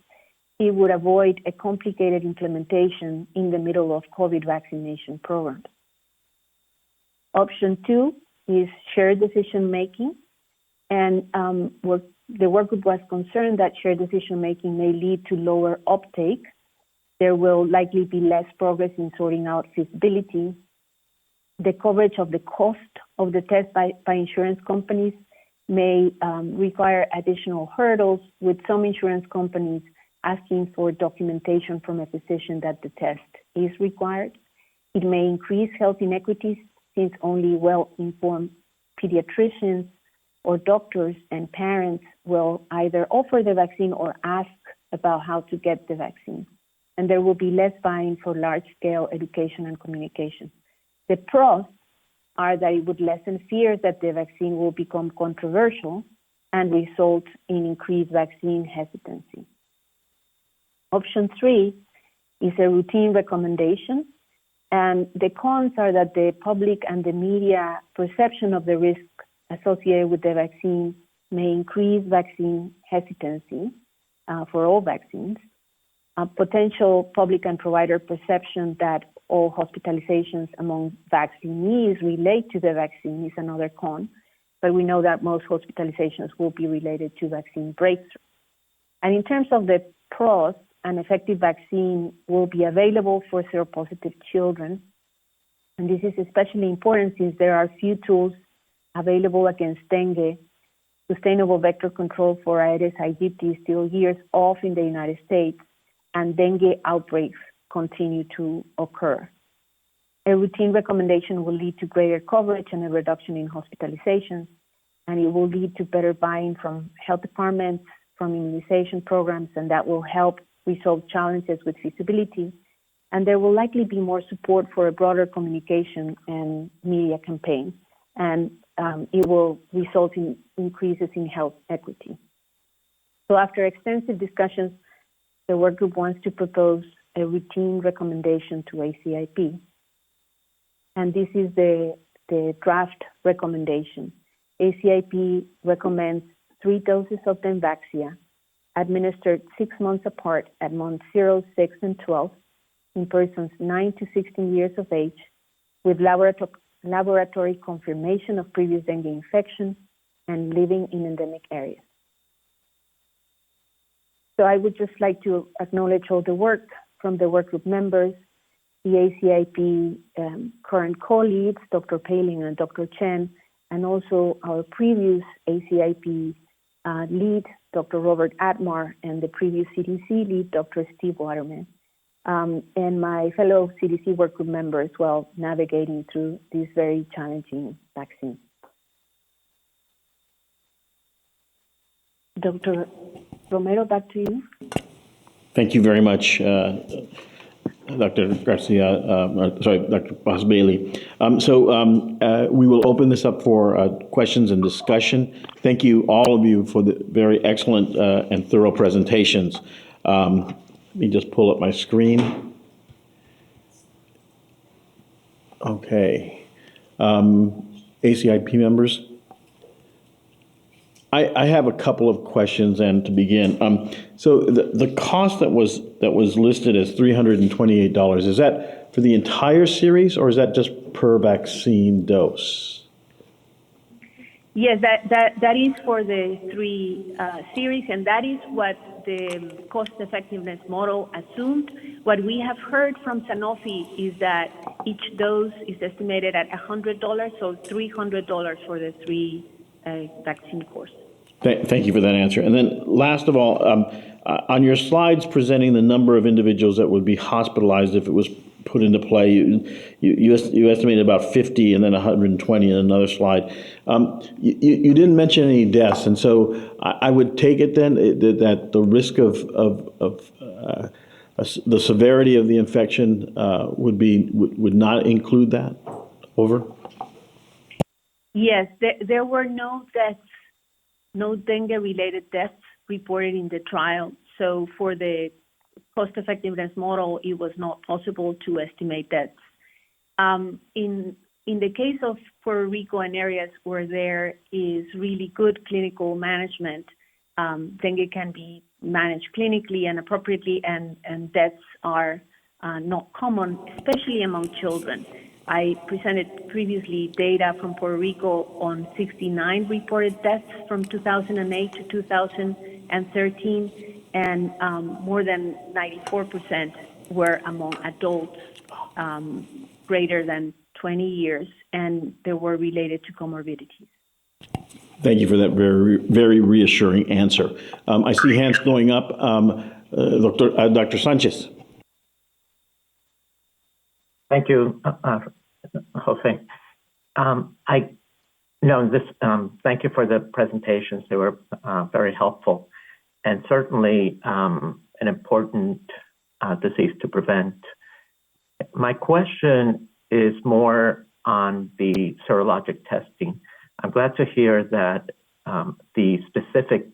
it would avoid a complicated implementation in the middle of COVID vaccination programs. Option 2 is shared decision-making, and the work group was concerned that shared decision-making may lead to lower uptake. There will likely be less progress in sorting out feasibility. The coverage of the cost of the test by insurance companies may require additional hurdles, with some insurance companies asking for documentation from a physician that the test is required. It may increase health inequities, since only well-informed pediatricians or doctors and parents will either offer the vaccine or ask about how to get the vaccine. And there will be less buy-in for large-scale education and communication. The pros are that it would lessen fears that the vaccine will become controversial and result in increased vaccine hesitancy. Option 3 is a routine recommendation, and the cons are that the public and the media perception of the risk associated with the vaccine may increase vaccine hesitancy for all vaccines. Potential public and provider perception that all hospitalizations among vaccinees relate to the vaccine is another con, but we know that most hospitalizations will be related to vaccine breakthrough. And in terms of the pros, an effective vaccine will be available for seropositive children. And this is especially important since there are few tools available against dengue. Sustainable vector control for Aedes aegypti is still years off in the United States, and dengue outbreaks continue to occur. A routine recommendation will lead to greater coverage and a reduction in hospitalizations, and it will lead to better buy-in from health departments, from immunization programs, and that will help resolve challenges with feasibility. And there will likely be more support for a broader communication and media campaign, and it will result in increases in health equity. So after extensive discussions, the work group wants to propose a routine recommendation to ACIP. And this is the draft recommendation. ACIP recommends 3 doses of Denvaxia administered 6 months apart at months 0, 6, and 12 in persons 9 to 16 years of age with laboratory confirmation of previous dengue infection and living in endemic areas. So I would just like to acknowledge all the work from the workgroup members, the ACIP current co-leads, Dr. Paling and Dr. Chen, and also our previous ACIP lead, Dr. Robert Atmar, and the previous CDC lead, Dr. Steve Waterman, and my fellow CDC workgroup members while navigating through this very challenging vaccine. Dr. Romero, back to you.
Thank you very much, Dr. Garcia, Dr. Boss-Bailey. We will open this up for questions and discussion. Thank you, all of you, for the very excellent and thorough presentations. Let me just pull up my screen. Okay. ACIP members. I have a couple of questions, and to begin, so the cost that was listed as $328, is that for the entire series, or is that just per vaccine dose?
Yes, that is for the 3 series, and that is what the cost effectiveness model assumed. What we have heard from Sanofi is that each dose is estimated at $100, so $300 for the 3 vaccine course.
Thank you for that answer. And then last of all, on your slides presenting the number of individuals that would be hospitalized if it was put into play, you estimated about 50 and then 120 in another slide. You didn't mention any deaths, and so I would take it then that the risk of the severity of the infection would not include that? Over?
Yes, there were no deaths. No dengue-related deaths reported in the trial. So for the cost-effectiveness model, it was not possible to estimate deaths. In the case of Puerto Rico and areas where there is really good clinical management, dengue can be managed clinically and appropriately, and deaths are not common, especially among children. I presented previously data from Puerto Rico on 69 reported deaths from 2008 to 2013, and more than 94% were among adults greater than 20 years, and they were related to comorbidities.
Thank you for that very, very reassuring answer. I see hands going up. Dr. Sanchez.
Thank you, Jose. Thank you for the presentations. They were very helpful, and certainly an important disease to prevent. My question is more on the serologic testing. I'm glad to hear that the specific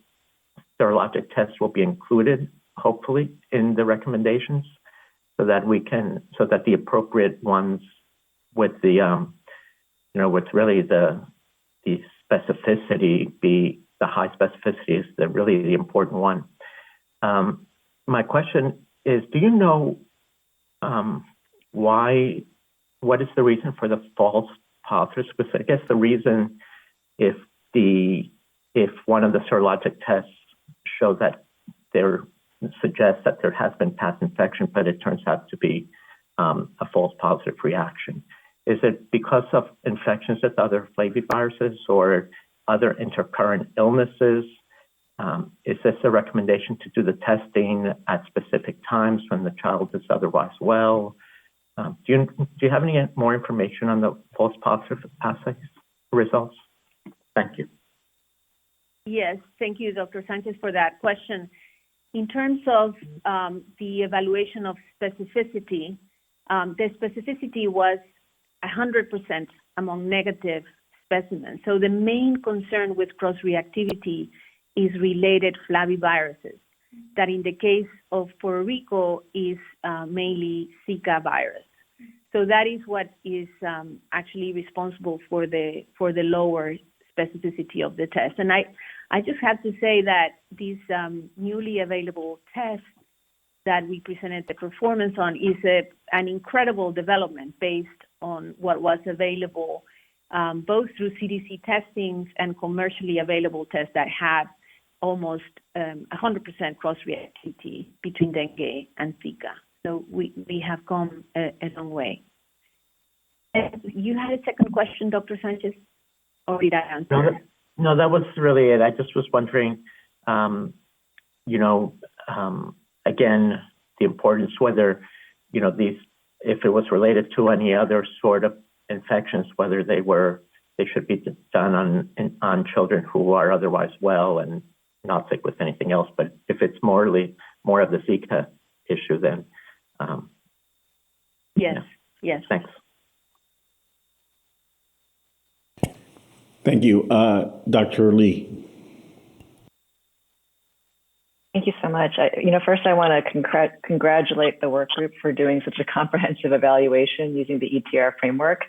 serologic tests will be included, hopefully, in the recommendations, so that the appropriate ones with the with really the specificity, the high specificity is really the important one. My question is, do you know what is the reason for the false positives? Because I guess the reason, if one of the serologic tests show that suggests that there has been past infection, but it turns out to be a false positive reaction. Is it because of infections with other flaviviruses or other intercurrent illnesses? Is this a recommendation to do the testing at specific times when the child is otherwise well? Do you have any more information on the false positive assays results? Thank you.
Yes, thank you, Dr. Sanchez, for that question. In terms of the evaluation of specificity, the specificity was 100% among negative specimens. So the main concern with cross-reactivity is related flaviviruses, that in the case of Puerto Rico is mainly Zika virus. So that is what is actually responsible for the lower specificity of the test. And I just have to say that these newly available tests that we presented the performance on is an incredible development based on what was available both through CDC testings and commercially available tests that had almost 100% cross-reactivity between dengue and Zika. So we have come a long way. And you had a second question, Dr. Sanchez? Or did I answer?
No, that was really it. I just was wondering, again, the importance, whether, if it was related to any other sort of infections, whether they should be done on children who are otherwise well and not sick with anything else. But if it's more of the Zika issue, then
yes.
Thanks.
Thank you. Dr. Lee.
Thank you so much. First I want to congratulate the work group for doing such a comprehensive evaluation using the ETR framework.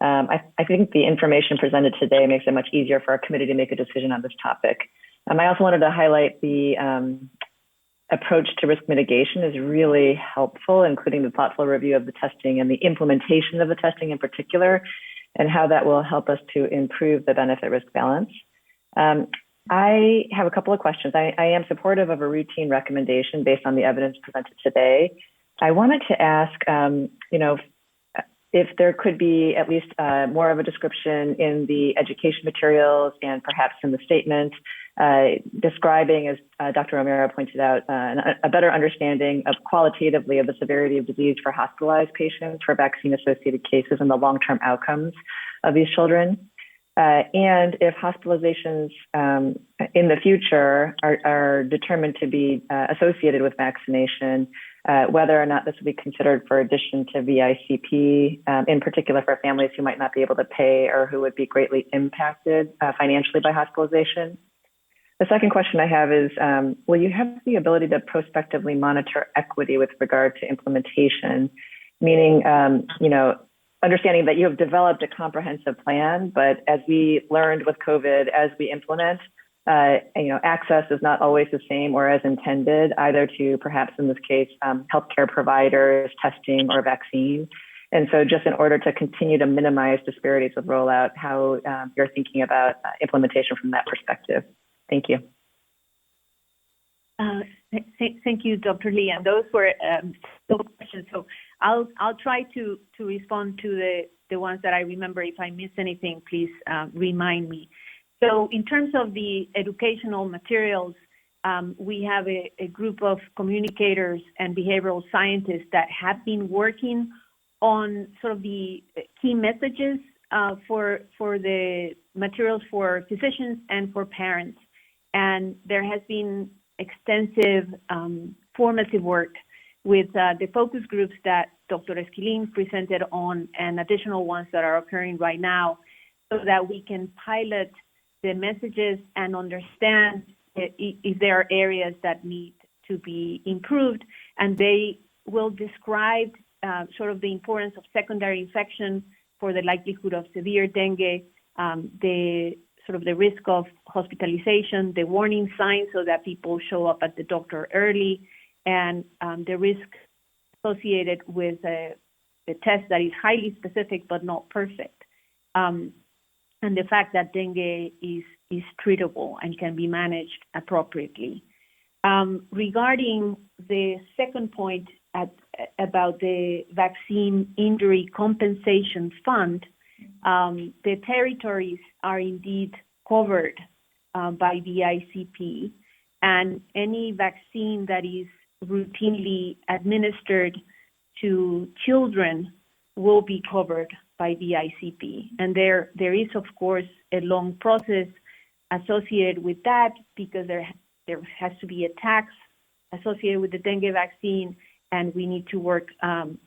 I think the information presented today makes it much easier for our committee to make a decision on this topic. I also wanted to highlight the approach to risk mitigation is really helpful, including the thoughtful review of the testing and the implementation of the testing in particular, and how that will help us to improve the benefit-risk balance. I have a couple of questions. I am supportive of a routine recommendation based on the evidence presented today. I wanted to ask, if there could be at least more of a description in the education materials and perhaps in the statement describing, as Dr. Romero pointed out, a better understanding of qualitatively of the severity of disease for hospitalized patients for vaccine-associated cases and the long-term outcomes of these children. And if hospitalizations in the future are determined to be associated with vaccination, whether or not this would be considered for addition to VICP, in particular for families who might not be able to pay or who would be greatly impacted financially by hospitalization. The second question I have is, will you have the ability to prospectively monitor equity with regard to implementation, meaning, understanding that you have developed a comprehensive plan, but as we learned with COVID, as we implement, access is not always the same or as intended, either to perhaps in this case, healthcare providers, testing, or vaccine. And so just in order to continue to minimize disparities of rollout, how you're thinking about implementation from that perspective. Thank you.
Thank you, Dr. Lee. And those were questions. So I'll try to respond to the ones that I remember. If I miss anything, please remind me. So in terms of the educational materials, we have a group of communicators and behavioral scientists that have been working on sort of the key messages for the materials for physicians and for parents. And there has been extensive formative work with the focus groups that Dr. Esquilin presented on and additional ones that are occurring right now, so that we can pilot the messages and understand if there are areas that need to be improved. And they will describe sort of the importance of secondary infection for the likelihood of severe dengue, the risk of hospitalization, the warning signs so that people show up at the doctor early, and the risk associated with the test that is highly specific but not perfect. And the fact that dengue is treatable and can be managed appropriately. Regarding the second point about the Vaccine Injury Compensation Fund, the territories are indeed covered by the ICP, and any vaccine that is routinely administered to children will be covered by the ICP. And there is, of course, a long process associated with that, because there has to be a tax associated with the dengue vaccine, and we need to work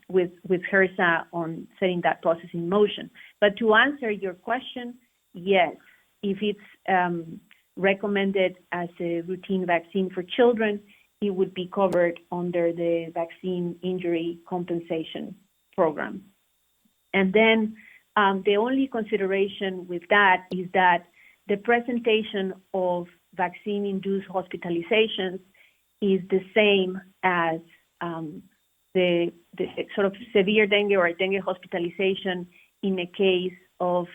with HRSA on setting that process in motion. But to answer your question, yes, if it's recommended as a routine vaccine for children, it would be covered under the Vaccine Injury Compensation Program. And then the only consideration with that is that the presentation of vaccine-induced hospitalizations is the same as the sort of severe dengue or dengue hospitalization in a case of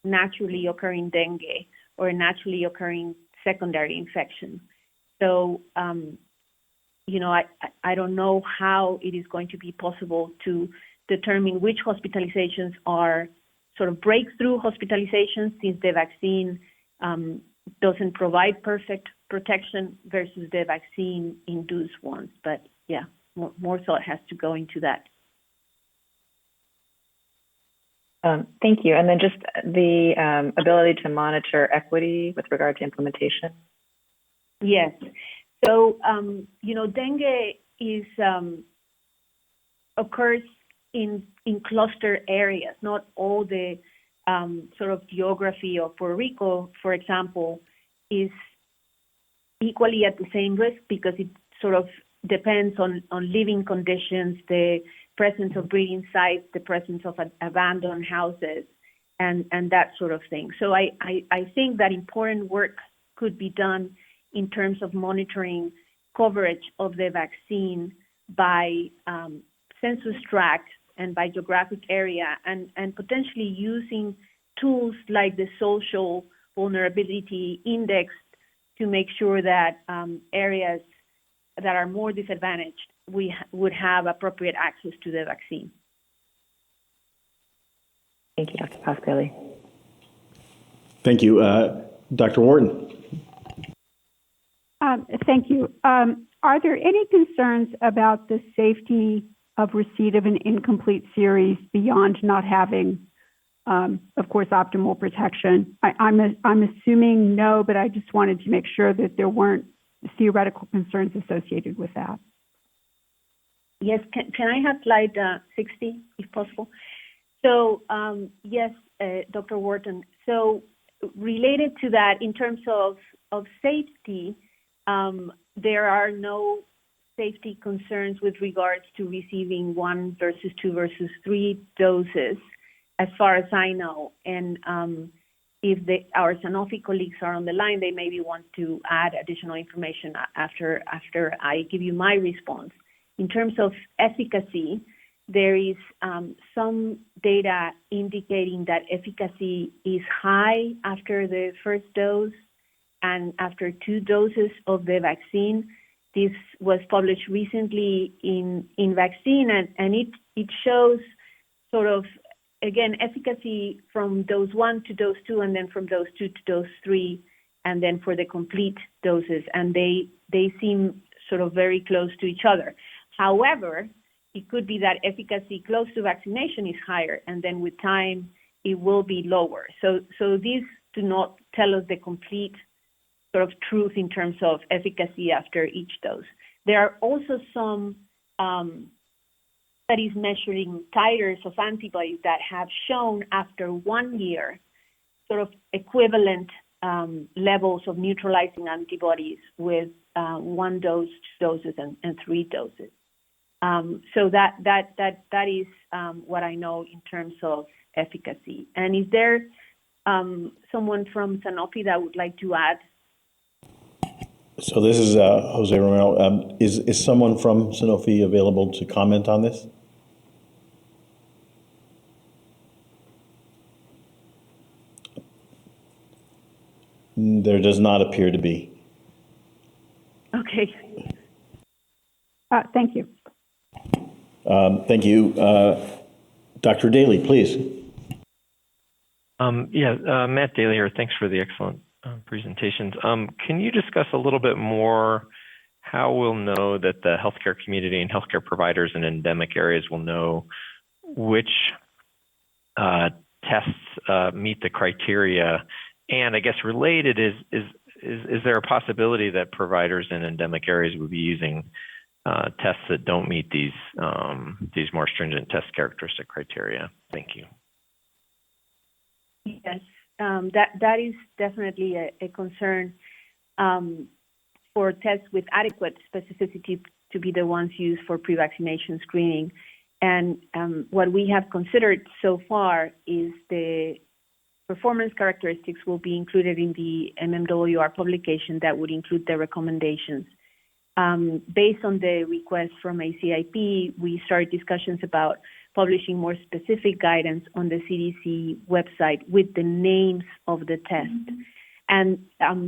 naturally occurring dengue or a naturally occurring secondary infection. So, I don't know how it is going to be possible to determine which hospitalizations are sort of breakthrough hospitalizations, since the vaccine doesn't provide perfect protection, versus the vaccine-induced ones. But yeah, more thought has to go into that.
Thank you. And then just the ability to monitor equity with regard to implementation.
Yes. So, dengue is occurs in cluster areas. Not all the sort of geography of Puerto Rico, for example, is equally at the same risk, because it sort of depends on living conditions, the presence of breeding sites, the presence of abandoned houses, and that sort of thing. So I think that important work could be done in terms of monitoring coverage of the vaccine by census tract and by geographic area, and potentially using tools like the social vulnerability index to make sure that areas that are more disadvantaged would have appropriate access to the vaccine.
Thank you, Dr. Pasquale.
Thank you. Dr. Wharton.
Thank you. Are there any concerns about the safety of receipt of an incomplete series beyond not having, of course, optimal protection? I'm assuming no, but I just wanted to make sure that there weren't theoretical concerns associated with that.
Yes, can I have slide 60, if possible? So, yes, Dr. Wharton. So, related to that, in terms of safety, there are no safety concerns with regards to receiving 1 versus 2 versus 3 doses, as far as I know. And if our Sanofi colleagues are on the line, they maybe want to add additional information after I give you my response. In terms of efficacy, there is some data indicating that efficacy is high after the first dose and after 2 doses of the vaccine. This was published recently in Vaccine, and it shows sort of, again, efficacy from dose 1 to dose 2, and then from dose 2 to dose 3, and then for the complete doses. And they seem sort of very close to each other. However, it could be that efficacy close to vaccination is higher, and then with time, it will be lower. So these do not tell us the complete sort of truth in terms of efficacy after each dose. There are also some studies measuring titers of antibodies that have shown after 1 year sort of equivalent levels of neutralizing antibodies with 1 dose, 2 doses, and 3 doses. So that is what I know in terms of efficacy. And is there someone from Sanofi that would like to add?
So this is Jose Romero. Is someone from Sanofi available to comment on this? There does not appear to be.
Okay.
Thank you.
Thank you. Dr. Daly, please.
Matt Daly here. Thanks for the excellent presentations. Can you discuss a little bit more how we'll know that the healthcare community and healthcare providers in endemic areas will know which tests meet the criteria? And I guess related is there a possibility that providers in endemic areas would be using tests that don't meet these more stringent test characteristic criteria? Thank you.
Yes, that is definitely a concern for tests with adequate specificity to be the ones used for pre-vaccination screening. And what we have considered so far is the performance characteristics will be included in the MMWR publication that would include the recommendations. Based on the request from ACIP, we started discussions about publishing more specific guidance on the CDC website with the names of the test. And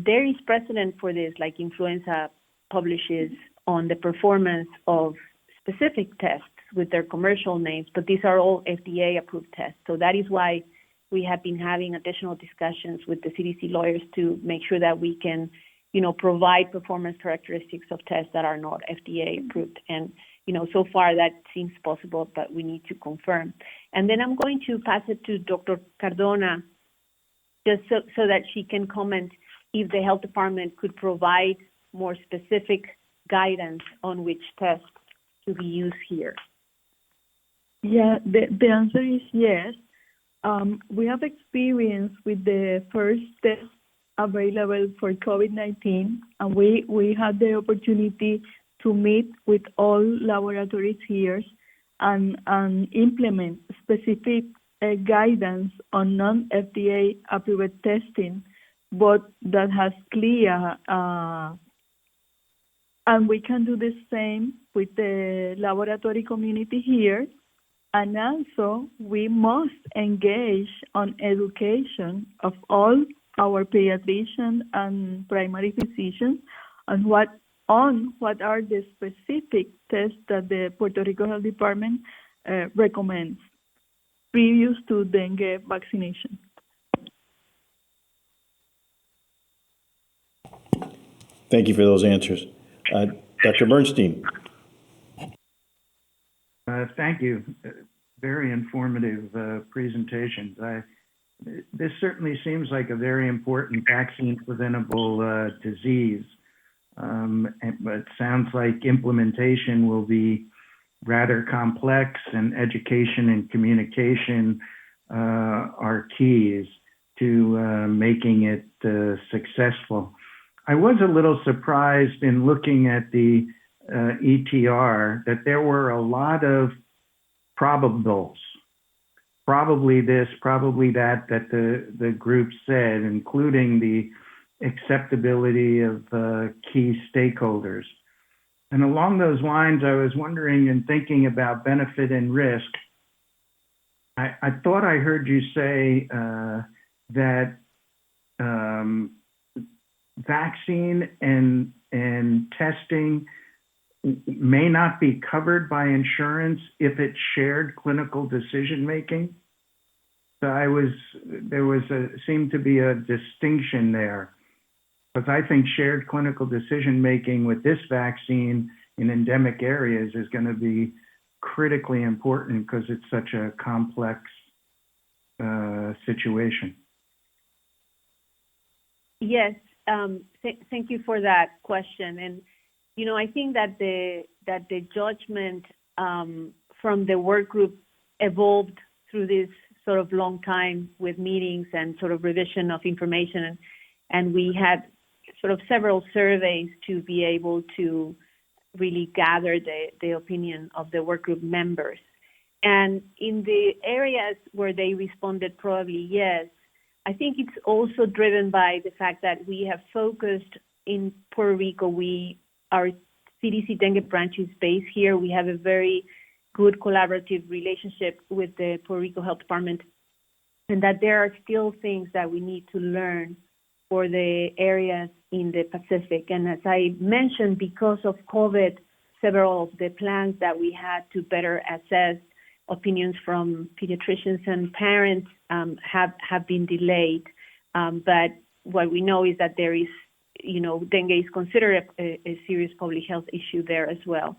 there is precedent for this, like influenza publishes on the performance of specific tests with their commercial names, but these are all FDA-approved tests. So that is why we have been having additional discussions with the CDC lawyers to make sure that we can, provide performance characteristics of tests that are not FDA-approved. And, so far that seems possible, but we need to confirm. And then I'm going to pass it to Dr. Cardona, just so that she can comment if the health department could provide more specific guidance on which tests to be used here.
Yeah, the answer is yes. We have experience with the first test available for COVID-19, and we had the opportunity to meet with all laboratories here and implement specific guidance on non-FDA approved testing, but that has clear, and we can do the same with the laboratory community here. And also, we must engage on education of all our pediatricians and primary physicians on what are the specific tests that the Puerto Rico Health Department recommends previous to dengue vaccination.
Thank you for those answers. Dr. Bernstein.
Thank you. Very informative presentations. This certainly seems like a very important vaccine-preventable disease, but it sounds like implementation will be rather complex, and education and communication are keys to making it successful. I was a little surprised in looking at the ETR that there were a lot of probables, probably this, probably that the group said, including the acceptability of key stakeholders. And along those lines, I was wondering and thinking about benefit and risk. I thought I heard you say that vaccine and testing may not be covered by insurance if it's shared clinical decision making. So seemed to be a distinction there, because I think shared clinical decision making with this vaccine in endemic areas is going to be critically important because it's such a complex situation.
Yes, thank you for that question. And I think that the judgment from the work group evolved through this sort of long time with meetings and sort of revision of information, and we had sort of several surveys to be able to really gather the opinion of the work group members. And in the areas where they responded probably yes, I think it's also driven by the fact that we have focused in Puerto Rico. Our CDC dengue branch is based here. We have a very good collaborative relationship with the Puerto Rico Health Department, and that there are still things that we need to learn for the areas in the Pacific. And as I mentioned, because of COVID, several of the plans that we had to better assess opinions from pediatricians and parents have been delayed. But what we know is that there is, dengue is considered a serious public health issue there as well.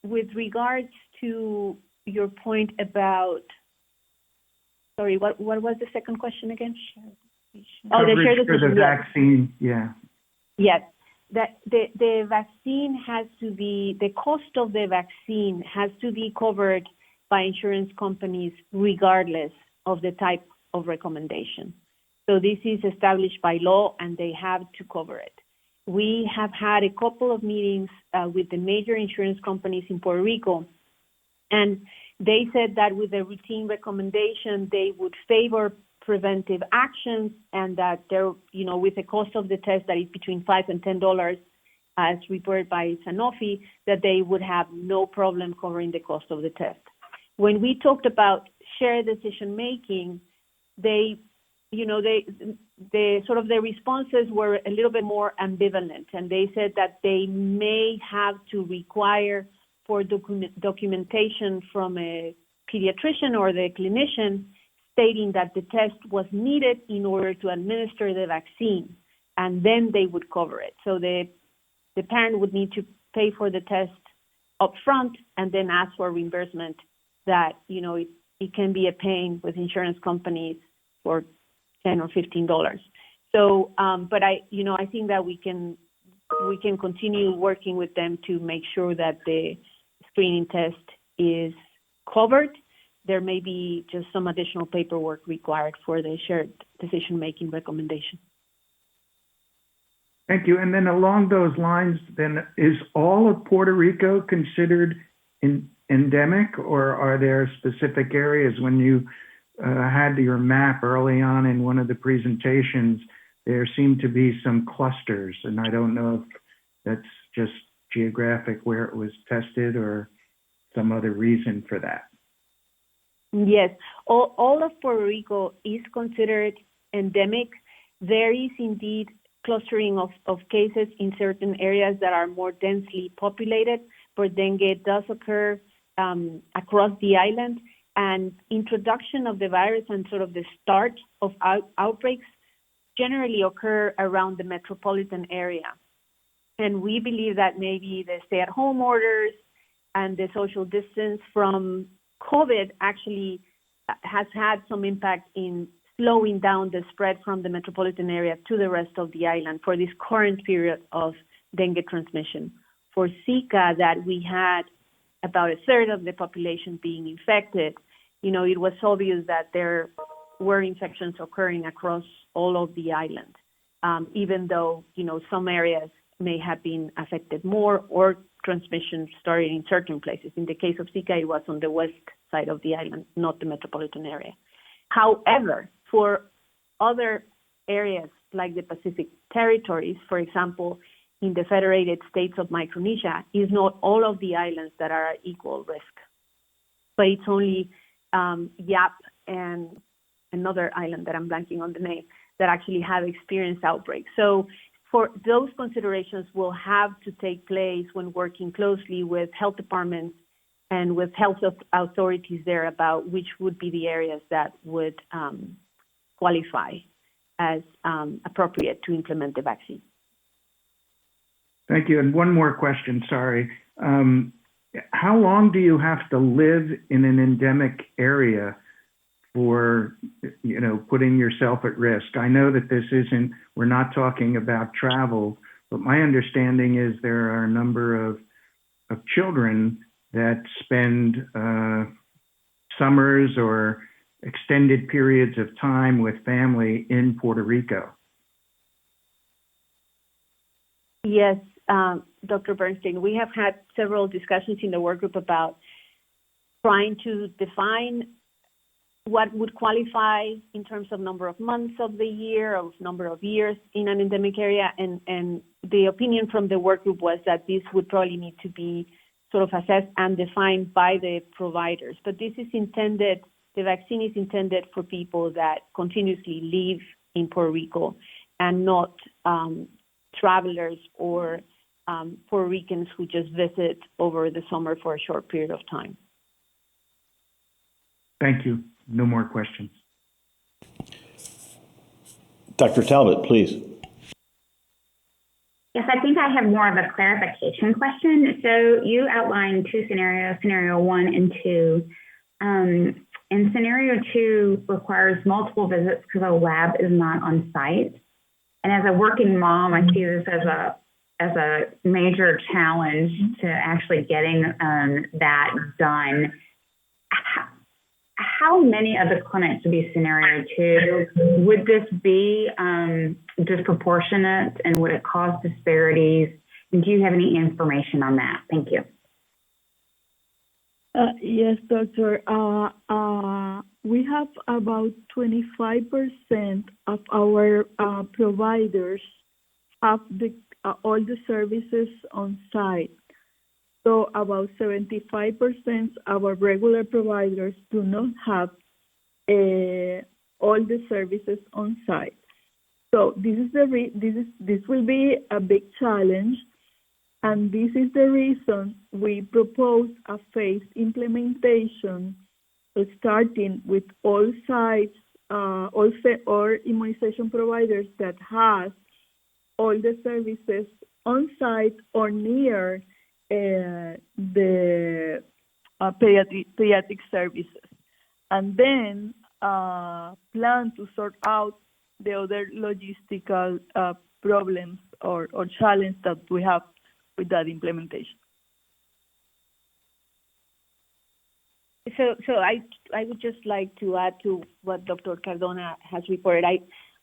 With regards to your point about, sorry, what was the second question again?
Coverage for the vaccine, yeah.
Yes, that the vaccine has to be, the cost of the vaccine has to be covered by insurance companies regardless of the type of recommendation. So this is established by law and they have to cover it. We have had a couple of meetings with the major insurance companies in Puerto Rico, and they said that with the routine recommendation, they would favor preventive actions, and that they're, with the cost of the test that is between $5 and $10, as reported by Sanofi, that they would have no problem covering the cost of the test. When we talked about shared decision making, the responses were a little bit more ambivalent, and they said that they may have to require for documentation from a pediatrician or the clinician stating that the test was needed in order to administer the vaccine, and then they would cover it. So the parent would need to pay for the test up front and then ask for reimbursement that, it can be a pain with insurance companies for $10 or $15. So, but I think that we can continue working with them to make sure that the screening test is covered. There may be just some additional paperwork required for the shared decision-making recommendation.
Thank you. And then along those lines, then, is all of Puerto Rico considered endemic, or are there specific areas? When you had your map early on in one of the presentations, there seemed to be some clusters, and I don't know if that's just geographic where it was tested or some other reason for that.
Yes, all of Puerto Rico is considered endemic. There is indeed clustering of cases in certain areas that are more densely populated, but dengue does occur across the island, and introduction of the virus and sort of the start of outbreaks generally occur around the metropolitan area. And we believe that maybe the stay-at-home orders and the social distance from COVID actually has had some impact in slowing down the spread from the metropolitan area to the rest of the island for this current period of dengue transmission. For Zika, that we had about a third of the population being infected, it was obvious that there were infections occurring across all of the island, even though, some areas may have been affected more or transmission started in certain places. In the case of Zika, it was on the west side of the island, not the metropolitan area. However, for other areas like the Pacific territories, for example, in the Federated States of Micronesia, is not all of the islands that are at equal risk, but it's only Yap and another island that I'm blanking on the name that actually have experienced outbreaks. So for those considerations will have to take place when working closely with health departments and with health authorities there about which would be the areas that would qualify as appropriate to implement the vaccine.
Thank you. And one more question, sorry. How long do you have to live in an endemic area for, putting yourself at risk? I know that we're not talking about travel, but my understanding is there are a number of children that spend summers or extended periods of time with family in Puerto Rico.
Yes, Dr. Bernstein, we have had several discussions in the work group about trying to define what would qualify in terms of number of months of the year, of number of years in an endemic area, and the opinion from the work group was that this would probably need to be sort of assessed and defined by the providers. But this is intended, the vaccine is intended for people that continuously live in Puerto Rico and not travelers or Puerto Ricans who just visit over the summer for a short period of time.
Thank you. No more questions.
Dr. Talbot, please.
Yes, I think I have more of a clarification question. So you outlined two scenarios, scenario 1 and 2. And scenario 2 requires multiple visits because a lab is not on site. And as a working mom, I see this as a major challenge to actually getting that done. How many of the clinics would be scenario 2? Would this be disproportionate, and would it cause disparities? And do you have any information on that? Thank you.
Yes, doctor. we have about 25% of our providers have all the services on site. So about 75% of our regular providers do not have all the services on site. So this will be a big challenge, and this is the reason we propose a phased implementation, starting with all sites, all immunization providers that has all the services on site or near the pediatric services, and then plan to sort out the other logistical problems or challenges that we have with that implementation.
So I would just like to add to what Dr. Cardona has reported.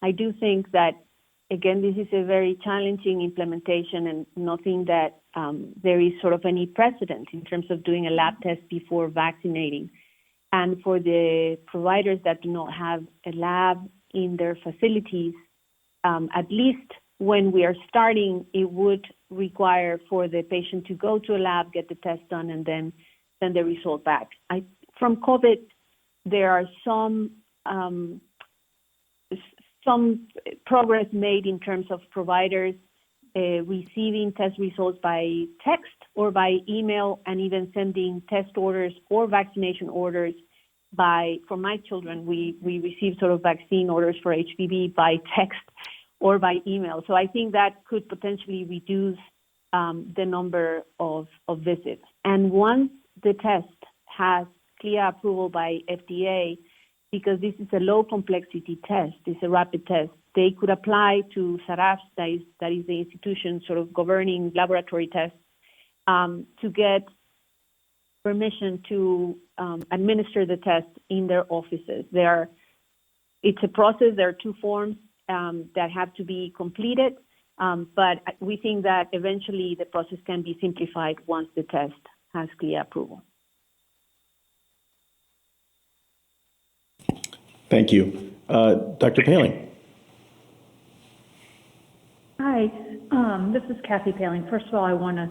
I do think that, again, this is a very challenging implementation and nothing that there is sort of any precedent in terms of doing a lab test before vaccinating. And for the providers that do not have a lab in their facilities, at least when we are starting, it would require for the patient to go to a lab, get the test done, and then send the result back. From COVID, there are some progress made in terms of providers receiving test results by text or by email, and even sending test orders or vaccination orders for my children, we received sort of vaccine orders for HPV by text or by email. So I think that could potentially reduce the number of visits. And once the test has clear approval by FDA, because this is a low complexity test, it's a rapid test, they could apply to SARAFs, that is the institution sort of governing laboratory tests, to get permission to administer the test in their offices. It's a process. There are 2 forms that have to be completed, but we think that eventually the process can be simplified once the test has clear approval.
Thank you. Dr. Paling.
Hi, this is Kathy Paling. First of all, I want to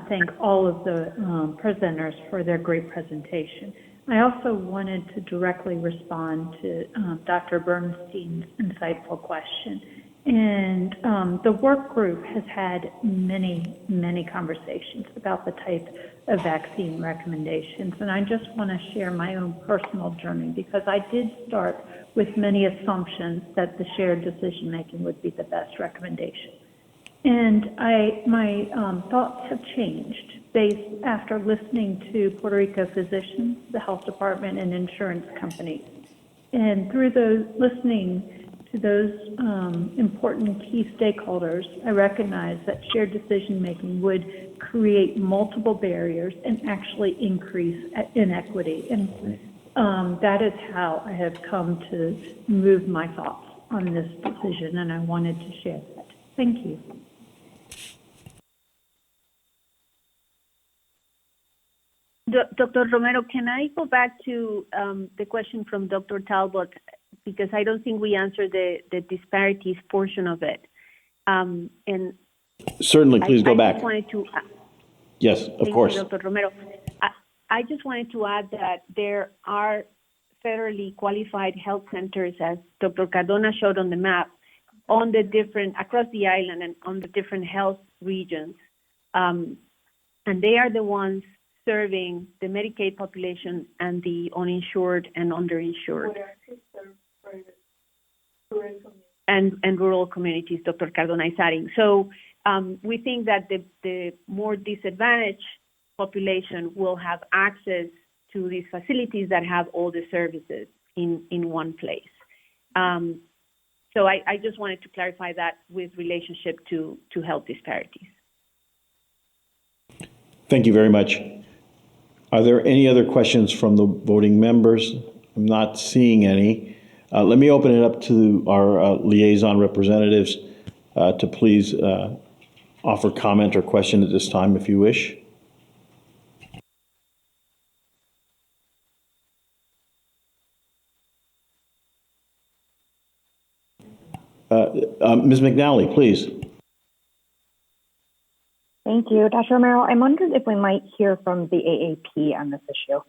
thank all of the presenters for their great presentation. I also wanted to directly respond to Dr. Bernstein's insightful question. And the work group has had many, many conversations about the type of vaccine recommendations. And I just want to share my own personal journey, because I did start with many assumptions that the shared decision-making would be the best recommendation. And my thoughts have changed based after listening to Puerto Rico physicians, the health department, and insurance companies. And through listening to those important key stakeholders, I recognize that shared decision-making would create multiple barriers and actually increase inequity. And that is how I have come to move my thoughts on this decision, and I wanted to share that. Thank you.
Dr. Romero, can I go back to the question from Dr. Talbot, because I don't think we answered the disparities portion of it. And
Certainly, please go back.
Just wanted to,
yes, of course.
Thank you, Dr. Romero. I just wanted to add that there are federally qualified health centers, as Dr. Cardona showed on the map, on the across the island and on the different health regions. And they are the ones serving the Medicaid population and the uninsured and underinsured. And rural communities, Dr. Cardona is adding. So we think that the more disadvantaged population will have access to these facilities that have all the services in one place. So I just wanted to clarify that with relationship to health disparities.
Thank you very much. Are there any other questions from the voting members? I'm not seeing any. Let me open it up to our liaison representatives to please offer comment or question at this time if you wish. Ms. McNally, please.
Thank you. Dr. Romero, I wondered if we might hear from the AAP on this issue.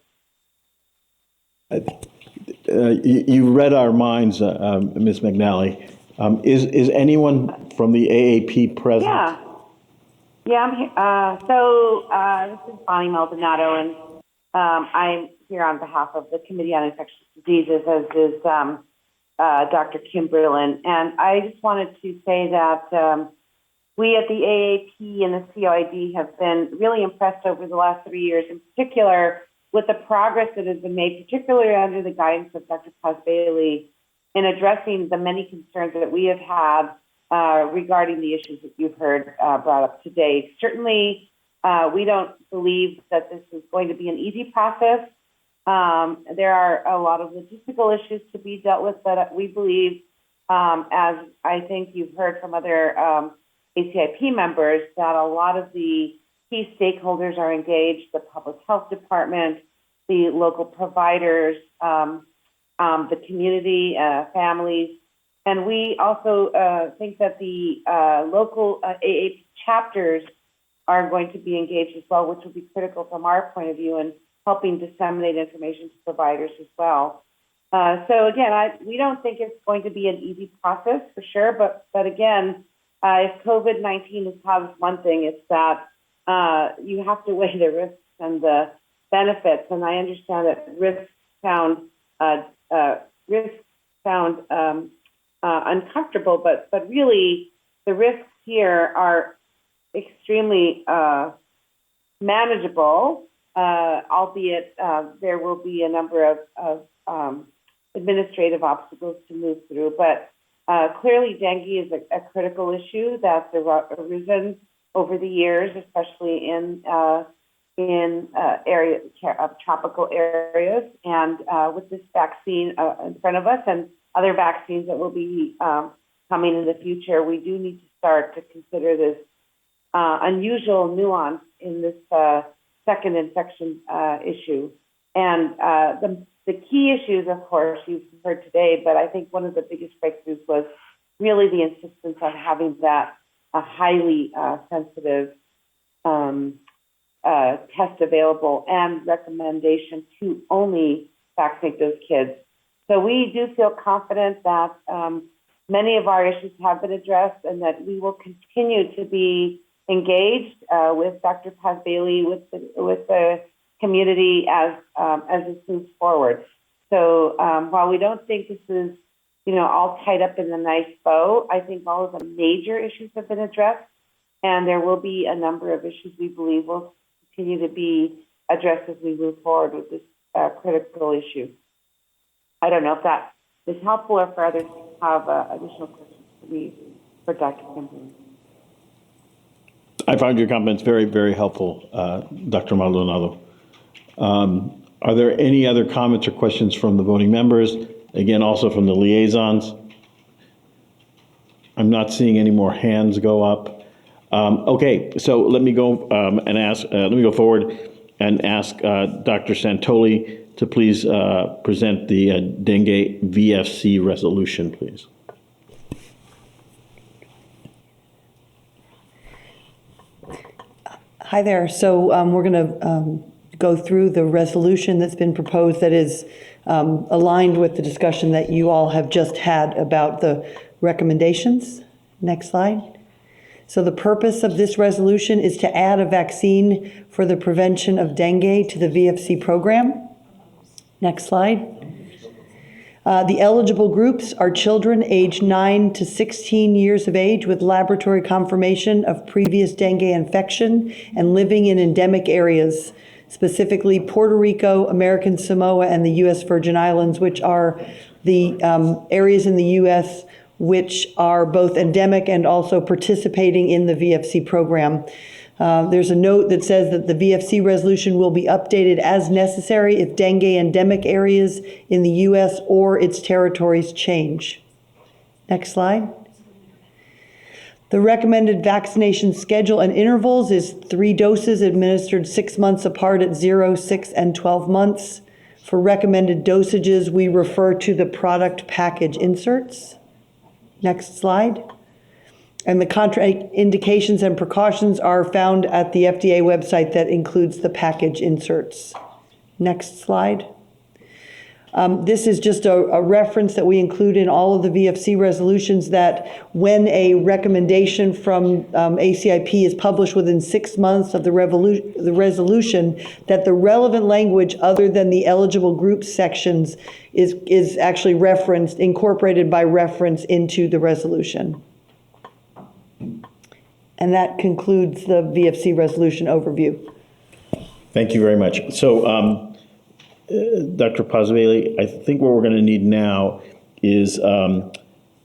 You read our minds, Ms. McNally. Is anyone from the AAP present?
Yeah, I'm here. This is Bonnie Maldonado, and I'm here on behalf of the Committee on Infectious Diseases, as is Dr. Kim Berlin. And I just wanted to say that we at the AAP and the COID have been really impressed over the last 3 years, in particular with the progress that has been made, particularly under the guidance of Dr. Paz-Bailey, in addressing the many concerns that we have had regarding the issues that you've heard brought up today. Certainly, we don't believe that this is going to be an easy process. There are a lot of logistical issues to be dealt with, but we believe, as I think you've heard from other ACIP members, that a lot of the key stakeholders are engaged: the public health department, the local providers, the community, families. And we also think that the local AAP chapters are going to be engaged as well, which will be critical from our point of view in helping disseminate information to providers as well. So again, we don't think it's going to be an easy process for sure, but again, if COVID-19 has taught us one thing, it's that you have to weigh the risks and the benefits. And I understand that risks sound uncomfortable, but really the risks here are extremely manageable, albeit there will be a number of administrative obstacles to move through. But clearly, dengue is a critical issue that's arisen over the years, especially in areas of tropical areas. And with this vaccine in front of us and other vaccines that will be coming in the future, we do need to start to consider this unusual nuance in this second infection issue. And the key issues, of course, you've heard today, but I think one of the biggest breakthroughs was really the insistence on having that a highly sensitive test available and recommendation to only vaccinate those kids. So we do feel confident that many of our issues have been addressed and that we will continue to be engaged with Dr. Paz-Bailey, with the community as this moves forward. So while we don't think this is, all tied up in a nice bow, I think all of the major issues have been addressed, and there will be a number of issues we believe will continue to be addressed as we move forward with this critical issue. I don't know if that is helpful or for others to have additional questions for Dr. Kimberly.
I found your comments very, very helpful, Dr. Maldonado. Are there any other comments or questions from the voting members? Again, also from the liaisons? I'm not seeing any more hands go up. Okay, so let me go let me go forward and ask Dr. Santoli to please present the Dengue VFC resolution, please.
Hi there. So we're going to go through the resolution that's been proposed that is aligned with the discussion that you all have just had about the recommendations. Next slide. So the purpose of this resolution is to add a vaccine for the prevention of dengue to the VFC program. Next slide. The eligible groups are children aged 9 to 16 years of age with laboratory confirmation of previous dengue infection and living in endemic areas, specifically Puerto Rico, American Samoa, and the U.S. Virgin Islands, which are the areas in the U.S. which are both endemic and also participating in the VFC program. There's a note that says that the VFC resolution will be updated as necessary if dengue endemic areas in the U.S. or its territories change. Next slide. The recommended vaccination schedule and intervals is 3 doses administered 6 months apart at 0, 6, and 12 months. For recommended dosages, we refer to the product package inserts. Next slide. And the contraindications and precautions are found at the FDA website that includes the package inserts. Next slide. This is just a reference that we include in all of the VFC resolutions, that when a recommendation from ACIP is published within 6 months of the resolution, that the relevant language other than the eligible group sections is actually referenced, incorporated by reference into the resolution. And that concludes the VFC resolution overview.
Thank you very much. So, Dr. Pozzebali, I think what we're going to need now is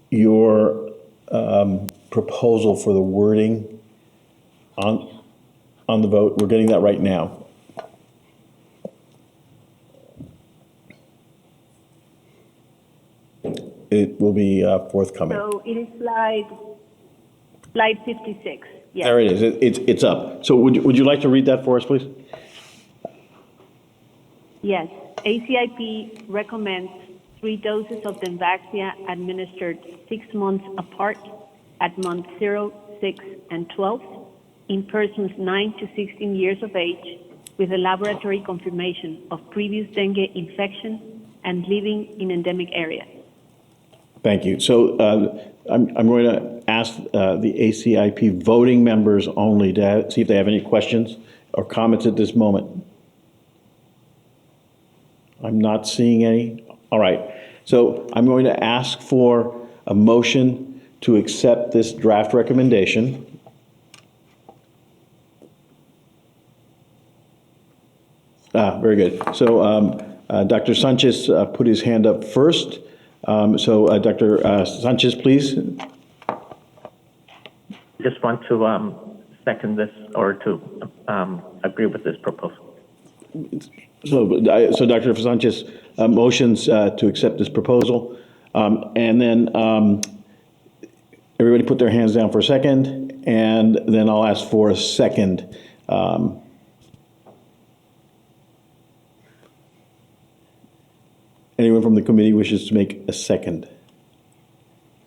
your proposal for the wording on the vote. We're getting that right now. It will be forthcoming.
So it is slide 56. Yes.
There it is. It's up. So would you like to read that for us, please?
Yes. ACIP recommends 3 doses of Denvaxia administered 6 months apart at month 0, 6, and 12 in persons 9 to 16 years of age with a laboratory confirmation of previous dengue infection and living in endemic areas.
Thank you. So I'm going to ask the ACIP voting members only to see if they have any questions or comments at this moment. I'm not seeing any. All right. So I'm going to ask for a motion to accept this draft recommendation. Very good. So Dr. Sanchez put his hand up first. So Dr. Sanchez, please.
Just want to second this or to agree with this proposal.
So Dr. Sanchez motions to accept this proposal. And then everybody put their hands down for a second, and then I'll ask for a second. Anyone from the committee wishes to make a second?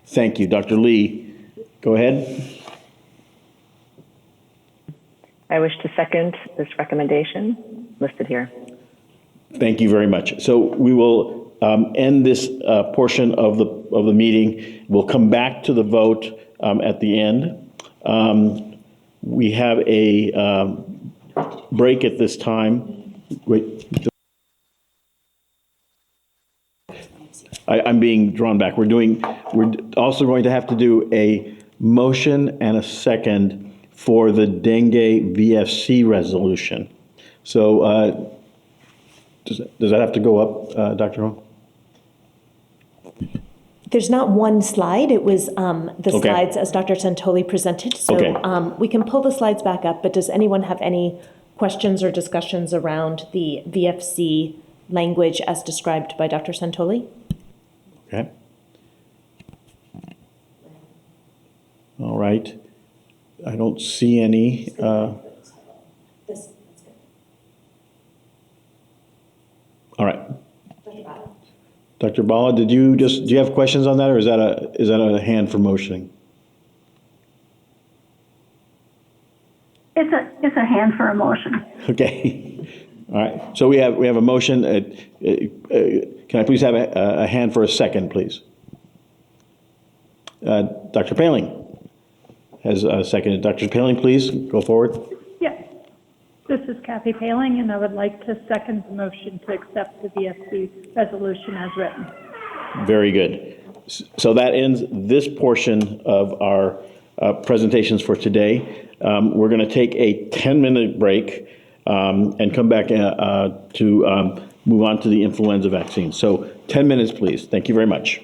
Thank you. Dr. Lee, go ahead.
I wish to second this recommendation listed here.
Thank you very much. So we will end this portion of the meeting. We'll come back to the vote at the end. We have a break at this time. Wait. I'm being drawn back. We're also going to have to do a motion and a second for the Dengue VFC resolution. So does that have to go up, Dr. Hong?
There's not one slide. It was the slides as Dr. Santoli presented. So we can pull the slides back up, but does anyone have any questions or discussions around the VFC language as described by Dr. Santoli?
Okay. All right. I don't see any. All right. Dr. Bala, do you have questions on that, or is that a hand for motioning?
It's a hand for a motion.
Okay. All right. So we have a motion. Can I please have a hand for a second, please? Dr. Paling has seconded. Dr. Paling, please go forward.
Yes. This is Kathy Paling, and I would like to second the motion to accept the VFC resolution as written.
Very good. So that ends this portion of our presentations for today. We're going to take a 10-minute break and come back to move on to the influenza vaccine. So 10 minutes, please. Thank you very much.